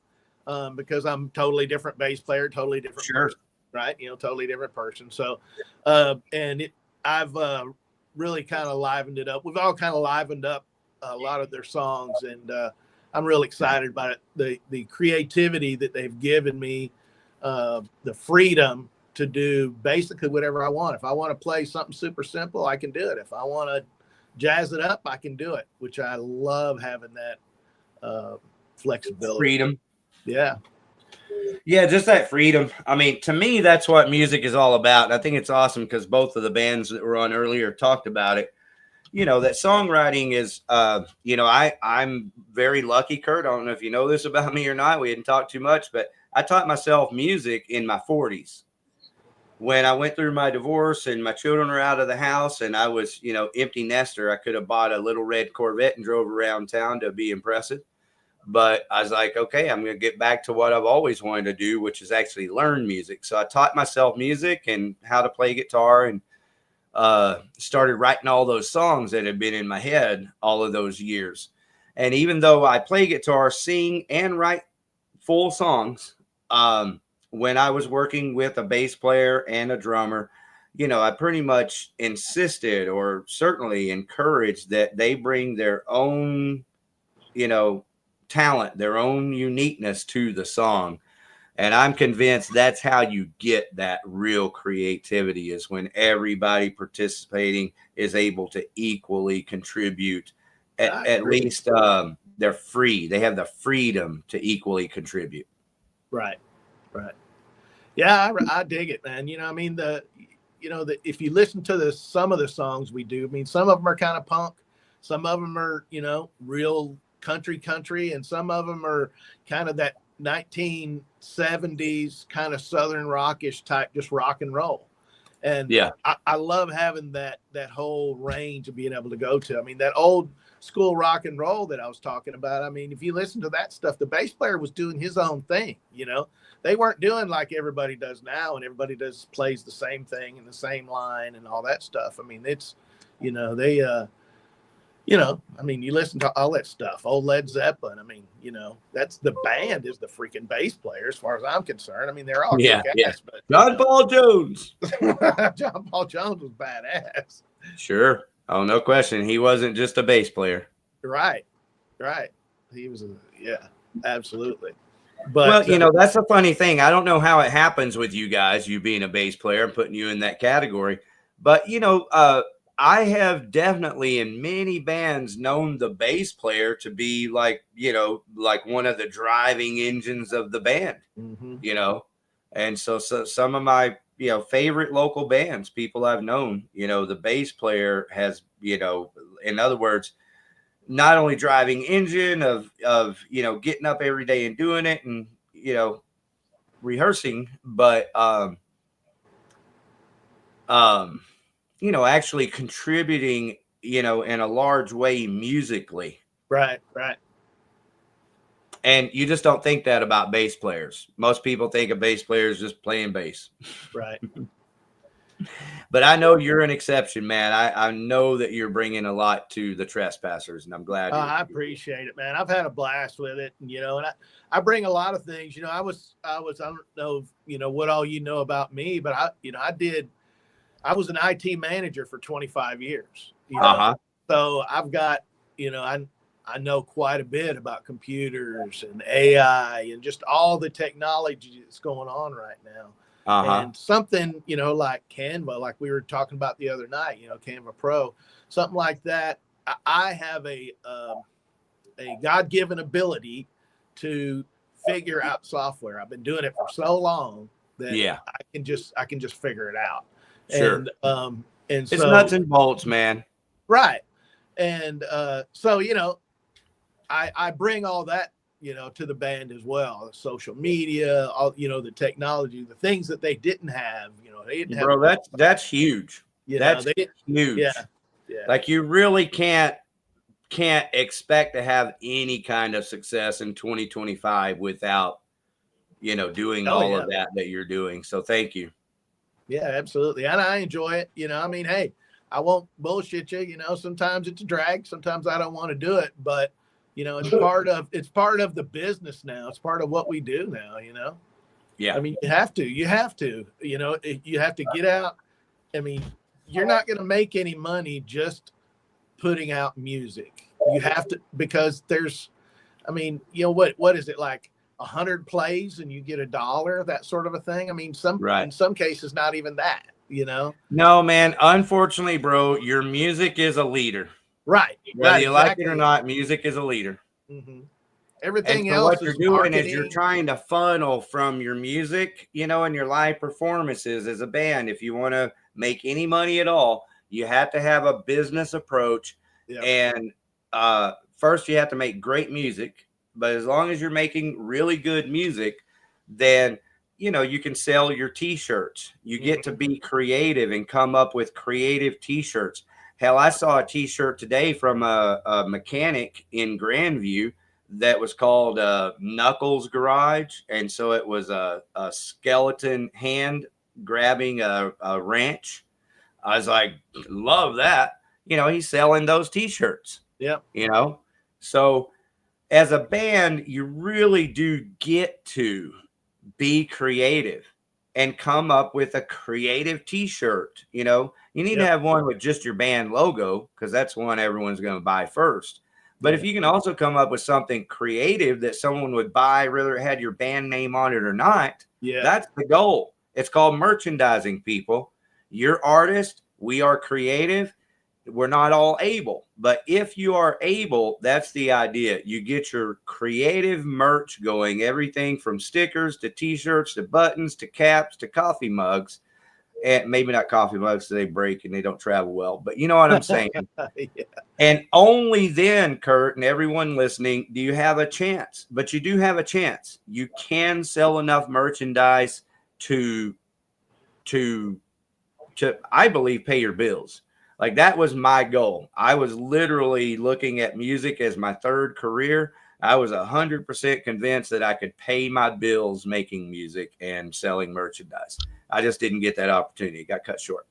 S7: Because I'm totally different bass player, totally different person, right? Totally different person. So, I've really kind of livened it up. We've all kind of livened up a lot of their songs, and I'm real excited about it. The creativity that they've given me, the freedom to do basically whatever I want. If I want to play something super simple, I can do it. If I want to jazz it up, I can do it, which I love having that flexibility.
S3: Freedom.
S7: Yeah.
S3: Yeah, just that freedom. I mean, to me, that's what music is all about. And I think it's awesome because both of the bands that were on earlier talked about it. You know, that songwriting is, you know, I'm very lucky, Kurt. I don't know if you know this about me or not. We hadn't talked too much, but I taught myself music in my 40s. When I went through my divorce and my children were out of the house and I was, you know, empty nester, I could have bought a little red Corvette and drove around town to be impressive. But I was like, okay, I'm going to get back to what I've always wanted to do, which is actually learn music. So I taught myself music and how to play guitar and started writing all those songs that had been in my head all of those years. And even though I play guitar, sing, and write full songs, when I was working with a bass player and a drummer, you know, I pretty much insisted or certainly encouraged that they bring their own, you know, talent, their own uniqueness to the song. And I'm convinced that's how you get that real creativity, is when everybody participating is able to equally contribute. At least they're free. They have the freedom to equally contribute.
S7: Right. Right. Yeah, I dig it, man. You know, I mean, if you listen to some of the songs we do, I mean, some of them are kind of punk, some of them are, you know, real country, and some of them are kind of that 1970s kind of Southern rockish type, just rock and roll. And yeah, I love having that whole range of being able to go to. I mean, that old school rock and roll that I was talking about. I mean, if you listen to that stuff, the bass player was doing his own thing. You know, they weren't doing like everybody does now, and everybody plays the same thing in the same line and all that stuff. I mean, it's, you know, they, you know, I mean, you listen to all that stuff, old Led Zeppelin. I mean, you know, that's the band is the freaking bass player, as far as I'm concerned. I mean, they're all kick ass, but
S3: John Paul Jones.
S7: John Paul Jones was badass.
S3: Sure. Oh, no question. He wasn't just a bass player.
S7: Right. He was, absolutely. But
S3: well, you know, that's a funny thing. I don't know how it happens with you guys, you being a bass player and putting you in that category. But, you know, I have definitely in many bands known the bass player to be like, you know, like one of the driving engines of the band, you know. And so some of my, you know, favorite local bands, people I've known, you know, the bass player has, you know, in other words, not only driving engine of, you know, getting up every day and doing it and, you know, rehearsing, but, you know, actually contributing, you know, in a large way musically.
S7: Right.
S3: And you just don't think that about bass players. Most people think a bass player is just playing bass.
S7: Right.
S3: But I know you're an exception, man. I know that you're bringing a lot to the Trespassers, and I'm glad.
S7: I appreciate it, man. I've had a blast with it, and, you know, and I bring a lot of things. You know, I don't know, you know, what all you know about me, but I was an IT manager for 25 years. You know? So I've got, you know, I know quite a bit about computers and AI and just all the technology that's going on right now. And something, you know, like Canva, like we were talking about the other night, you know, Canva Pro, something like that. I have a God-given ability to figure out software. I've been doing it for so long that I can just figure it out.
S3: Sure.
S7: And
S3: it's
S7: so,
S3: nuts and bolts, man.
S7: Right. And so, you know, I bring all that, you know, to the band as well. Social media, all, you know, the technology, the things that they didn't have, you know, they didn't have.
S3: Bro, that's huge. That's huge.
S7: Yeah.
S3: Like you really can't expect to have any kind of success in 2025 without, you know, doing all of that you're doing. So thank you.
S7: Yeah, absolutely. And I enjoy it. You know, I mean, hey, I won't bullshit you. You know, sometimes it's a drag. Sometimes I don't want to do it, but, you know, it's part of the business now. It's part of what we do now, you know?
S3: Yeah.
S7: I mean, you have to, you know, you have to get out. I mean, you're not going to make any money just putting out music. You have to, because there's, I mean, you know, what is it, like 100 plays and you get $1, that sort of a thing? I mean, in some cases, not even that, you know?
S3: No, man. Unfortunately, bro, your music is a leader.
S7: Right.
S3: Whether you like it or not, music is a leader.
S7: Mm-hmm. Everything
S3: and so
S7: else
S3: what you're
S7: is
S3: doing is
S7: marketing.
S3: you're trying to funnel from your music, and your live performances as a band. If you want to make any money at all, you have to have a business approach.
S7: Yep.
S3: And first you have to make great music, but as long as you're making really good music, then you can sell your t-shirts. You get to be creative and come up with creative t-shirts. Hell, I saw a t-shirt today from a mechanic in Grandview that was called Knuckles Garage. And so it was a skeleton hand grabbing a wrench. I was like, love that. He's selling those t-shirts.
S7: Yep.
S3: So as a band, you really do get to be creative and come up with a creative t-shirt. You need to have one with just your band logo, because that's one everyone's going to buy first. But if you can also come up with something creative that someone would buy, whether it had your band name on it or not, that's the goal. It's called merchandising, people. You're artists. We are creative. We're not all able. But if you are able, that's the idea. You get your creative merch going, everything from stickers to t-shirts to buttons to caps to coffee mugs. And maybe not coffee mugs, they break and they don't travel well, but you know what I'm saying. And only then, Kurt, and everyone listening, do you have a chance. But you do have a chance. You can sell enough merchandise to I believe, pay your bills. Like, that was my goal. I was literally looking at music as my third career. I was 100% convinced that I could pay my bills making music and selling merchandise. I just didn't get that opportunity. It got cut short.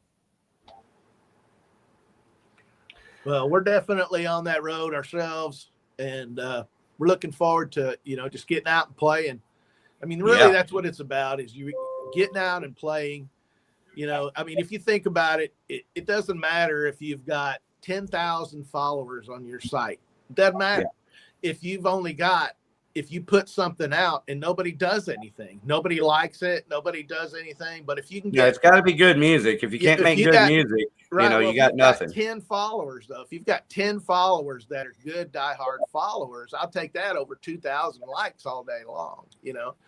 S7: Well, we're definitely on that road ourselves, and we're looking forward to, just getting out and playing. I mean, really, that's what it's about, is you getting out and playing. I mean, if you think about it, it doesn't matter if you've got 10,000 followers on your site. It doesn't matter. If you put something out and nobody does anything, nobody likes it, nobody does anything. But if you can get,
S3: it's got to be good music. If you can't make good music, you got nothing.
S7: 10 followers, though. If you've got 10 followers that are good, diehard followers, I'll take that over 2,000 likes all day long.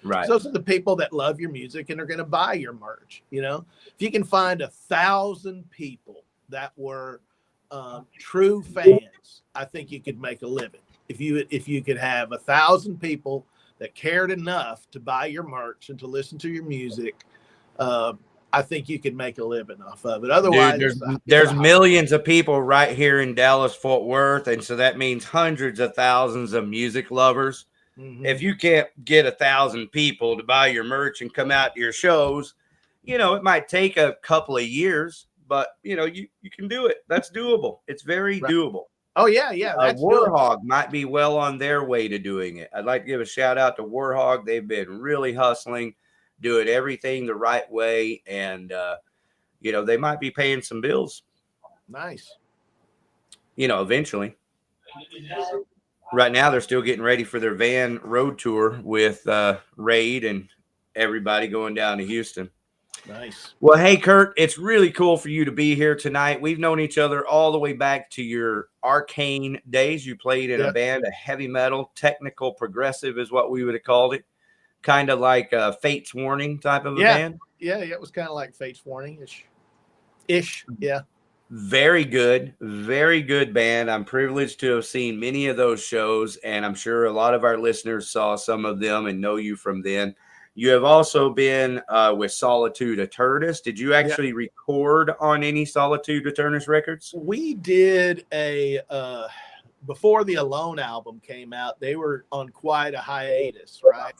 S3: Right.
S7: So those are the people that love your music and are going to buy your merch. If you can find 1,000 people that were true fans, I think you could make a living. If you could have 1,000 people that cared enough to buy your merch and to listen to your music, I think you could make a living off of it. Otherwise,
S3: there's millions of people right here in Dallas, Fort Worth, and so that means hundreds of thousands of music lovers. Mm-hmm. If you can't get 1,000 people to buy your merch and come out to your shows, it might take a couple of years, but you can do it. That's doable. It's very doable.
S7: Oh, yeah. That's
S3: Warhog might be well on their way to doing it. I'd like to give a shout out to Warhog. They've been really hustling, doing everything the right way. And, they might be paying some bills.
S7: Nice.
S3: Eventually. Right now, they're still getting ready for their van road tour with Raid and everybody going down to Houston.
S7: Nice.
S3: Well, hey, Kurt, it's really cool for you to be here tonight. We've known each other all the way back to your Arcane days. You played in a band, a heavy metal, technical progressive is what we would have called it. Kind of like a Fate's Warning type of a band.
S7: Yeah, it was kind of like Fate's Warning-ish. Yeah.
S3: Very good band. I'm privileged to have seen many of those shows, and I'm sure a lot of our listeners saw some of them and know you from then. You have also been with Solitude Eternus. Did you actually record on any Solitude Eternus records?
S7: We did before the Alone album came out, they were on quite a hiatus, right?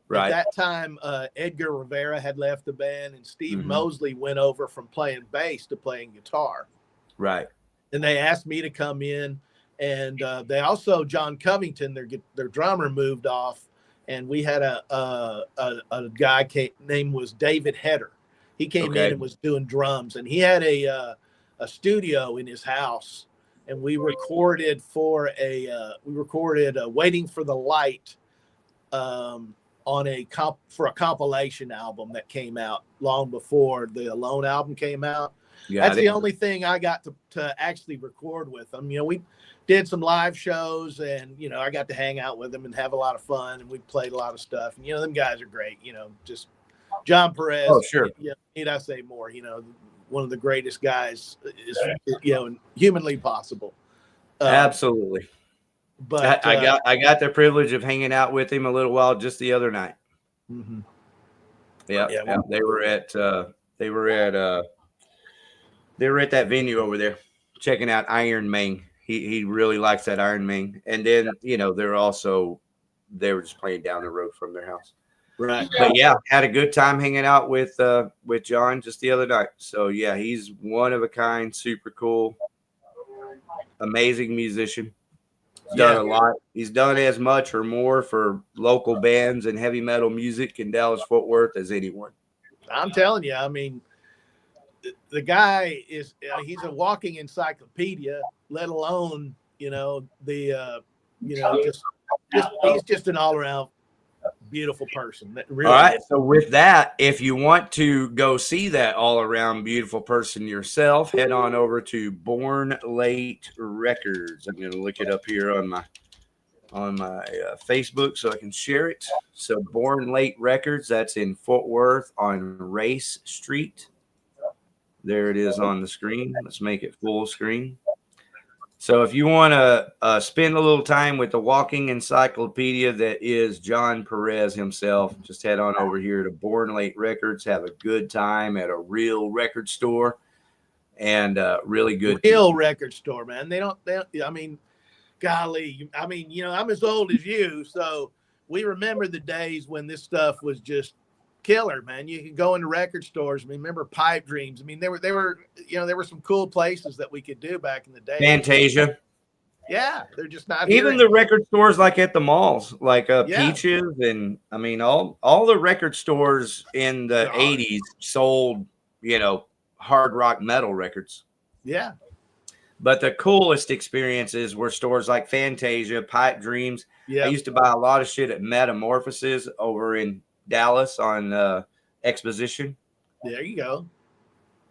S7: At that time, Edgar Rivera had left the band, and Steve Mosley went over from playing bass to playing guitar.
S3: Right.
S7: And they asked me to come in, and they also, John Covington, their drummer, moved off. And we had a guy name was David Heder. He came in and was doing drums, and he had a studio in his house, and we recorded Waiting for the Light on for a compilation album that came out long before the Alone album came out. That's the only thing I got to actually record with them. You know, we did some live shows, and you know, I got to hang out with them and have a lot of fun, and we played a lot of stuff. And you know, them guys are great. You know, just John Perez.
S3: Oh, sure.
S7: Need I say more? You know, one of the greatest guys is, you know, humanly possible.
S3: Absolutely.
S7: But
S3: I got the privilege of hanging out with him a little while just the other night.
S7: Mm-hmm.
S3: Yeah. They were at that venue over there checking out Iron Main. He really likes that Iron Main. And then, you know, they were just playing down the road from their house.
S7: Right.
S3: But yeah, had a good time hanging out with John just the other night. So yeah, he's one of a kind, super cool, amazing musician. He's done a lot. He's done as much or more for local bands and heavy metal music in Dallas-Fort Worth as anyone.
S7: I'm telling you, I mean, the guy is, he's a walking encyclopedia, let alone, you know, just he's just an all around beautiful person. Really.
S3: All right. So with that, if you want to go see that all around beautiful person yourself, head on over to Born Late Records. I'm going to look it up here on my Facebook so I can share it. So Born Late Records, that's in Fort Worth on Race Street. There it is on the screen. Let's make it full screen. So if you want to spend a little time with the walking encyclopedia that is John Perez himself, just head on over here to Born Late Records. Have a good time at a real record store, and really good
S7: real record store, man. They don't. I mean, golly. I mean, you know, I'm as old as you, so we remember the days when this stuff was just killer, man. You could go into record stores. I mean, remember Pipe Dreams? I mean, there were some cool places that we could do back in the day.
S3: Fantasia.
S7: Yeah, they're just not
S3: even the record stores like at the malls, like
S7: Yeah.
S3: Peaches, and I mean all the record stores in the 80s sold, you know, hard rock metal records.
S7: Yeah.
S3: But the coolest experiences were stores like Fantasia, Pipe Dreams.
S7: Yeah.
S3: I used to buy a lot of shit at Metamorphoses over in Dallas on Exposition.
S7: There you go.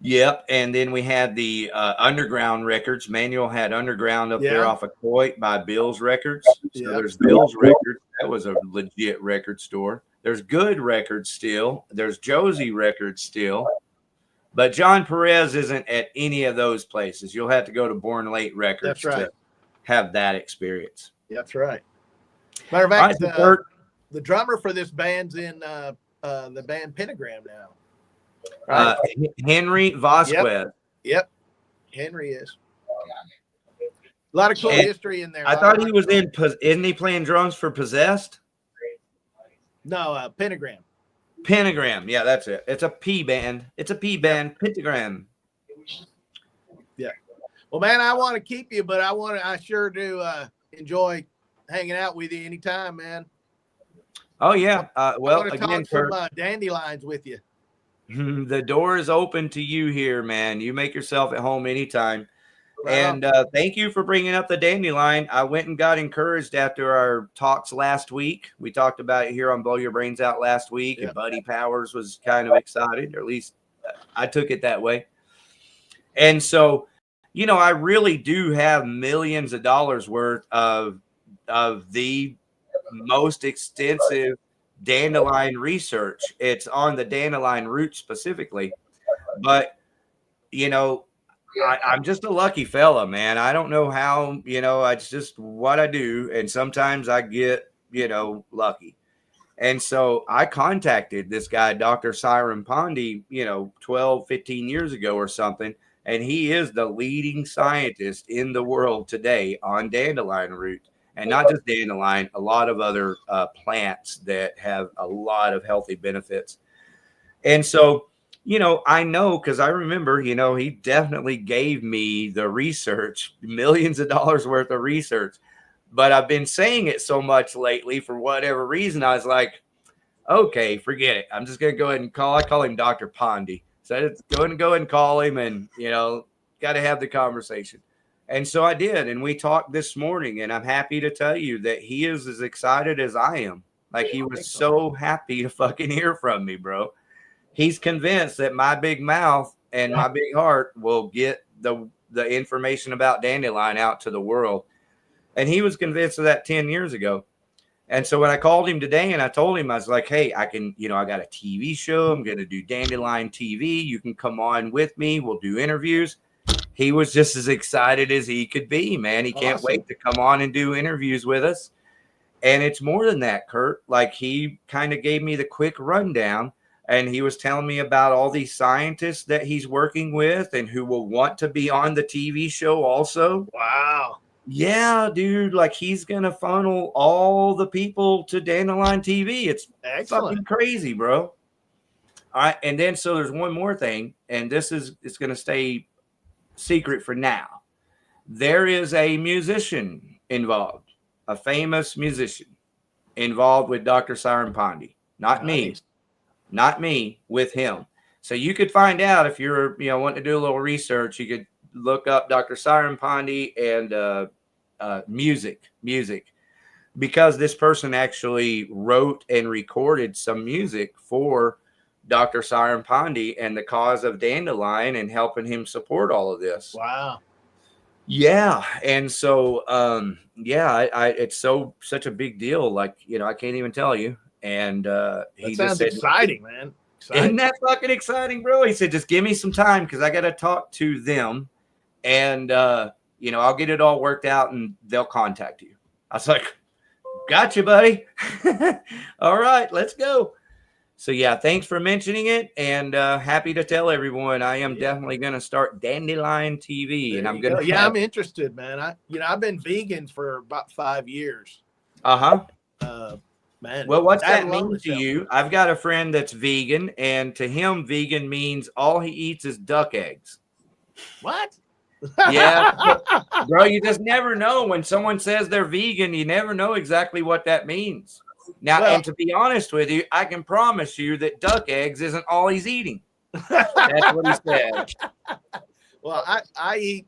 S3: Yep. And then we had the Underground Records. Manuel had Underground up there off of Coit by Bill's Records. So there's Bill's Records. That was a legit record store. There's Good Records still. There's Josie Records still. But John Perez isn't at any of those places. You'll have to go to Born Late Records to have that experience.
S7: That's right. Matter of fact, the drummer for this band's in the band Pentagram now. Right?
S3: Henry Vasquez.
S7: Yep. Henry is. A lot of cool history in there.
S3: I thought he was isn't he playing drums for Possessed?
S7: No, Pentagram.
S3: Pentagram. Yeah, that's it. It's a P band. It's a P band. Pentagram.
S7: Yeah. Well, man, I want to keep you, but I sure do enjoy hanging out with you anytime, man.
S3: Oh yeah. Well,
S7: I
S3: again,
S7: talk some dandelions with you.
S3: The door is open to you here, man. You make yourself at home anytime. And thank you for bringing up the dandelion. I went and got encouraged after our talks last week. We talked about it here on Blow Your Brains Out last week, and Buddy Powers was kind of excited, or at least I took it that way. And so, you know, I really do have millions of dollars worth of the most extensive dandelion research. It's on the dandelion root specifically, but you know, I'm just a lucky fella, man. I don't know how, you know, it's just what I do, and sometimes I get, you know, lucky. And so I contacted this guy, Dr. Siren Pondy, you know, 12, 15 years ago or something, and he is the leading scientist in the world today on dandelion root. And not just dandelion, a lot of other plants that have a lot of healthy benefits. And so, you know, I know, because I remember, you know, he definitely gave me the research, millions of dollars worth of research. But I've been saying it so much lately for whatever reason. I was like, okay, forget it. I'm just going to go ahead and I call him Dr. Pondy. So I just go ahead and call him, and, you know, got to have the conversation. And so I did, and we talked this morning, and I'm happy to tell you that he is as excited as I am. Like, he was so happy to fucking hear from me, bro. He's convinced that my big mouth and my big heart will get the information about dandelion out to the world. And he was convinced of that 10 years ago. And so when I called him today and I told him, I was like, hey, I can, I got a TV show. I'm going to do Dandelion TV. You can come on with me. We'll do interviews. He was just as excited as he could be, man. He can't wait to come on and do interviews with us. And it's more than that, Kurt. Like, he kind of gave me the quick rundown, and he was telling me about all these scientists that he's working with and who will want to be on the TV show also.
S7: Wow.
S3: Yeah, dude, like, he's going to funnel all the people to Dandelion TV. It's fucking crazy, bro. All right. And then, so there's one more thing, and it's going to stay secret for now. There is a musician involved, a famous musician involved with Dr. Siren Pondy. Not me, with him. So you could find out if you're, wanting to do a little research, you could look up Dr. Siren Pondy and music, because this person actually wrote and recorded some music for Dr. Siren Pondy and the cause of Dandelion and helping him support all of this.
S7: Wow.
S3: Yeah. And so, it's such a big deal. Like, I can't even tell you. And he
S7: sounds
S3: just said,
S7: exciting, man.
S3: Isn't that fucking exciting, bro? He said, just give me some time because I got to talk to them, and I'll get it all worked out and they'll contact you. I was like, gotcha, buddy. All right, let's go. So yeah, thanks for mentioning it, and happy to tell everyone I am definitely going to start Dandelion TV, and I'm going to.
S7: Yeah, I'm interested, man. I've been vegan for about 5 years. Man,
S3: well, what's that mean to you? I've got a friend that's vegan, and to him, vegan means all he eats is duck eggs.
S7: What?
S3: Yeah, bro, you just never know when someone says they're vegan. You never know exactly what that means. Now, and to be honest with you, I can promise you that duck eggs isn't all he's eating. That's what he said.
S7: Well, I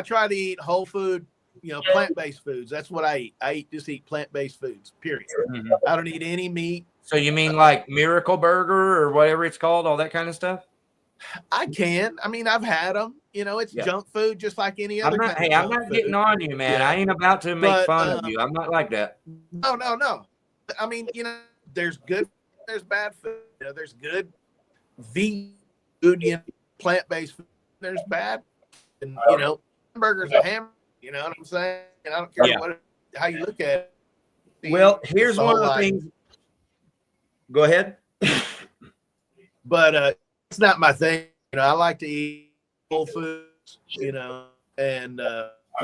S7: try to eat whole food, plant-based foods. That's what I eat. Just eat plant-based foods, period. Mm-hmm. I don't eat any meat.
S3: So you mean like Miracle Burger or whatever it's called, all that kind of stuff?
S7: I can. I mean, I've had them. It's junk food just like any other.
S3: I'm not getting on you, man. I ain't about to make fun of you. I'm not like that.
S7: No. I mean, there's good, there's bad food. There's good vegan food, plant-based food. There's bad, and hamburgers are hamburgers. You know what I'm saying? And I don't care how you look at it.
S3: Well, here's one of the things. Go ahead.
S7: But it's not my thing. I like to eat whole foods. And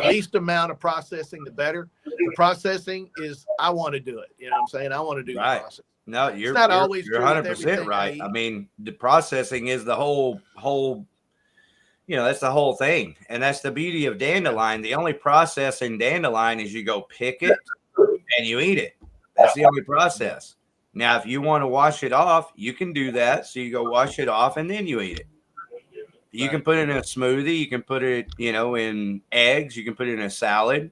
S7: least amount of processing, the better. The processing is, I want to do it. You know what I'm saying? I want to do the process.
S3: No, you're 100% right. I mean, the processing is the whole, that's the whole thing. And that's the beauty of dandelion. The only process in dandelion is you go pick it and you eat it. That's the only process. Now, if you want to wash it off, you can do that. So you go wash it off and then you eat it. You can put it in a smoothie. You can put it, in eggs. You can put it in a salad,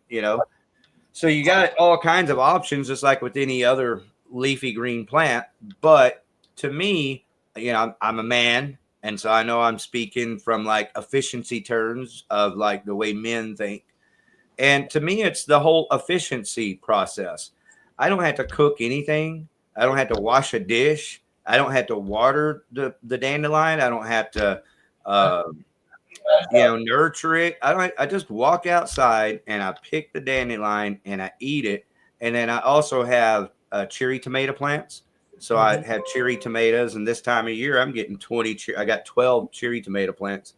S3: So you got all kinds of options, just like with any other leafy green plant. But to me, I'm a man. And so I know I'm speaking from like efficiency terms of like the way men think. And to me, it's the whole efficiency process. I don't have to cook anything. I don't have to wash a dish. I don't have to water the dandelion. I don't have to nurture it. I just walk outside and I pick the dandelion and I eat it. And then I also have cherry tomato plants. So I have cherry tomatoes, and this time of year I'm getting 20. I got 12 cherry tomato plants.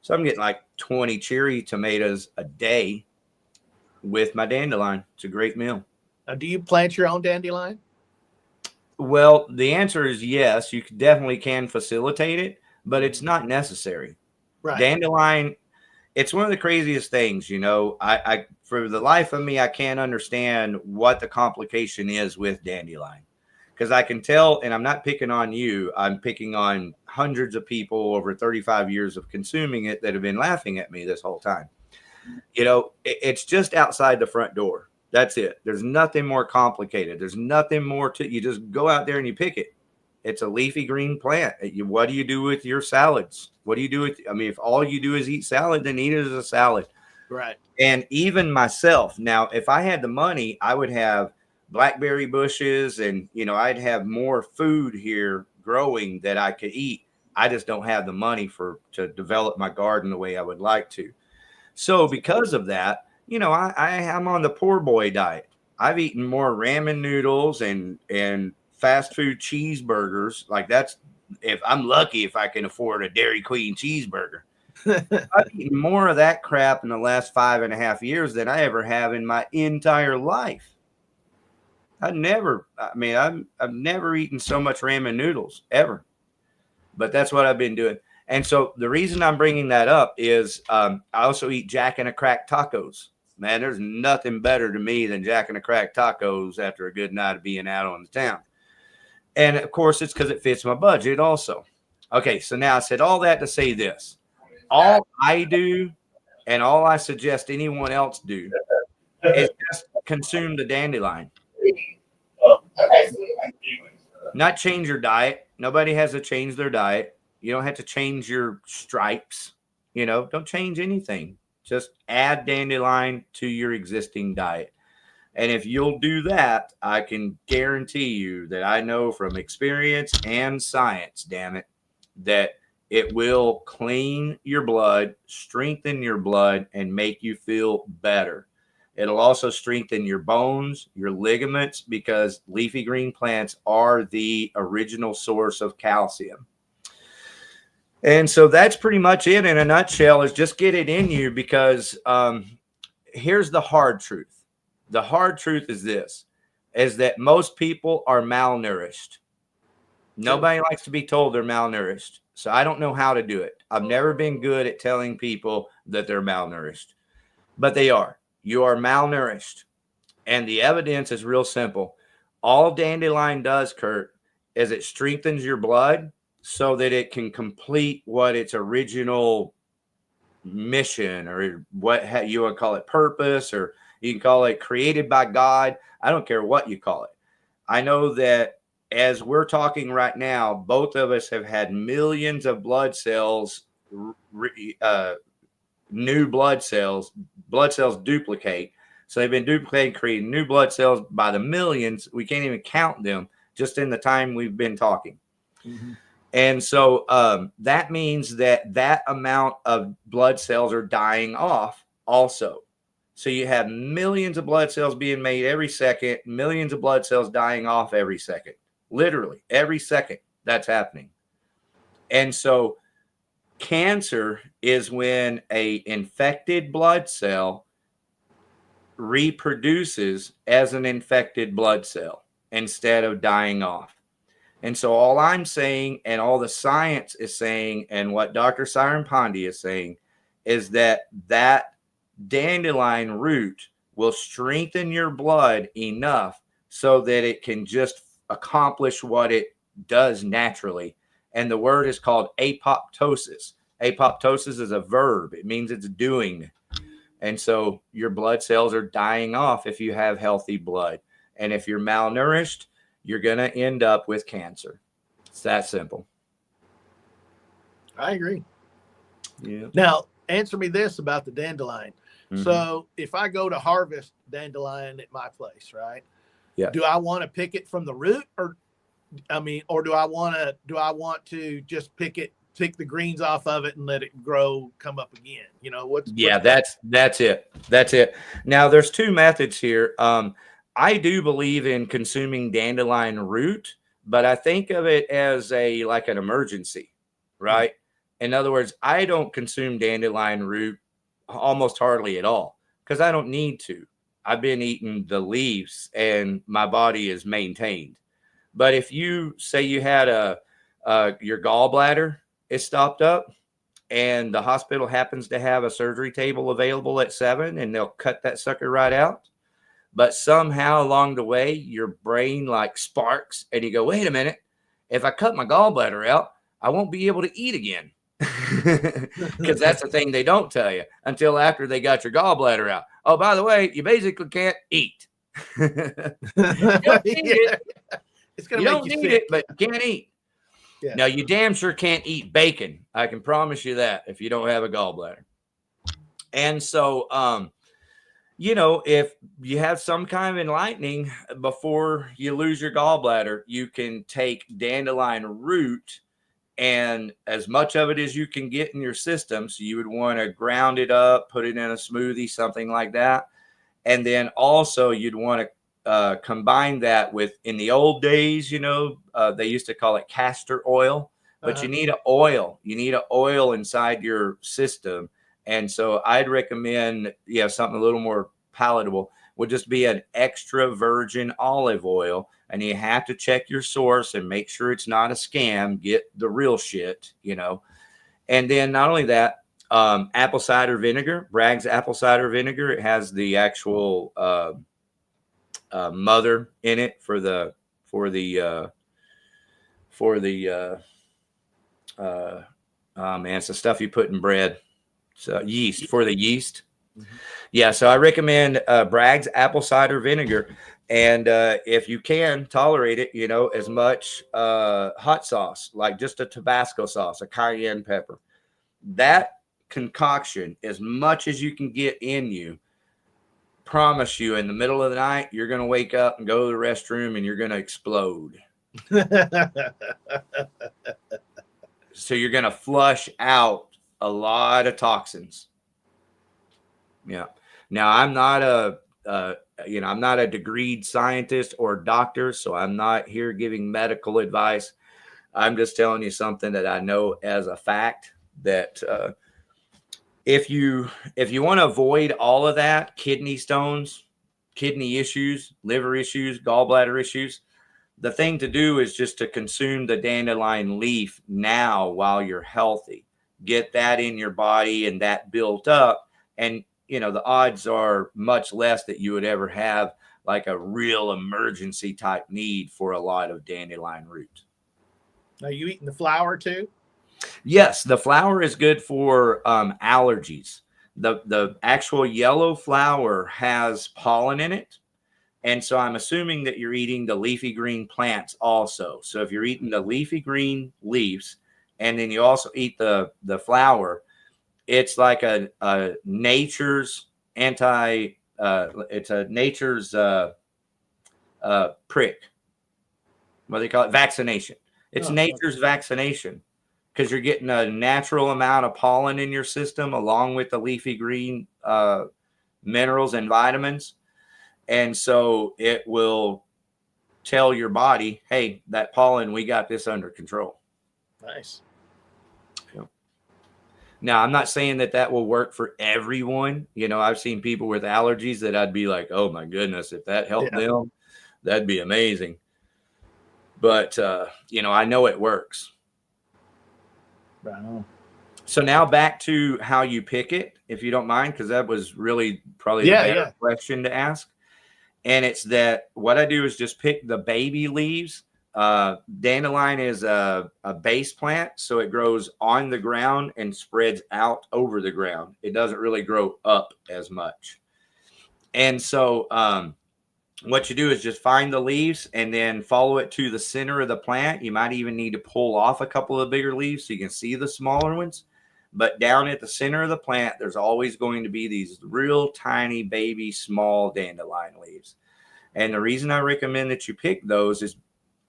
S3: So I'm getting like 20 cherry tomatoes a day with my dandelion. It's a great meal.
S7: Now, do you plant your own dandelion?
S3: Well, the answer is yes. You definitely can facilitate it, but it's not necessary. Right. Dandelion, it's one of the craziest things, I for the life of me, I can't understand what the complication is with dandelion, because I can tell, and I'm not picking on you, I'm picking on hundreds of people over 35 years of consuming it that have been laughing at me this whole time. It's just outside the front door. That's it. There's nothing more complicated. There's nothing more to, you just go out there and you pick it It's a leafy green plant. What do you do with your salads? What do you do with, I mean, if all you do is eat salad, then eat it as a salad.
S7: Right.
S3: And even myself, now, if I had the money, I would have blackberry bushes and, you know, I'd have more food here growing that I could eat. I just don't have the money to develop my garden the way I would like to. So because of that, you know, I'm on the poor boy diet. I've eaten more ramen noodles and fast food cheeseburgers. Like that's, if I'm lucky, if I can afford a Dairy Queen cheeseburger. I've eaten more of that crap in the last 5.5 years than I ever have in my entire life. I've never eaten so much ramen noodles ever, but that's what I've been doing. And so the reason I'm bringing that up is I also eat Jack and a Crack tacos. Man, there's nothing better to me than Jack and a Crack tacos after a good night of being out on the town. And of course, it's because it fits my budget also. Okay, so now I said all that to say this. All I do and all I suggest anyone else do is just consume the dandelion. Not change your diet. Nobody has to change their diet. You don't have to change your stripes. You know, don't change anything. Just add dandelion to your existing diet. And if you'll do that, I can guarantee you that I know from experience and science, damn it, that it will clean your blood, strengthen your blood, and make you feel better. It'll also strengthen your bones, your ligaments, because leafy green plants are the original source of calcium. And so that's pretty much it in a nutshell, is just get it in you, because here's the hard truth. The hard truth is this, is that most people are malnourished. Nobody likes to be told they're malnourished. So I don't know how to do it. I've never been good at telling people that they're malnourished, but they are. You are malnourished. And the evidence is real simple. All dandelion does, Kurt, is it strengthens your blood so that it can complete what its original mission, or what you would call it, purpose, or you can call it created by God. I don't care what you call it. I know that as we're talking right now, both of us have had millions of blood cells, new blood cells duplicate. So they've been duplicating, creating new blood cells by the millions. We can't even count them just in the time we've been talking. Mm-hmm. And so that means that amount of blood cells are dying off also. So you have millions of blood cells being made every second, millions of blood cells dying off every second. Literally every second that's happening. And so cancer is when a infected blood cell reproduces as an infected blood cell instead of dying off. And so all I'm saying, and all the science is saying, and what Dr. Siren Pandey is saying, is that dandelion root will strengthen your blood enough so that it can just accomplish what it does naturally. And the word is called apoptosis. Apoptosis is a verb. It means it's doing. And so your blood cells are dying off if you have healthy blood. And if you're malnourished, you're going to end up with cancer. It's that simple.
S7: I agree.
S3: Yeah.
S7: Now, answer me this about the dandelion.
S3: Mm-hmm.
S7: So if I go to harvest dandelion at my place, right?
S3: Yeah.
S7: Do I want to pick it from the root, or do I want to just pick the greens off of it and let it grow, come up again? You know, that's it. Now there's two methods here. I do believe in consuming dandelion root, but I think of it as like an emergency, right? In other words, I don't consume dandelion root almost hardly at all because I don't need to. I've been eating the leaves and my body is maintained. But if you say you had your gallbladder is stopped up and the hospital happens to have a surgery table available at 7 and they'll cut that sucker right out. But somehow along the way, your brain like sparks and you go, wait a minute, if I cut my gallbladder out, I won't be able to eat again. Because that's the thing they don't tell you until after they got your gallbladder out. Oh, by the way, you basically can't eat. You don't need it. It's going to make you sick.
S3: But you can't eat. Yeah. Now, you damn sure can't eat bacon. I can promise you that if you don't have a gallbladder. And so, you know, if you have some kind of enlightening before you lose your gallbladder, you can take dandelion root and as much of it as you can get in your system. So you would want to ground it up, put it in a smoothie, something like that. And then also you'd want to combine that with, in the old days, you know, they used to call it castor oil, but you need an oil. You need an oil inside your system. And so I'd recommend, something a little more palatable would just be an extra virgin olive oil. And you have to check your source and make sure it's not a scam. Get the real shit, you know. And then not only that, apple cider vinegar, Bragg's apple cider vinegar. It has the actual mother in it for the it's the stuff you put in bread. So yeast, for the yeast. Mm-hmm. Yeah. So I recommend Bragg's apple cider vinegar. And if you can tolerate it, you know, as much hot sauce, like just a Tabasco sauce, a cayenne pepper, that concoction, as much as you can get in you, promise you in the middle of the night, you're going to wake up and go to the restroom and you're going to explode. So you're going to flush out a lot of toxins. Yeah. Now I'm not I'm not a degreed scientist or doctor, so I'm not here giving medical advice. I'm just telling you something that I know as a fact, that if you want to avoid all of that, kidney stones, kidney issues, liver issues, gallbladder issues, the thing to do is just to consume the dandelion leaf now while you're healthy. Get that in your body and that built up. And, you know, the odds are much less that you would ever have like a real emergency type need for a lot of dandelion root.
S7: Are you eating the flower too?
S3: Yes, the flower is good for allergies. The actual yellow flower has pollen in it. And so I'm assuming that you're eating the leafy green plants also. So if you're eating the leafy green leaves and then you also eat the flower, it's like a nature's it's a nature's prick. What do they call it? Vaccination. It's nature's vaccination, because you're getting a natural amount of pollen in your system along with the leafy green minerals and vitamins. And so it will tell your body, hey, that pollen, we got this under control.
S7: Nice.
S3: Yeah. Now, I'm not saying that will work for everyone. You know, I've seen people with allergies that I'd be like, oh my goodness, if that helped them, that'd be amazing. But, you know, I know it works.
S7: Right on.
S3: So now back to how you pick it, if you don't mind, because that was really probably the better question to ask. And it's that what I do is just pick the baby leaves. Dandelion is a base plant, so it grows on the ground and spreads out over the ground. It doesn't really grow up as much. And so what you do is just find the leaves and then follow it to the center of the plant. You might even need to pull off a couple of bigger leaves so you can see the smaller ones. But down at the center of the plant, there's always going to be these real tiny baby small dandelion leaves. And the reason I recommend that you pick those is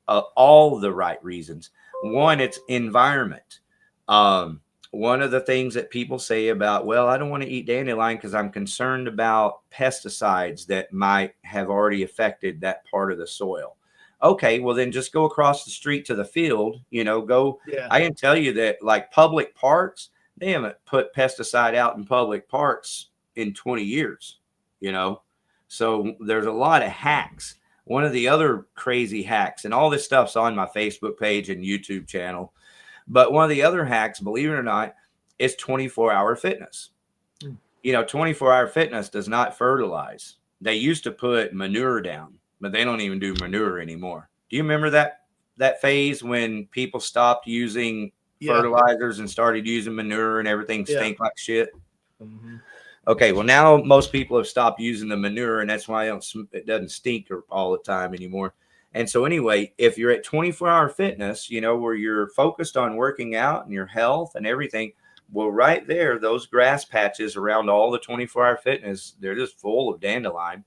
S3: all the right reasons. One, it's environment. One of the things that people say about, well, I don't want to eat dandelion because I'm concerned about pesticides that might have already affected that part of the soil. Okay, well, then just go across the street to the field, you know, go. Yeah. I can tell you that like public parks, they haven't put pesticide out in public parks in 20 years, you know. So there's a lot of hacks. One of the other crazy hacks, and all this stuff's on my Facebook page and YouTube channel, but one of the other hacks, believe it or not, is 24-hour fitness. You know, 24-hour fitness does not fertilize. They used to put manure down, but they don't even do manure anymore. Do you remember that phase when people stopped using fertilizers and started using manure and everything stank like shit? Mm-hmm. Okay, well, now most people have stopped using the manure, and that's why it doesn't stink all the time anymore. And so anyway, if you're at 24-hour fitness, you know, where you're focused on working out and your health and everything, well, right there, those grass patches around all the 24-hour fitness, they're just full of dandelion.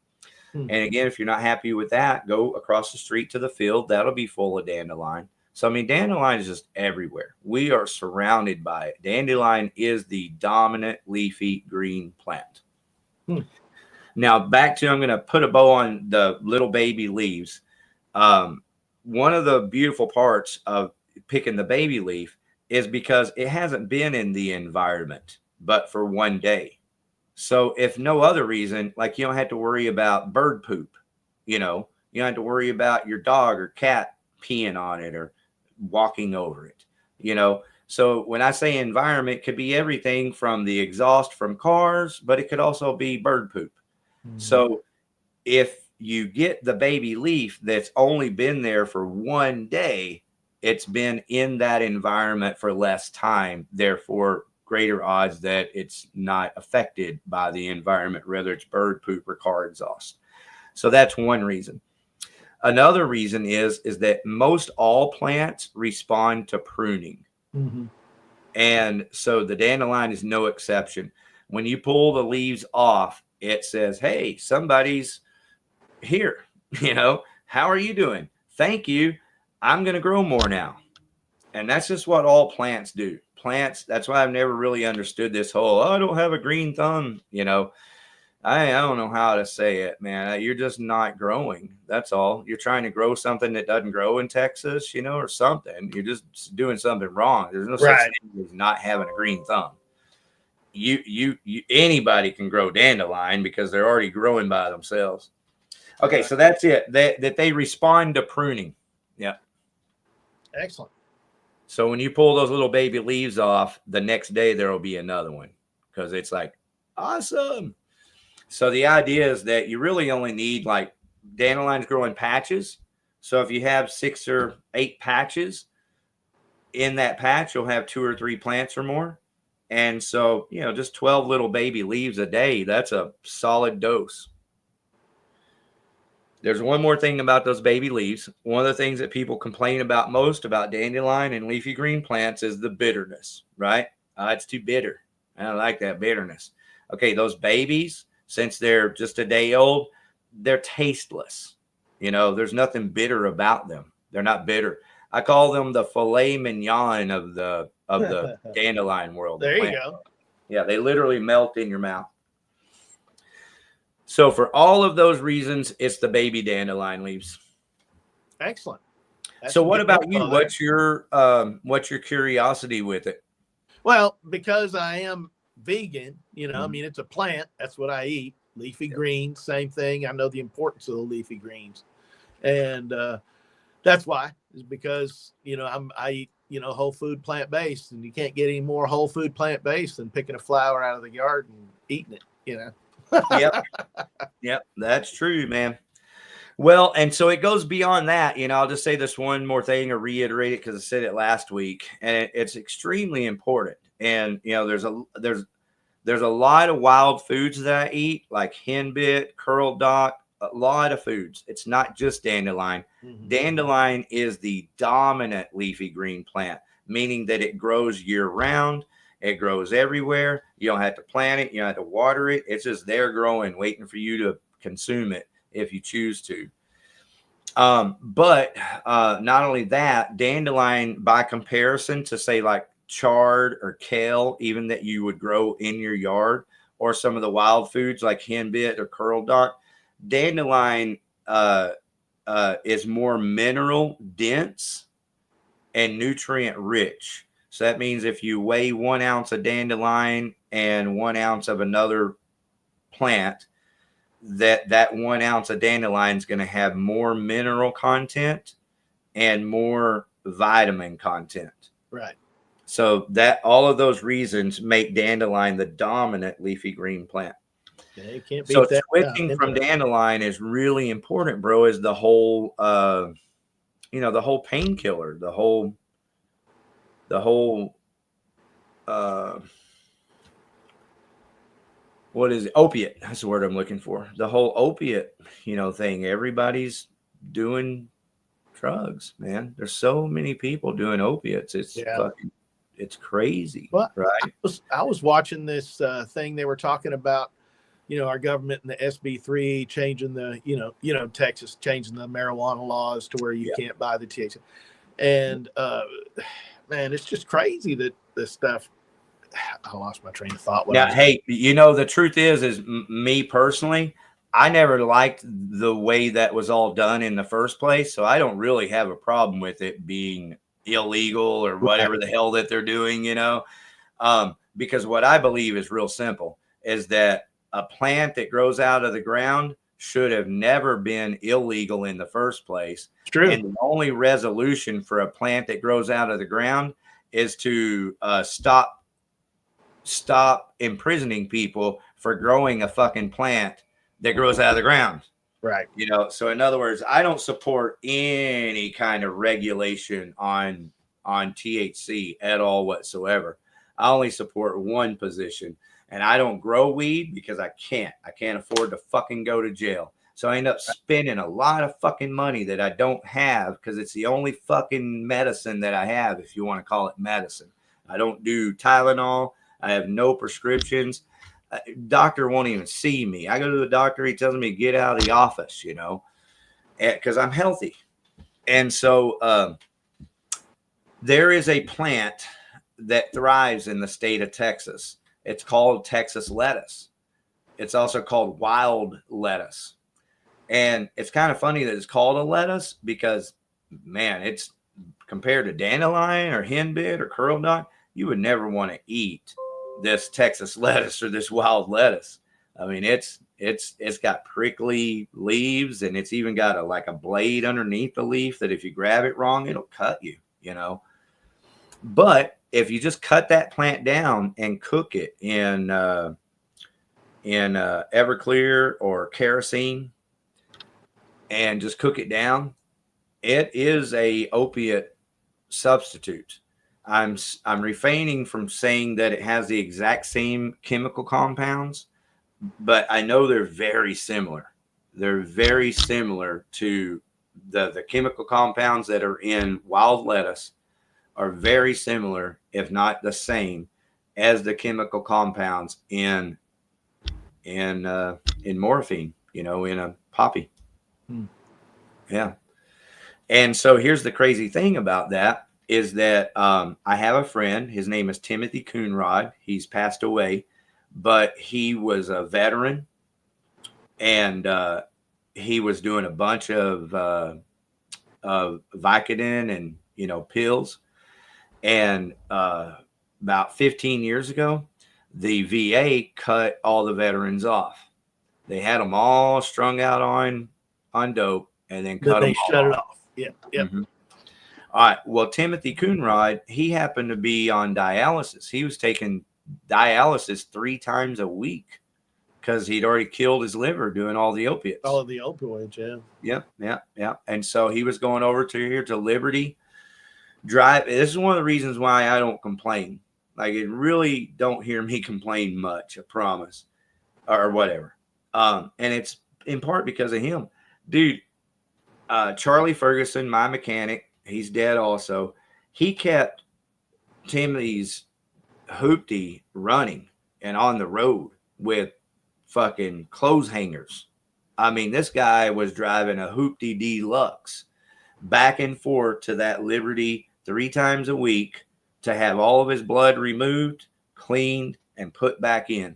S3: And again, if you're not happy with that, go across the street to the field. That'll be full of dandelion. So, I mean, dandelion is just everywhere. We are surrounded by it. Dandelion is the dominant leafy green plant. Now, back to, I'm going to put a bow on the little baby leaves. One of the beautiful parts of picking the baby leaf is because it hasn't been in the environment but for one day. So if no other reason, like you don't have to worry about bird poop, you know, you don't have to worry about your dog or cat peeing on it or walking over it, you know. So when I say environment, it could be everything from the exhaust from cars, but it could also be bird poop. So if you get the baby leaf that's only been there for one day, it's been in that environment for less time, therefore greater odds that it's not affected by the environment, whether it's bird poop or car exhaust. So that's one reason. Another reason is that most all plants respond to pruning. And so the dandelion is no exception. When you pull the leaves off, it says, hey, somebody's here. You know, how are you doing? Thank you. I'm going to grow more now. And that's just what all plants do. Plants, that's why I've never really understood this whole, oh, I don't have a green thumb. You know, I don't know how to say it, man. You're just not growing. That's all. You're trying to grow something that doesn't grow in Texas, you know, or something. You're just doing something wrong. There's no such thing as not having a green thumb. You anybody can grow dandelion because they're already growing by themselves. Okay, so that's it. That they respond to pruning. Yeah.
S7: Excellent.
S3: So when you pull those little baby leaves off, the next day there will be another one because it's like, awesome. So the idea is that you really only need, like, dandelions grow in patches. So if you have 6 or 8 patches, in that patch, you'll have 2 or 3 plants or more. And so, you know, just 12 little baby leaves a day, that's a solid dose. There's one more thing about those baby leaves. One of the things that people complain about most about dandelion and leafy green plants is the bitterness, right? It's too bitter. I don't like that bitterness. Okay, those babies, since they're just a day old, they're tasteless. You know, there's nothing bitter about them. They're not bitter. I call them the filet mignon of the dandelion world.
S7: There you go.
S3: Yeah, they literally melt in your mouth. So for all of those reasons, it's the baby dandelion leaves.
S7: Excellent.
S3: So what about you? What's your curiosity with it?
S7: Well, because I am vegan, you know, I mean, it's a plant. That's what I eat. Leafy greens, same thing. I know the importance of the leafy greens. And that's why, is because, you know, I eat, you know, whole food plant-based, and you can't get any more whole food plant-based than picking a flower out of the yard and eating it, you know.
S3: Yep, that's true, man. Well, and so it goes beyond that. You know, I'll just say this one more thing or reiterate it because I said it last week, and it's extremely important. And you know, there's a lot of wild foods that I eat, like henbit, curl dock, a lot of foods. It's not just dandelion. Dandelion is the dominant leafy green plant, meaning that it grows year round. It grows everywhere. You don't have to plant it. You don't have to water it. It's just there growing, waiting for you to consume it if you choose to. But not only that, dandelion, by comparison to, say, like chard or kale, even that you would grow in your yard, or some of the wild foods like henbit or curl dock, dandelion is more mineral dense and nutrient rich. So that means if you weigh 1 ounce of dandelion and 1 ounce of another plant, that 1 ounce of dandelion is going to have more mineral content and more vitamin content.
S7: Right.
S3: So that all of those reasons make dandelion the dominant leafy green plant.
S7: Yeah, you can't beat
S3: so
S7: that
S3: switching from dandelion is really important, bro. Is the whole, you know, the whole painkiller, the whole, what is it? Opiate. That's the word I'm looking for. The whole opiate, you know, thing. Everybody's doing drugs, man. There's so many people doing opiates. It's fucking, it's crazy.
S7: Well,
S3: right?
S7: I was watching this thing they were talking about, our government and the SB3 changing the, Texas changing the marijuana laws to where you can't buy the THC. And man, it's just crazy that this stuff. I lost my train of thought.
S3: Now, hey, the truth is me personally, I never liked the way that was all done in the first place. So I don't really have a problem with it being illegal or whatever the hell that they're doing, because what I believe is real simple is that a plant that grows out of the ground should have never been illegal in the first place.
S7: It's true.
S3: And the only resolution for a plant that grows out of the ground is to stop imprisoning people for growing a fucking plant that grows out of the ground.
S7: Right.
S3: So in other words, I don't support any kind of regulation on THC at all whatsoever. I only support one position, and I don't grow weed because I can't afford to fucking go to jail. So I end up spending a lot of fucking money that I don't have because it's the only fucking medicine that I have, if you want to call it medicine. I don't do Tylenol. I have no prescriptions. Doctor won't even see me. I go to the doctor. He tells me to get out of the office, because I'm healthy. And so there is a plant that thrives in the state of Texas. It's called Texas lettuce. It's also called wild lettuce. And it's kind of funny that it's called a lettuce because, man, it's compared to dandelion or henbit or curl dog, you would never want to eat this Texas lettuce or this wild lettuce. I mean, it's got prickly leaves, and it's even got a blade underneath the leaf that if you grab it wrong, it'll cut you, But if you just cut that plant down and cook it in Everclear or kerosene and just cook it down, it is a opiate substitute. I'm refraining from saying that it has the exact same chemical compounds, but I know they're very similar. They're very similar to the chemical compounds that are in wild lettuce are very similar, if not the same, as the chemical compounds in morphine, in a poppy. Yeah. And so here's the crazy thing about that is that I have a friend. His name is Timothy Coonrod. He's passed away, but he was a veteran, and he was doing a bunch of Vicodin and pills. And about 15 years ago, the VA cut all the veterans off. They had them all strung out on dope, and then cut them
S7: shut it off. Yeah. Yep.
S3: Mm-hmm. All right. Well, Timothy Coonrod, he happened to be on dialysis. He was taking dialysis 3 times a week because he'd already killed his liver doing all the opiates.
S7: All of the opioids, yeah.
S3: Yeah. And so he was going over to Liberty Drive. This is one of the reasons why I don't complain. It really don't hear me complain much, I promise, or whatever. And it's in part because of him. Dude, Charlie Ferguson, my mechanic, he's dead also. He kept Timothy's hoopty running and on the road with fucking clothes hangers. I mean, this guy was driving a hoopty deluxe back and forth to that Liberty 3 times a week to have all of his blood removed, cleaned, and put back in.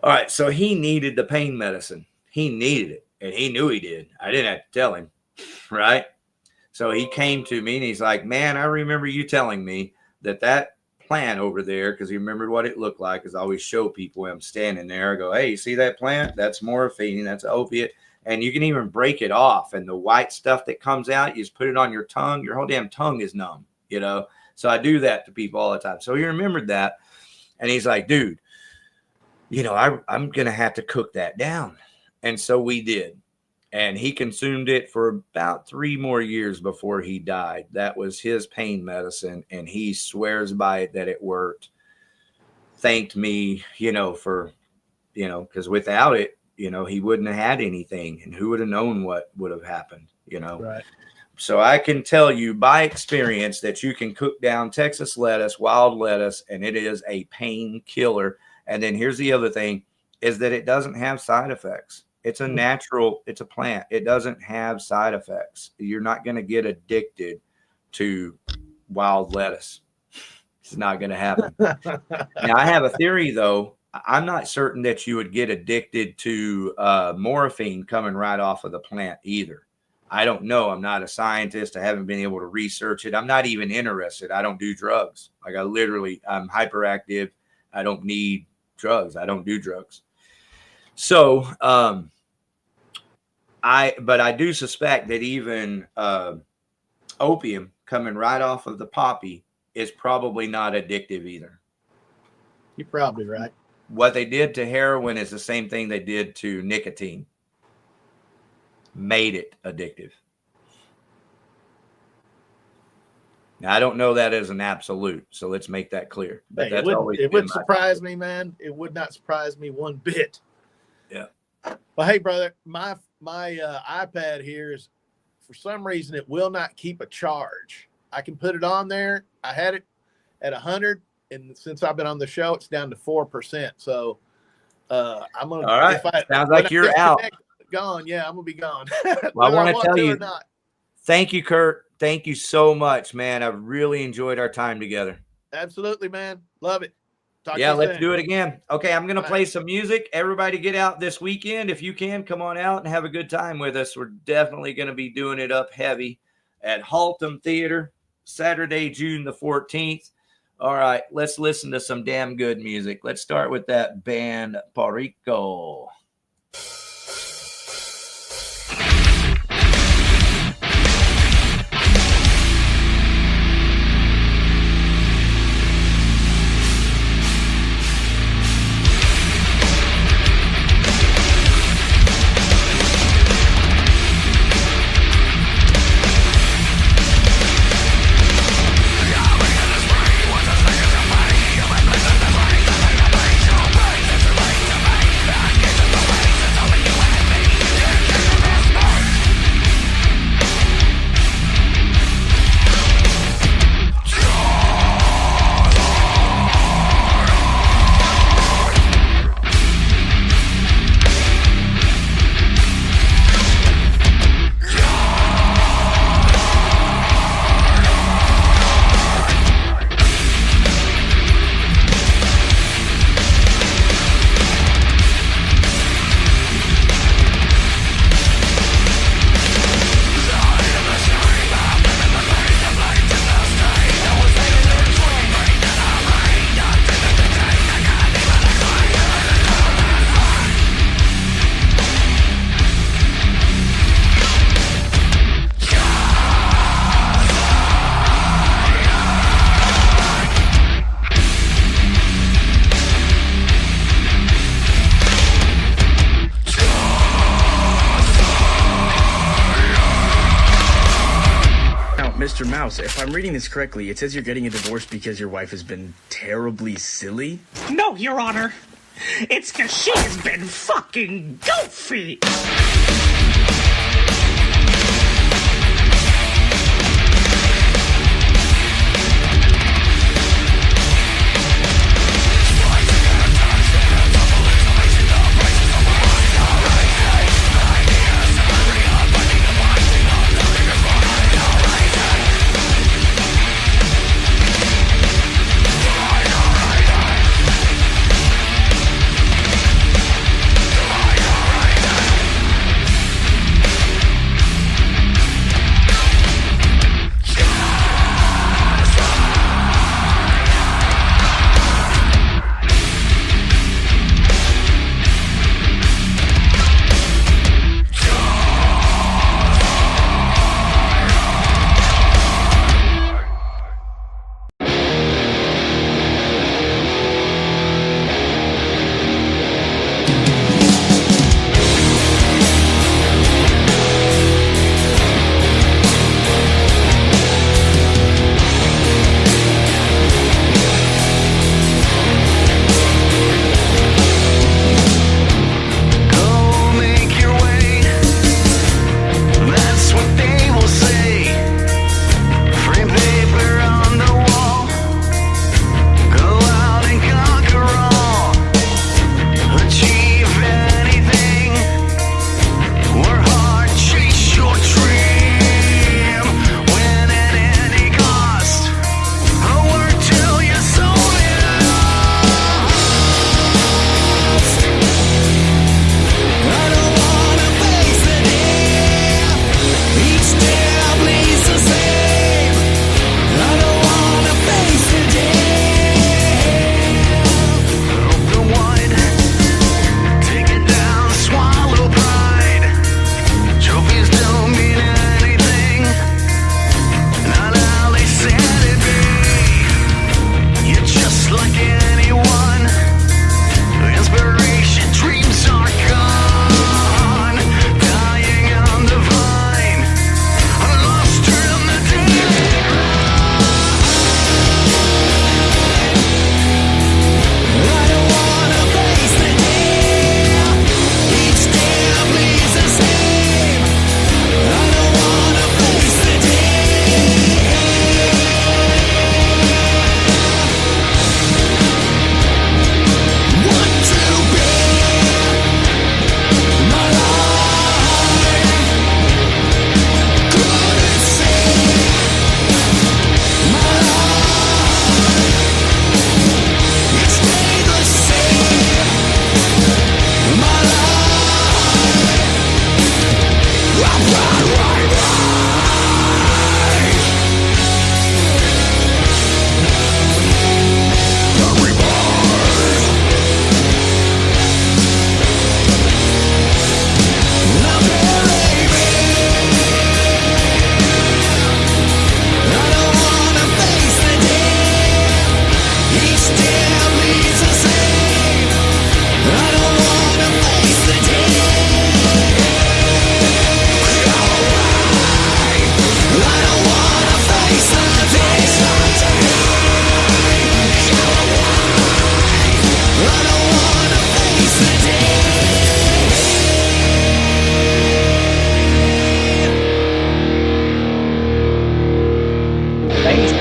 S3: All right, so he needed the pain medicine. He needed it, and he knew he did. I didn't have to tell him, right? So he came to me, and he's like, man, I remember you telling me that plant over there, because he remembered what it looked like, because I always show people when I'm standing there. I go, hey, you see that plant? That's morphine. That's opiate. And you can even break it off. And the white stuff that comes out, you just put it on your tongue. Your whole damn tongue is numb, So I do that to people all the time. So he remembered that. And he's like, dude, I'm going to have to cook that down. And so we did. And he consumed it for about 3 more years before he died. That was his pain medicine. And he swears by it that it worked. Thanked me, for, because without it, he wouldn't have had anything. And who would have known what would have happened, you know.
S7: Right.
S3: So I can tell you by experience that you can cook down Texas lettuce, wild lettuce, and it is a painkiller. And then here's the other thing is that it doesn't have side effects. It's a natural, it's a plant. It doesn't have side effects. You're not going to get addicted to wild lettuce. It's not going to happen. Now, I have a theory, though. I'm not certain that you would get addicted to morphine coming right off of the plant either. I don't know. I'm not a scientist. I haven't been able to research it. I'm not even interested. I don't do drugs. Like I'm hyperactive. I don't need drugs. I don't do drugs. So, but I do suspect that even opium coming right off of the poppy is probably not addictive either.
S7: You're probably right.
S3: What they did to heroin is the same thing they did to nicotine. Made it addictive. Now, I don't know that as an absolute, so let's make that clear. But
S7: Hey, it wouldn't surprise me, man. It would not surprise me one bit.
S3: Yeah.
S7: Well, hey, brother, my iPad here is, for some reason, it will not keep a charge. I can put it on there. I had it at 100, and since I've been on the show, it's down to 4%. So I'm gonna.
S3: All right. Sounds like you're out.
S7: Gone. Yeah, I'm gonna be gone.
S3: Well, I want to tell you. Thank you, Kurt. Thank you so much, man. I've really enjoyed our time together.
S7: Absolutely, man. Love it.
S3: Let's do it again. Okay, I'm going to play some music. Everybody get out this weekend. If you can, come on out and have a good time with us. We're definitely going to be doing it up heavy at Haltom Theater, Saturday, June the 14th. All right, let's listen to some damn good music. Let's start with that band Parico.
S9: Mr. Mouse, if I'm reading this correctly, it says you're getting a divorce because your wife has been terribly silly?
S10: No, Your Honor. It's because she has been fucking goofy.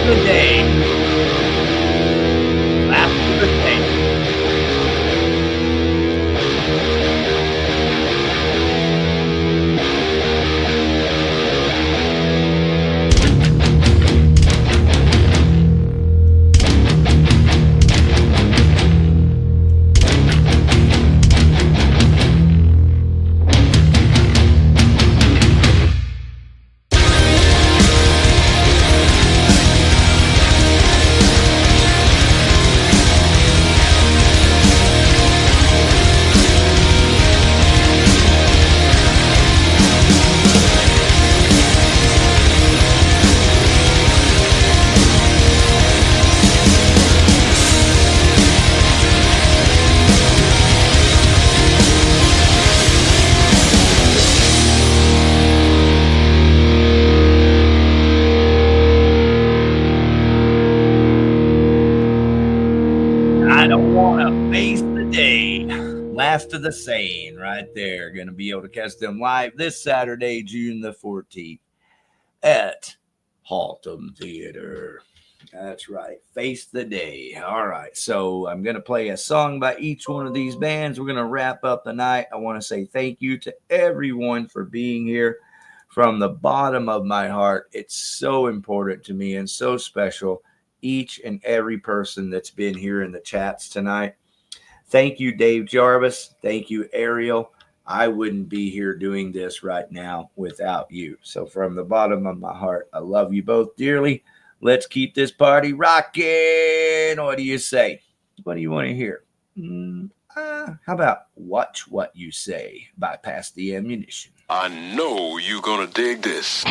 S3: the day. Last of the day. Last of the Sane right there. Going to be able to catch them live this Saturday, June the 14th at Haltom Theater. That's right. Face the Day. All right. So I'm going to play a song by each one of these bands. We're going to wrap up the night. I want to say thank you to everyone for being here from the bottom of my heart. It's so important to me and so special. Each and every person that's been here in the chats tonight. Thank you, Dave Jarvis. Thank you, Ariel. I wouldn't be here doing this right now without you. So from the bottom of my heart, I love you both dearly. Let's keep this party rocking. What do you say? What do you want to hear? How about Watch What You Say by Pass the Ammunition?
S11: I know you're going to dig this.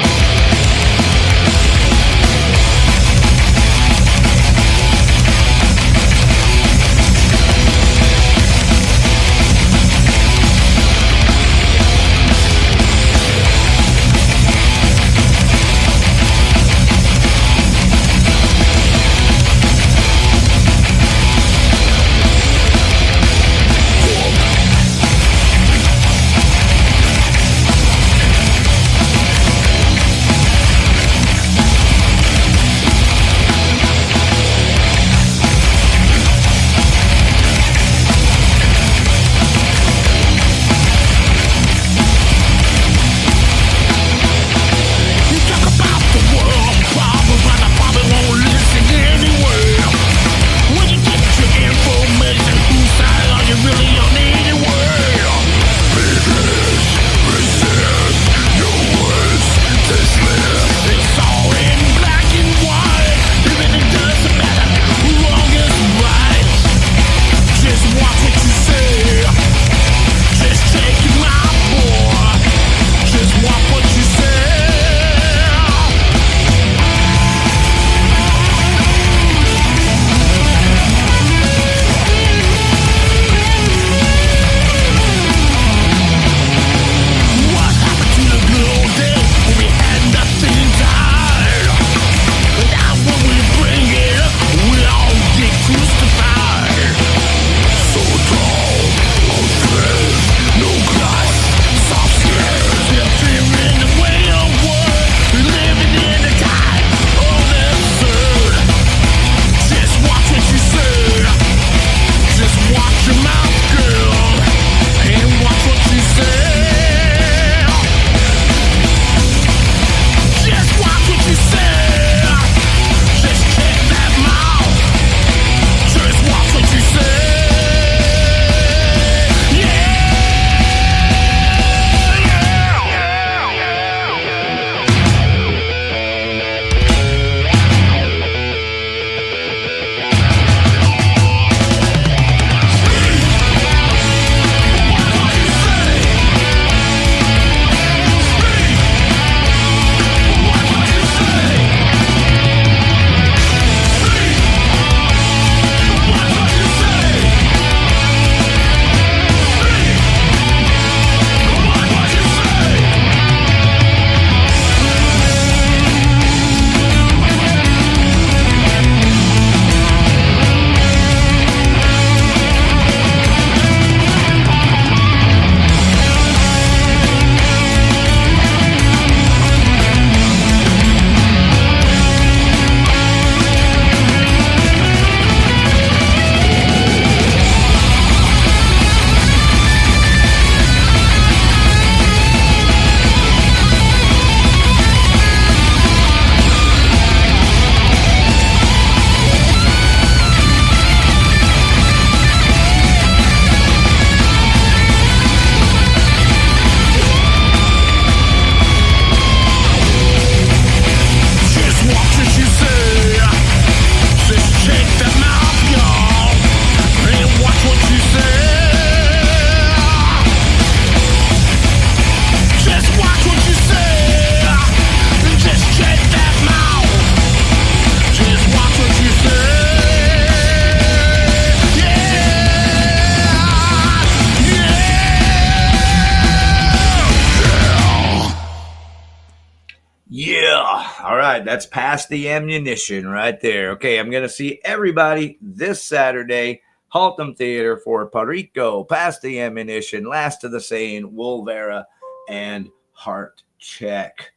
S3: That's Past the Ammunition right there. Okay, I'm going to see everybody this Saturday, Haltom Theater for Perico, Past the Ammunition, Last of the Sane, Wolvera, and Heart Check.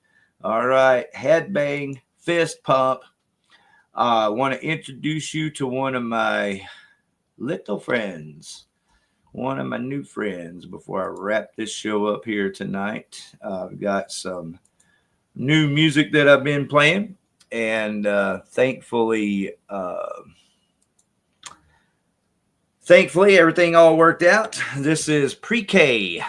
S3: All right, headbang, fist pump. I want to introduce you to one of my little friends, one of my new friends before I wrap this show up here tonight. I've got some new music that I've been playing, and thankfully everything all worked out. This is Pre-K.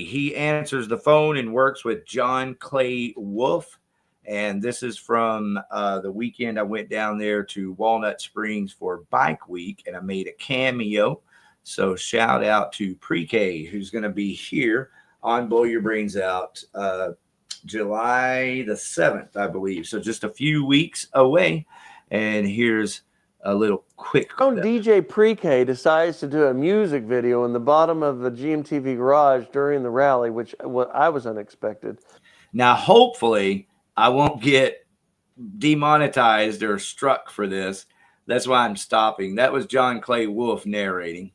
S3: He answers the phone and works with John Clay Wolf. And this is from the weekend I went down there to Walnut Springs for Bike Week, and I made a cameo. So shout out to Pre-K, who's going to be here on Blow Your Brains Out July the 7th, I believe. So just a few weeks away. And here's a little quick.
S12: DJ Pre-K decides to do a music video in the bottom of the GMTV garage during the rally, which I was unexpected.
S3: Now, hopefully, I won't get demonetized or struck for this. That's why I'm stopping. That was John Clay Wolf narrating.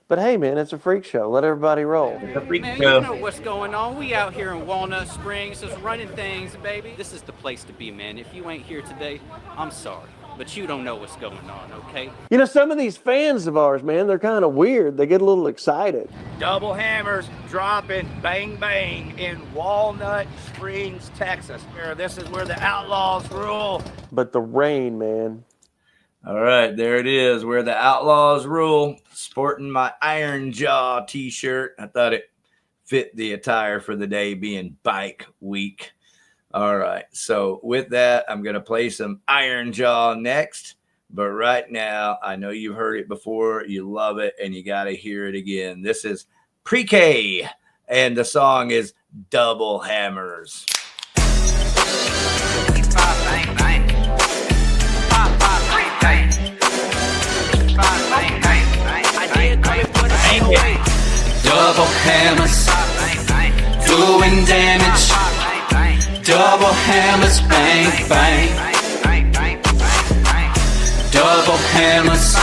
S12: But hey, man, it's a freak show. Let everybody roll.
S3: It's a freak
S13: Man,
S3: show.
S13: you know what's going on. We out here in Walnut Springs, just running things, baby. This is the place to be, man. If you ain't here today, I'm sorry. But you don't know what's going on, okay?
S12: You know, some of these fans of ours, man, they're kind of weird. They get a little excited.
S3: Double hammers dropping, bang, bang, in Walnut Springs, Texas. This is where the Outlaws rule.
S12: But the rain, man.
S3: All right, there it is, where the Outlaws rule. Sporting my Iron Jaw t-shirt. I thought it fit the attire for the day being Bike Week. All right, so with that, I'm going to play some Iron Jaw next. But right now, I know you've heard it before, you love it, and you got to hear it again. This is Pre-K, and the song is Double Hammers.
S14: Double hammers, doing damage. Double hammers, bang, bang. Double hammers,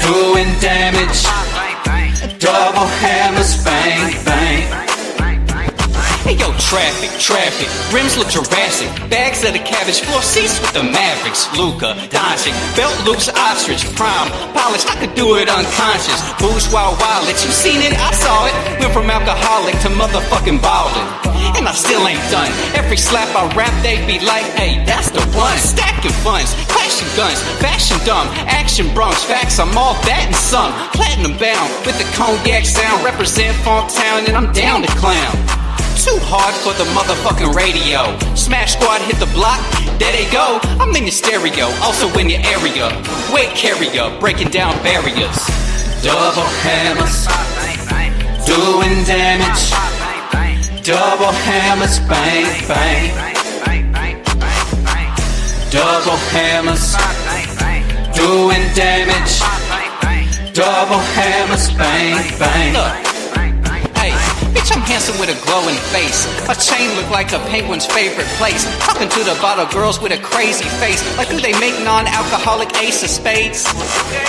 S14: doing damage. Double hammers, bang, bang. Hey yo, traffic, rims look Jurassic. Bags of the cabbage, floor seats with the Mavericks. Luca, dodging, belt loops, ostrich, prime, polished, I could do it unconscious. Bourgeois wallet, you seen it, I saw it. Went from alcoholic to motherfucking ballin'. And I still ain't done. Every slap I rap, they be like, hey, that's the one. Stacking funds, clashing guns, fashion dumb, action Bronx, facts, I'm all that and some. Platinum bound, with the cognac sound, represent Funktown, and I'm down to clown. Too hard for the motherfucking radio. Smash Squad hit the block, there they go. I'm in your stereo, also in your area. Weight carrier, breaking down barriers. Double hammers, doing damage. Double hammers, bang, bang. Double hammers, doing damage. Double hammers, bang, bang. Look. Bitch, I'm handsome with a glowing face. My chain look like a penguin's favorite place. Talking to the bottle girls with a crazy face. Like, do they make non-alcoholic ace of spades?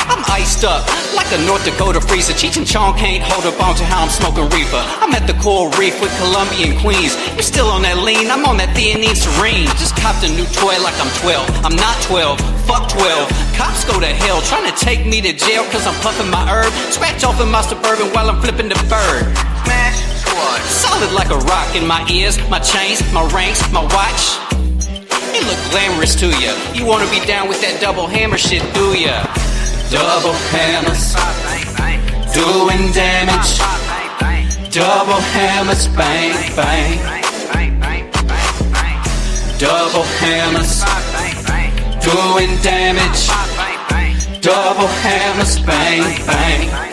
S14: I'm iced up like a North Dakota freezer. Cheech and Chong can't hold up on to how I'm smoking reefer. I'm at the coral reef with Colombian queens. You're still on that lean, I'm on that theanine serene. Just copped a new toy like I'm 12. I'm not 12, fuck 12. Cops go to hell trying to take me to jail cause I'm puffing my herb. Scratch off in my Suburban while I'm flipping the bird. Smash Squad. Solid like a rock in my ears, my chains, my rings, my watch. It look glamorous to ya. You wanna be down with that double hammer shit, do ya? Double hammers, doing damage. Double hammers, bang, bang. Double hammers, doing damage. Double hammers, bang, bang.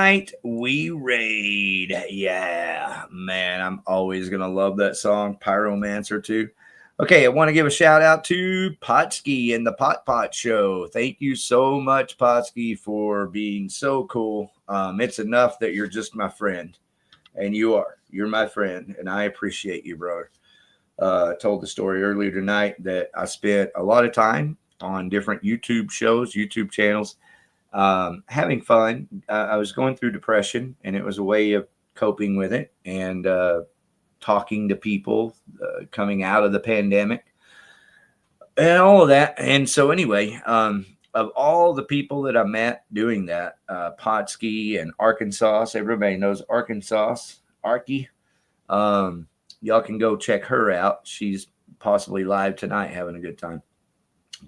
S3: Tonight we raid. Yeah, man, I'm always going to love that song. Pyromancer too. Okay, I want to give a shout out to Potsky and the Pot Show. Thank you so much, Potsky, for being so cool. It's enough that you're just my friend, and you are. You're my friend, and I appreciate you, brother. I told the story earlier tonight that I spent a lot of time on different YouTube shows, YouTube channels, having fun. I was going through depression, and it was a way of coping with it and talking to people coming out of the pandemic and all of that. And so anyway, of all the people that I met doing that, Potsky and Arkansas, everybody knows Arkansas, Arky. Y'all can go check her out. She's possibly live tonight having a good time.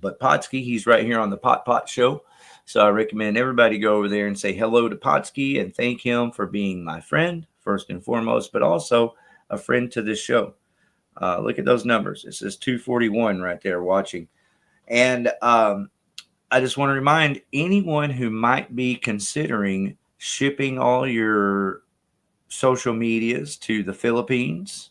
S3: But Potsky, he's right here on the Pot Show. So I recommend everybody go over there and say hello to Potsky and thank him for being my friend, first and foremost, but also a friend to this show. Look at those numbers. It says 241 right there watching. And I just want to remind anyone who might be considering shipping all your social medias to the Philippines.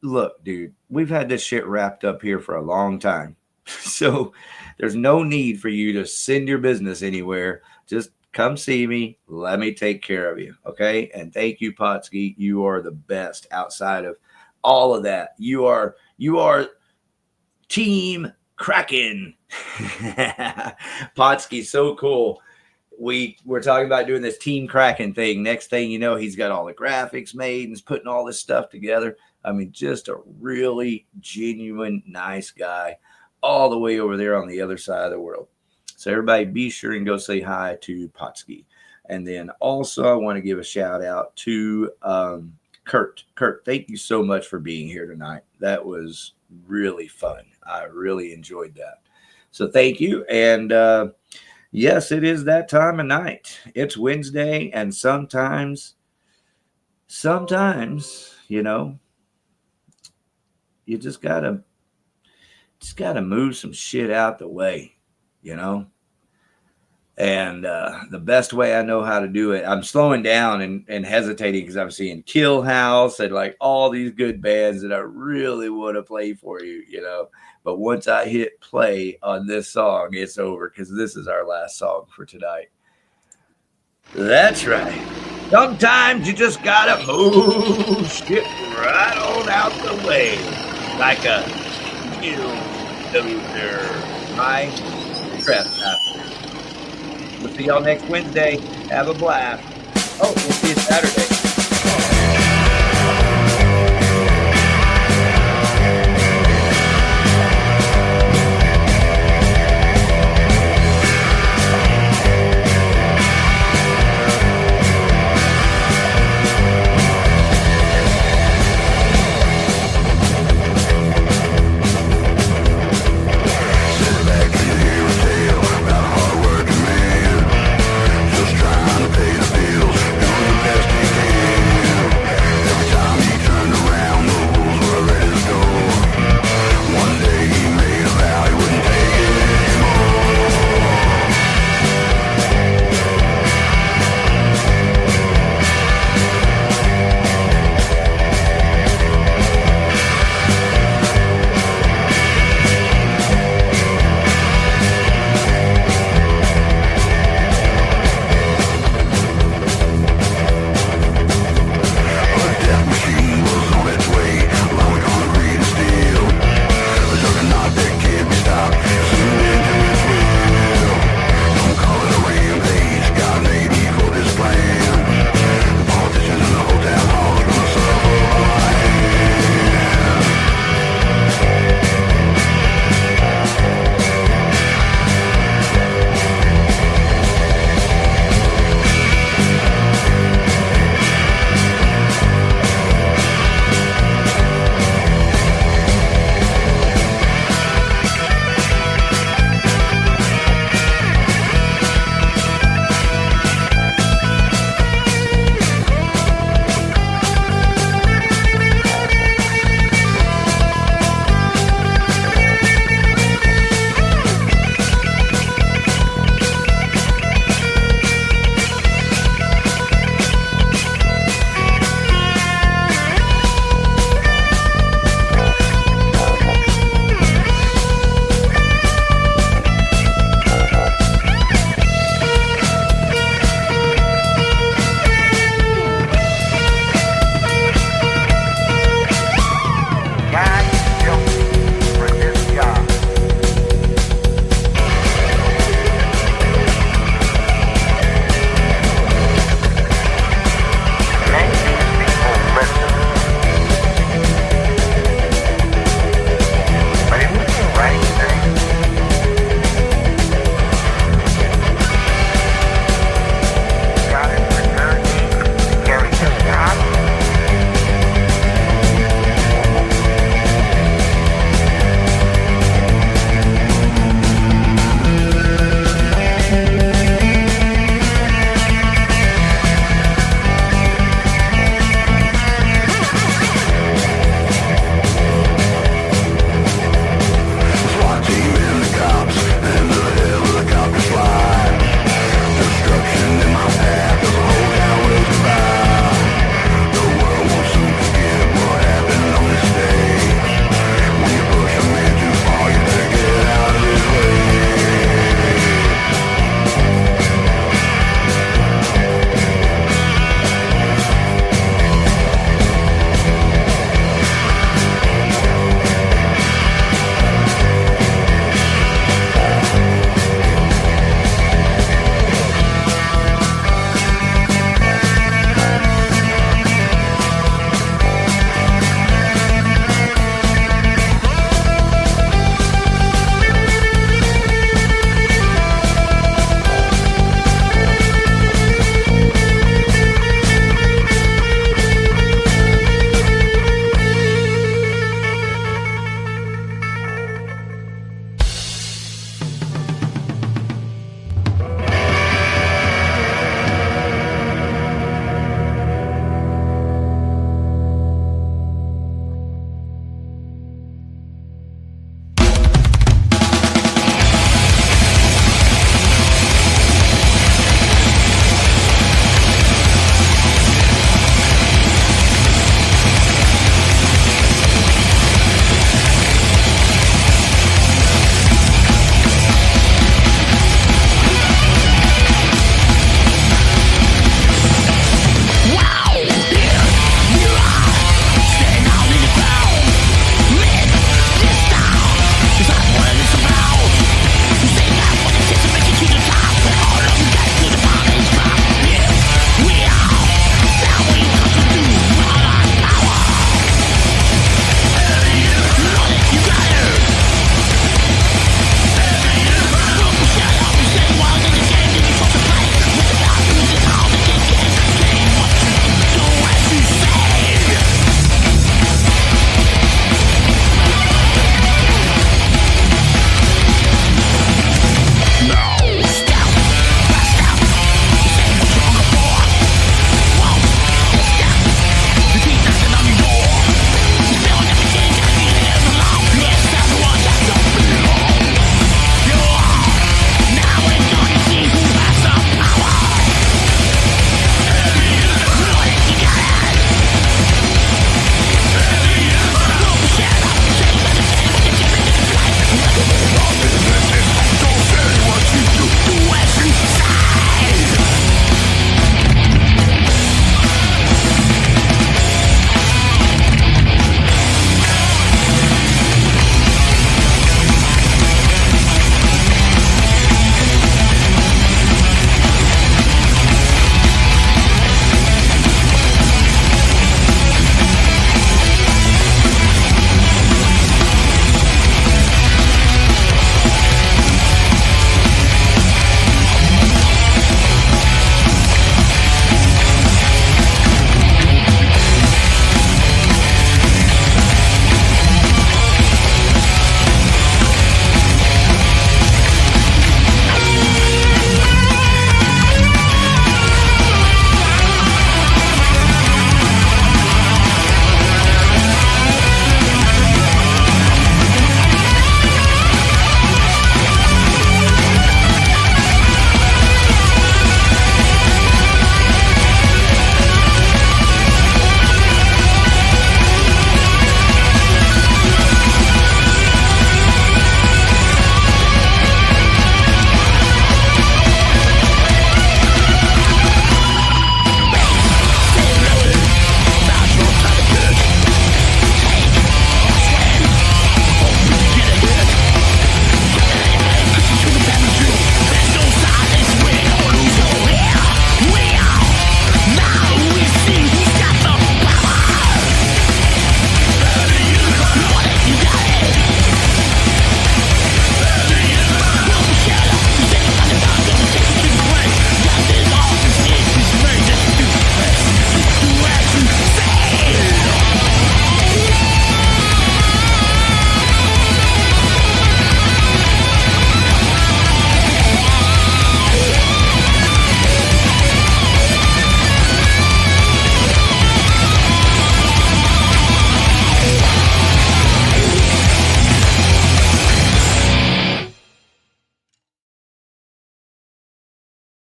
S3: Look, dude, we've had this shit wrapped up here for a long time. So there's no need for you to send your business anywhere. Just come see me. Let me take care of you. Okay. And thank you, Potsky. You are the best outside of all of that. You are Team Kraken. Potsky's so cool. We're talking about doing this Team Kraken thing. Next thing you know, he's got all the graphics made and is putting all this stuff together. I mean, just a really genuine, nice guy all the way over there on the other side of the world. So everybody be sure and go say hi to Potsky. And then also I want to give a shout out to Kurt. Kurt, thank you so much for being here tonight. That was really fun. I really enjoyed that. So thank you. And yes, it is that time of night. It's Wednesday, and sometimes, you know, you just gotta move some shit out the way, you know. And the best way I know how to do it, I'm slowing down and hesitating because I'm seeing Kill House and like all these good bands that I really want to play for you, you know. But once I hit play on this song, it's over because this is our last song for tonight. That's right. Sometimes you just gotta move shit right on out the way, like a bulldozer. My trespasser. We'll see y'all next Wednesday. Have a blast. Oh, we'll see you Saturday.